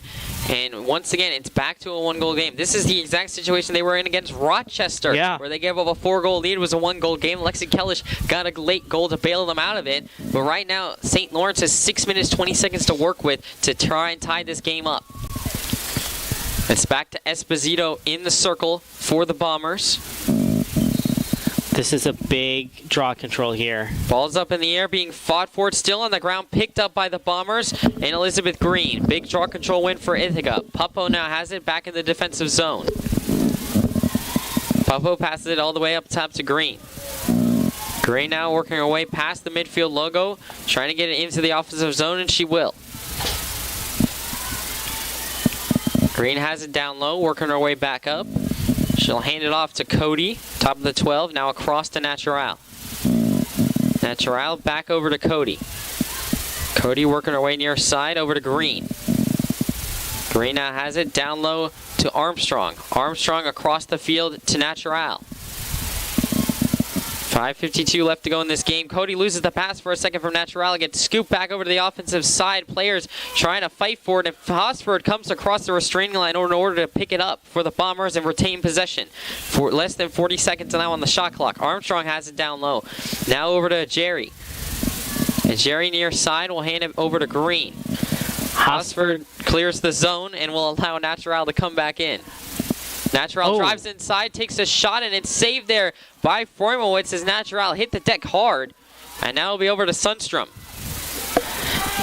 Speaker 2: And once again, it's back to a 1-goal game. This is the exact situation they were in against Rochester, where they gave up a 4-goal lead. It was a 1-goal game. Lexi Kellish got a late goal to bail them out of it. But right now, St. Lawrence has 6 minutes, 20 seconds to work with to try and tie this game up. It's back to Esposito in the circle for the Bombers.
Speaker 1: This is a big draw control here.
Speaker 2: Ball's up in the air, being fought for. It's still on the ground, picked up by the Bombers and Elizabeth Green. Big draw control win for Ithaca. Puppo now has it back in the defensive zone. Bubbo passes it all the way up top to Green. Green now working her way past the midfield logo, trying to get it into the offensive zone, and she will. Green has it down low, working her way back up. She'll hand it off to Cody, top of the 12, now across to Natural. Natural back over to Cody. Cody working her way near side over to Green. Green now has it down low to Armstrong. Armstrong across the field to Natural. 5:52 left to go in this game. Cody loses the pass for a second from Natural. Gets scooped back over to the offensive side. Players trying to fight for it. And Hosford comes across the restraining line in order to pick it up for the Bombers and retain possession. For less than 40 seconds now on the shot clock. Armstrong has it down low. Now over to Jerry. And Jerry near side will hand it over to Green. Hosford clears the zone and will allow Natural to come back in. Natural drives inside, takes a shot, and it's saved there by Freumowitz as Natural hit the deck hard. And now it'll be over to Sundstrom.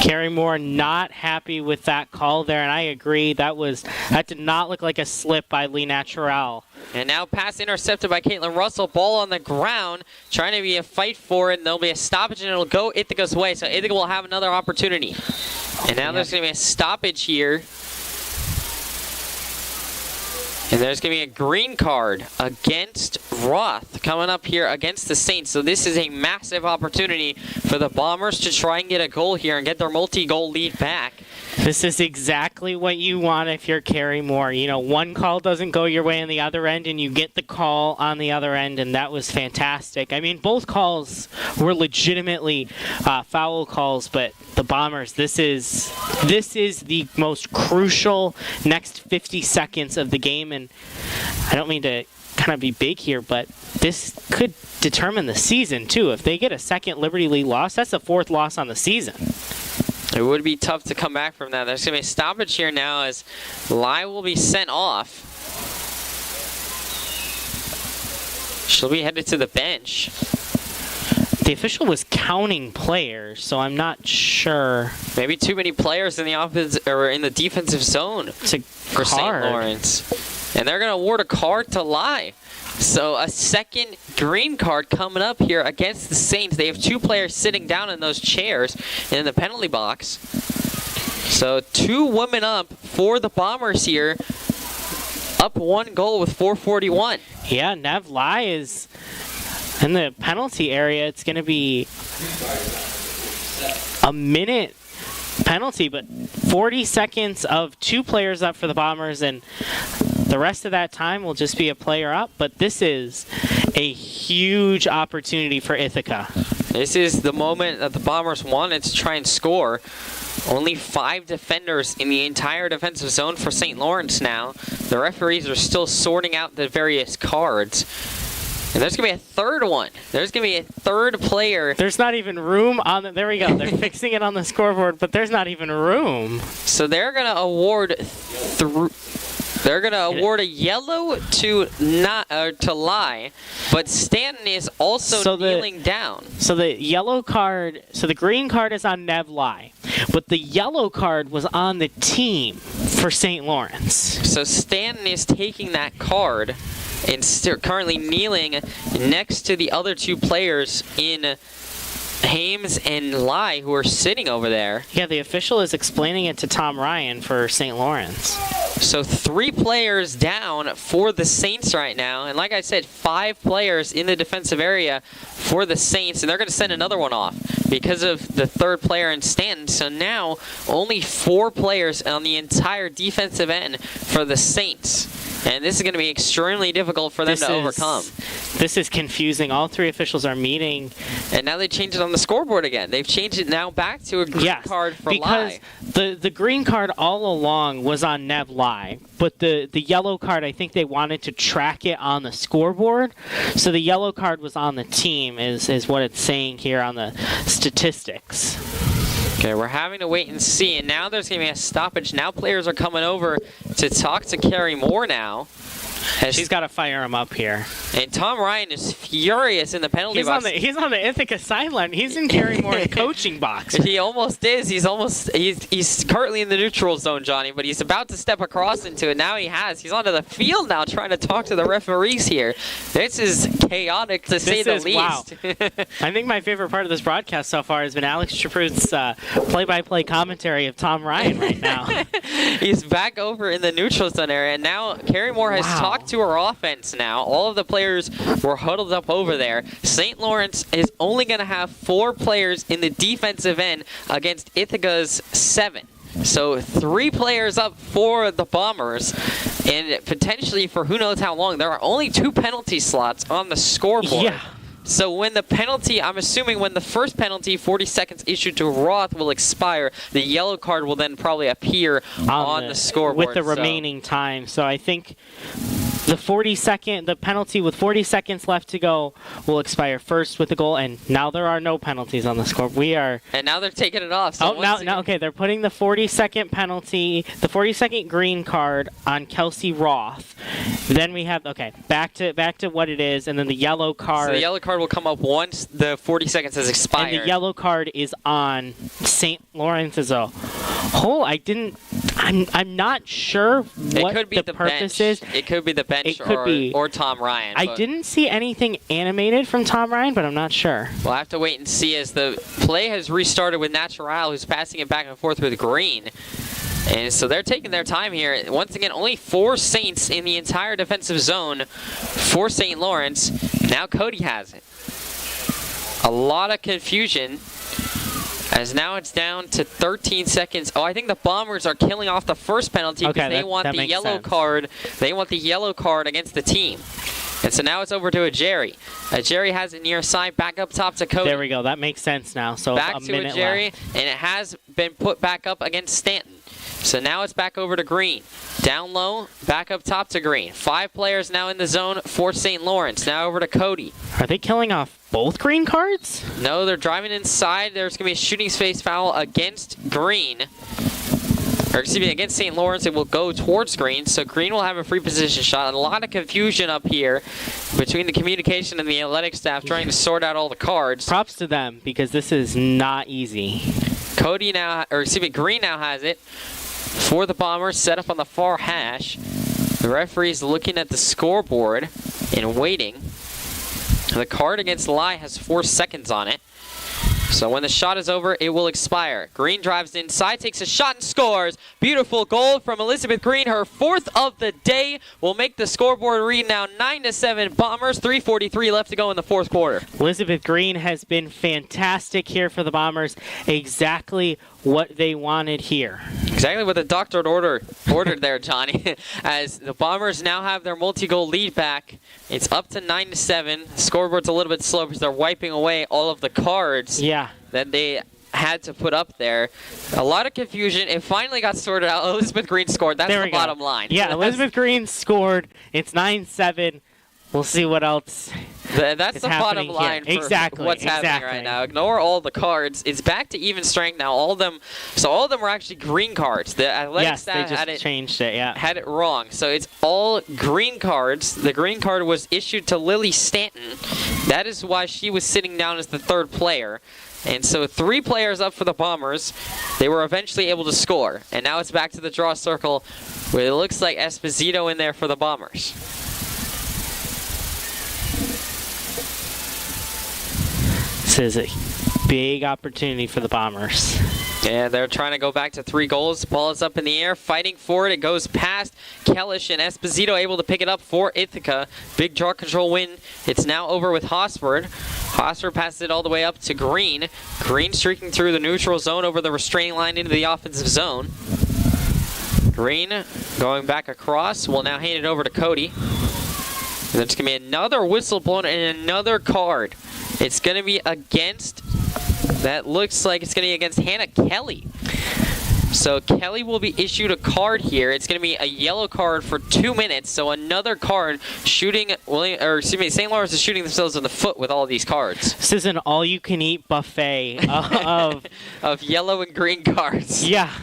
Speaker 1: Carrie Moore not happy with that call there, and I agree. That did not look like a slip by Lee Natural.
Speaker 2: And now pass intercepted by Caitlin Russell. Ball on the ground, trying to be a fight for it, and there'll be a stoppage, and it'll go Ithaca's way. So Ithaca will have another opportunity. And now there's going to be a stoppage here. And there's going to be a green card against Roth coming up here against the Saints. So this is a massive opportunity for the Bombers to try and get a goal here and get their multi-goal lead back.
Speaker 1: This is exactly what you want if you're Carrie Moore. You know, one call doesn't go your way on the other end, and you get the call on the other end, and that was fantastic. I mean, both calls were legitimately foul calls, but the Bombers, this is the most crucial next 50 seconds of the game, and I don't mean to kind of be big here, but this could determine the season, too. If they get a second Liberty League loss, that's the 4th loss on the season.
Speaker 2: It would be tough to come back from that. There's going to be a stoppage here now as Lai will be sent off. She'll be headed to the bench.
Speaker 1: The official was counting players, so I'm not sure.
Speaker 2: Maybe too many players in the offense or in the defensive zone for St. Lawrence. And they're going to award a card to Lai. So a second green card coming up here against the Saints. They have 2 players sitting down in those chairs in the penalty box. So 2 women up for the Bombers here. Up 1 goal with 4:41.
Speaker 1: Yeah, Nev Lai is in the penalty area. It's going to be a minute penalty, but 40 seconds of 2 players up for the Bombers, and the rest of that time will just be a player up, but this is a huge opportunity for Ithaca.
Speaker 2: This is the moment that the Bombers wanted to try and score. Only 5 defenders in the entire defensive zone for St. Lawrence now. The referees are still sorting out the various cards. And there's going to be a third one. There's going to be a third player.
Speaker 1: There's not even room on the... There we go. They're fixing it on the scoreboard, but there's not even room.
Speaker 2: So they're going to award... They're going to award a yellow to Lai, but Stanton is also kneeling down.
Speaker 1: So the yellow card, so the green card is on Nev Lai, but the yellow card was on the team for St. Lawrence. So
Speaker 2: Stanton is taking that card and currently kneeling next to the other 2 players in Hames and Lai, who are sitting over there.
Speaker 1: Yeah, the official is explaining it to Tom Ryan for St. Lawrence.
Speaker 2: So 3 players down for the Saints right now. And like I said, 5 players in the defensive area for the Saints. And they're going to send another one off because of the 3rd player in Stanton. So now only 4 players on the entire defensive end for the Saints. And this is going to be extremely difficult for them to overcome.
Speaker 1: This is confusing. All 3 officials are meeting.
Speaker 2: And now they changed it on the scoreboard again. They've changed it now back to a green card for Lai.
Speaker 1: Because the green card all along was on Nev Lai. But the yellow card, I think they wanted to track it on the scoreboard. So the yellow card was on the team is what it's saying here on the statistics.
Speaker 2: Okay, we're having to wait and see, and now there's going to be a stoppage. Now players are coming over to talk to Carrie Moore now.
Speaker 1: She's got to fire him up here.
Speaker 2: And Tom Ryan is furious in the penalty box.
Speaker 1: He's on the Ithaca sideline. He's in Gary Moore's coaching box.
Speaker 2: He almost is. He's currently in the neutral zone, Johnny, but he's about to step across into it. Now he's onto the field now trying to talk to the referees here. This is chaotic to say the least.
Speaker 1: Wow. I think my favorite part of this broadcast so far has been Alex Chaprut's play-by-play commentary of Tom Ryan right now.
Speaker 2: He's back over in the neutral zone area, and now Carrie Moore has talked to her offense now. All of the players were huddled up over there. St. Lawrence is only going to have 4 players in the defensive end against Ithaca's 7. So 3 players up for the Bombers, and potentially for who knows how long. There are only 2 penalty slots on the scoreboard.
Speaker 1: Yeah.
Speaker 2: So when the penalty, I'm assuming when the first penalty, 40 seconds issued to Roth, will expire, the yellow card will then probably appear on the scoreboard.
Speaker 1: With the remaining time. So I think the penalty with 40 seconds left to go will expire first with the goal, and now there are no penalties on the scoreboard.
Speaker 2: And now they're taking it off. So
Speaker 1: okay, they're putting the 40-second penalty, the 40-second green card on Kelsey Roth. Then we have, back to what it is, and then the yellow card.
Speaker 2: So the yellow card will come up once the 40 seconds has expired.
Speaker 1: And the yellow card is on St. Lawrence as a whole. I'm not sure what the purpose is.
Speaker 2: It could be the bench or Tom Ryan.
Speaker 1: I didn't see anything animated from Tom Ryan, but I'm not sure.
Speaker 2: We'll have to wait and see as the play has restarted with Natural, who's passing it back and forth with Green. And so they're taking their time here. Once again, only 4 Saints in the entire defensive zone for St. Lawrence. Now Cody has it. A lot of confusion, as now it's down to 13 seconds. Oh, I think the Bombers are killing off the first penalty because they want the yellow card. They want the yellow card against the team. And so now it's over to Jerry. Jerry has it near side, back up top to Cody.
Speaker 1: There we go. That makes sense now. So
Speaker 2: back
Speaker 1: a
Speaker 2: to
Speaker 1: minute
Speaker 2: Jerry,
Speaker 1: left.
Speaker 2: And it has been put back up against Stanton. So now it's back over to Green. Down low, back up top to Green. 5 players now in the zone for St. Lawrence. Now over to Cody.
Speaker 1: Are they killing off both green cards?
Speaker 2: No, they're driving inside. There's going to be a shooting space foul against Green. Or excuse me, against St. Lawrence. It will go towards Green. So Green will have a free position shot. A lot of confusion up here between the communication and the athletic staff trying to sort out all the cards.
Speaker 1: Props to them, because this is not easy.
Speaker 2: Green now has it for the Bombers, set up on the far hash. The referee's looking at the scoreboard and waiting. The card against Lai has 4 seconds on it. So when the shot is over, it will expire. Green drives inside, takes a shot and scores. Beautiful goal from Elizabeth Green. Her 4th of the day will make the scoreboard read now 9-7 Bombers. 3:43 left to go in the 4th quarter.
Speaker 1: Elizabeth Green has been fantastic here for the Bombers. Exactly what they wanted here.
Speaker 2: Exactly what the doctor ordered there, Johnny. As the Bombers now have their multi-goal lead back. It's up to 9-7. The scoreboard's a little bit slow because they're wiping away all of the cards that they had to put up there. A lot of confusion. It finally got sorted out. Elizabeth Green scored. That's the bottom line.
Speaker 1: Yeah, Elizabeth Green scored. It's 9-7. We'll see what else.
Speaker 2: That's the bottom line for what's happening right now. Ignore all the cards. It's back to even strength now. All of them were actually green cards. The athletic staff had it wrong. So it's all green cards. The green card was issued to Lily Stanton. That is why she was sitting down as the 3rd player. And so 3 players up for the Bombers. They were eventually able to score. And now it's back to the draw circle where it looks like Esposito in there for the Bombers.
Speaker 1: This is a big opportunity for the Bombers.
Speaker 2: Yeah, they're trying to go back to 3 goals. Ball is up in the air, fighting for it. It goes past Kellish, and Esposito able to pick it up for Ithaca. Big draw control win. It's now over with Hosford. Hosford passes it all the way up to Green. Green streaking through the neutral zone over the restraining line into the offensive zone. Green going back across. Will now hand it over to Cody. And there's going to be another whistle blown and another card. It's going to be against, that looks like it's going to be against Hannah Kelly. So Kelly will be issued a card here. It's going to be a yellow card for 2 minutes. So another card shooting, St. Lawrence is shooting themselves in the foot with all these cards.
Speaker 1: This is an all-you-can-eat buffet of
Speaker 2: yellow and green cards.
Speaker 1: Yeah.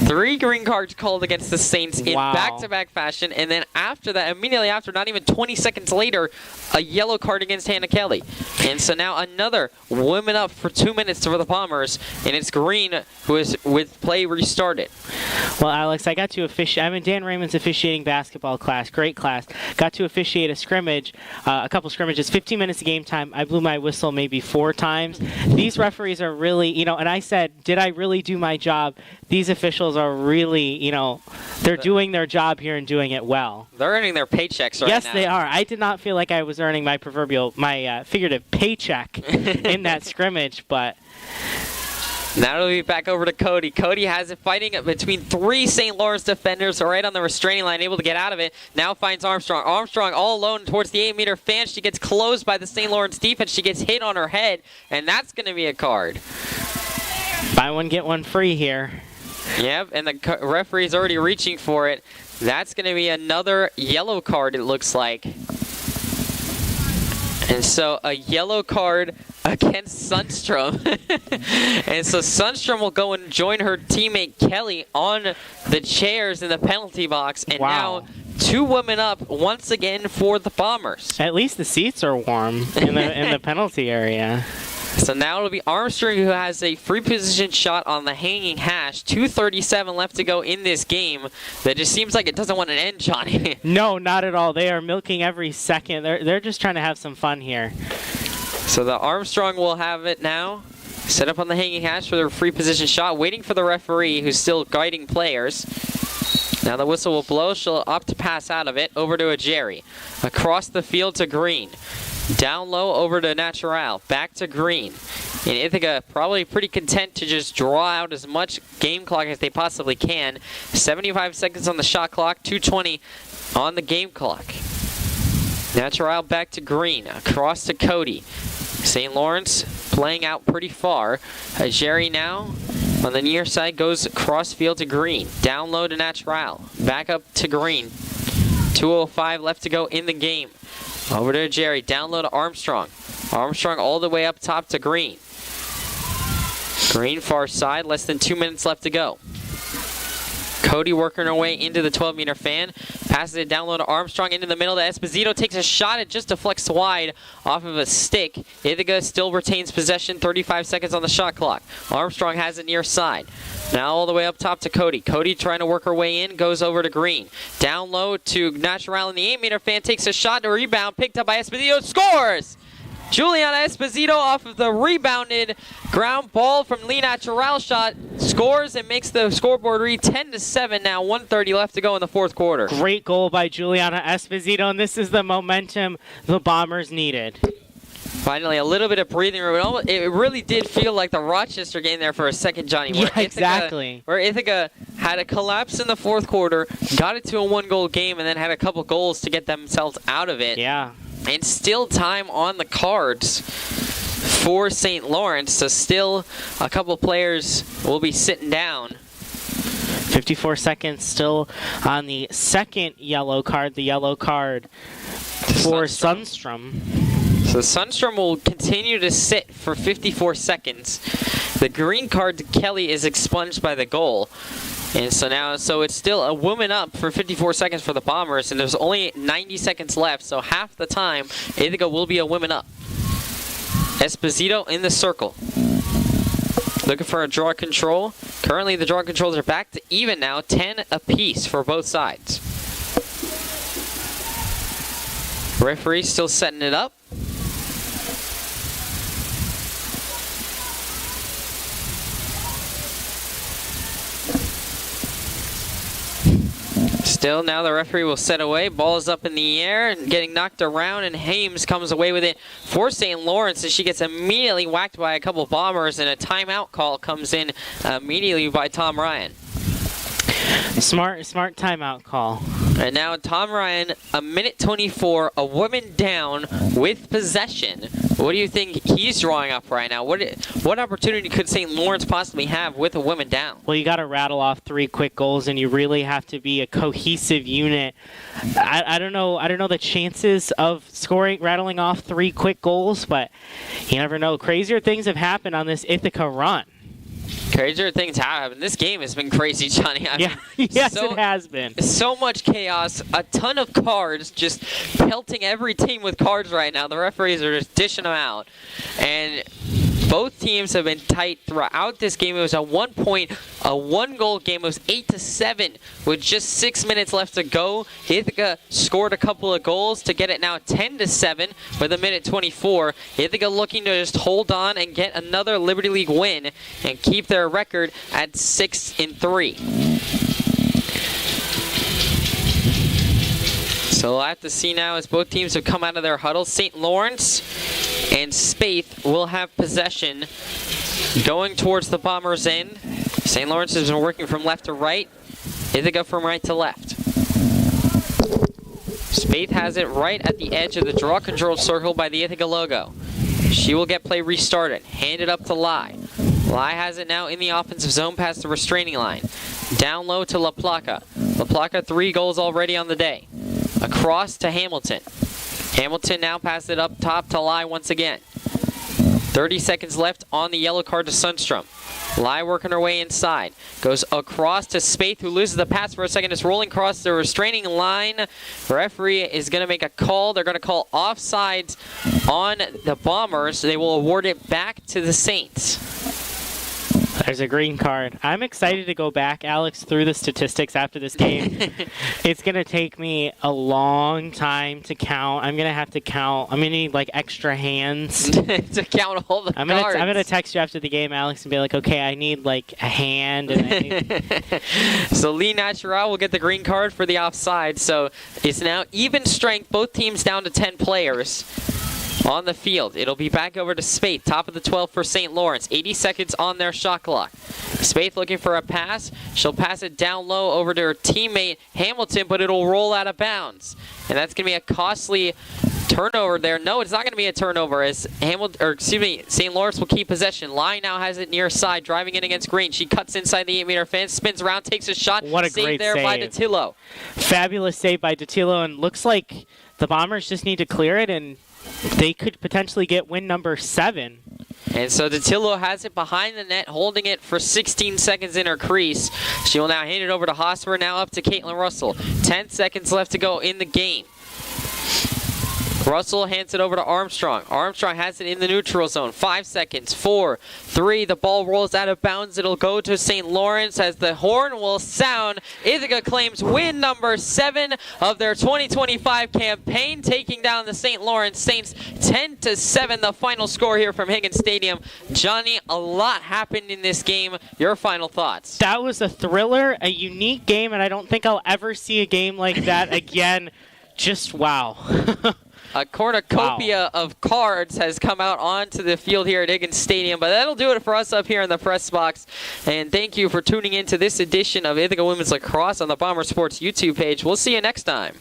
Speaker 2: 3 green cards called against the Saints in
Speaker 1: Wow.
Speaker 2: back-to-back fashion, and then after that, immediately after, not even 20 seconds later, a yellow card against Hannah Kelly. And so now another woman up for 2 minutes for the Bombers, and it's Green who is with play restarted.
Speaker 1: Well, Alex, I got to officiate. I'm in Dan Raymond's officiating basketball class. Great class. Got to officiate a scrimmage, a couple scrimmages, 15 minutes of game time. I blew my whistle maybe 4 times. These referees are really, and I said, did I really do my job? These officials are really, they're doing their job here and doing it well.
Speaker 2: They're earning their paychecks right
Speaker 1: yes,
Speaker 2: now.
Speaker 1: they are. I did not feel like I was earning my figurative paycheck in that scrimmage, but...
Speaker 2: Now it'll be back over to Cody. Cody has it fighting between 3 St. Lawrence defenders right on the restraining line, able to get out of it. Now finds Armstrong. Armstrong all alone towards the 8-meter fan. She gets closed by the St. Lawrence defense. She gets hit on her head, and that's going to be a card.
Speaker 1: Buy one, get one free here.
Speaker 2: Yep, and the referee's already reaching for it. That's going to be another yellow card, it looks like. And so a yellow card against Sundstrom. And so Sundstrom will go and join her teammate Kelly on the chairs in the penalty box. And
Speaker 1: Wow.
Speaker 2: now 2 women up once again for the Bombers.
Speaker 1: At least the seats are warm in the penalty area.
Speaker 2: So now it'll be Armstrong who has a free position shot on the hanging hash. 2:37 left to go in this game. That just seems like it doesn't want to end, Johnny.
Speaker 1: No, not at all. They are milking every second. They're just trying to have some fun here.
Speaker 2: So the Armstrong will have it now. Set up on the hanging hash for their free position shot, waiting for the referee who's still guiding players. Now the whistle will blow. She'll opt to pass out of it. Over to a Jerry. Across the field to Green. Down low over to Natural. Back to Green. And Ithaca probably pretty content to just draw out as much game clock as they possibly can. 75 seconds on the shot clock. 2:20 on the game clock. Natural back to Green. Across to Cody. St. Lawrence playing out pretty far. Jerry now on the near side goes cross field to Green. Down low to Natural. Back up to Green. 2:05 left to go in the game. Over to Jerry. Down low to Armstrong. Armstrong all the way up top to Green. Green far side. Less than 2 minutes left to go. Cody working her way into the 12-meter fan. Passes it down low to Armstrong into the middle to Esposito. Takes a shot. It just deflects wide off of a stick. Ithaca still retains possession. 35 seconds on the shot clock. Armstrong has it near side. Now all the way up top to Cody. Cody trying to work her way in. Goes over to Green. Down low to Natural in the 8-meter fan. Takes a shot to rebound. Picked up by Esposito. Scores! Juliana Esposito off of the rebounded ground ball from Lee Natural shot. Scores and makes the scoreboard read 10-7 now. 1:30 left to go in the 4th quarter.
Speaker 1: Great goal by Juliana Esposito, and this is the momentum the Bombers needed.
Speaker 2: Finally, a little bit of breathing room. It really did feel like the Rochester game there for a second, Johnny.
Speaker 1: Yeah, exactly.
Speaker 2: Where Ithaca had a collapse in the 4th quarter, got it to a 1-goal game, and then had a couple goals to get themselves out of it.
Speaker 1: Yeah.
Speaker 2: And still time on the cards for St. Lawrence. So still a couple players will be sitting down.
Speaker 1: 54 seconds still on the second yellow card, the yellow card for Sundstrom.
Speaker 2: So Sundstrom will continue to sit for 54 seconds. The green card to Kelly is expunged by the goal. And so it's still a woman up for 54 seconds for the Bombers, and there's only 90 seconds left, so half the time, Ithaca will be a woman up. Esposito in the circle. Looking for a draw control. Currently, the draw controls are back to even now, 10 apiece for both sides. Referee still setting it up. Still, now the referee will set away. Ball is up in the air and getting knocked around, and Hames comes away with it for St. Lawrence as she gets immediately whacked by a couple Bombers, and a timeout call comes in immediately by Tom Ryan.
Speaker 1: Smart timeout call.
Speaker 2: And now Tom Ryan, a minute 24, a woman down with possession. What do you think he's drawing up right now? What opportunity could St. Lawrence possibly have with a woman down?
Speaker 1: Well, you got to rattle off 3 quick goals, and you really have to be a cohesive unit. I don't know the chances of rattling off 3 quick goals, but you never know. Crazier things have happened on this Ithaca run.
Speaker 2: Crazier things have happened. This game has been crazy, Johnny. I
Speaker 1: Yeah,
Speaker 2: mean,
Speaker 1: yes, it has been.
Speaker 2: So much chaos, a ton of cards, just pelting every team with cards right now. The referees are just dishing them out. And both teams have been tight throughout this game. It was a 1-goal game. It was 8-7 with just 6 minutes left to go. Ithaca scored a couple of goals to get it now 10-7 with a minute 24. Ithaca looking to just hold on and get another Liberty League win and keep their record at 6-3. So we'll have to see now as both teams have come out of their huddle. St. Lawrence and Spaeth will have possession going towards the Bombers' end. St. Lawrence has been working from left to right. Ithaca from right to left. Spaeth has it right at the edge of the draw-controlled circle by the Ithaca logo. She will get play restarted. Handed up to Lai. Lai has it now in the offensive zone past the restraining line. Down low to La Placa. La Placa 3 goals already on the day. Across to Hamilton. Hamilton now passes it up top to Lai once again. 30 seconds left on the yellow card to Sundstrom. Lai working her way inside. Goes across to Spaeth, who loses the pass for a second. It's rolling across the restraining line. The referee is going to make a call. They're going to call offsides on the Bombers. They will award it back to the Saints.
Speaker 1: There's a green card. I'm excited to go back, Alex, through the statistics after this game. It's going to take me a long time to count. I'm going to have to count. I'm going to need, like, extra hands.
Speaker 2: to count all the cards.
Speaker 1: I'm going to text you after the game, Alex, and be like, okay, I need, like, a hand. And
Speaker 2: So Lee Natural will get the green card for the offside. So it's now even strength. Both teams down to 10 players on the field. It'll be back over to Spaeth, top of the 12 for St. Lawrence. 80 seconds on their shot clock. Spaeth looking for a pass. She'll pass it down low over to her teammate Hamilton, but it'll roll out of bounds. And that's going to be a costly turnover there. No, it's not going to be a turnover as St. Lawrence will keep possession. Lai now has it near side, driving in against Green. She cuts inside the 8-meter fence, spins around, takes a shot.
Speaker 1: What a great
Speaker 2: there
Speaker 1: save
Speaker 2: by Datillo.
Speaker 1: Fabulous save by Datillo, and looks like the Bombers just need to clear it, and they could potentially get win number 7.
Speaker 2: And so Datillo has it behind the net, holding it for 16 seconds in her crease. She will now hand it over to Hosmer, now up to Caitlin Russell. 10 seconds left to go in the game. Russell hands it over to Armstrong. Armstrong has it in the neutral zone. 5 seconds. 4, 3. The ball rolls out of bounds. It'll go to St. Lawrence as the horn will sound. Ithaca claims win number 7 of their 2025 campaign, taking down the St. Lawrence Saints 10-7. The final score here from Higgins Stadium. Johnny, a lot happened in this game. Your final thoughts?
Speaker 1: That was a thriller, a unique game, and I don't think I'll ever see a game like that again. Just wow.
Speaker 2: A cornucopia of cards has come out onto the field here at Higgins Stadium, but that'll do it for us up here in the press box. And thank you for tuning in to this edition of Ithaca Women's Lacrosse on the Bomber Sports YouTube page. We'll see you next time.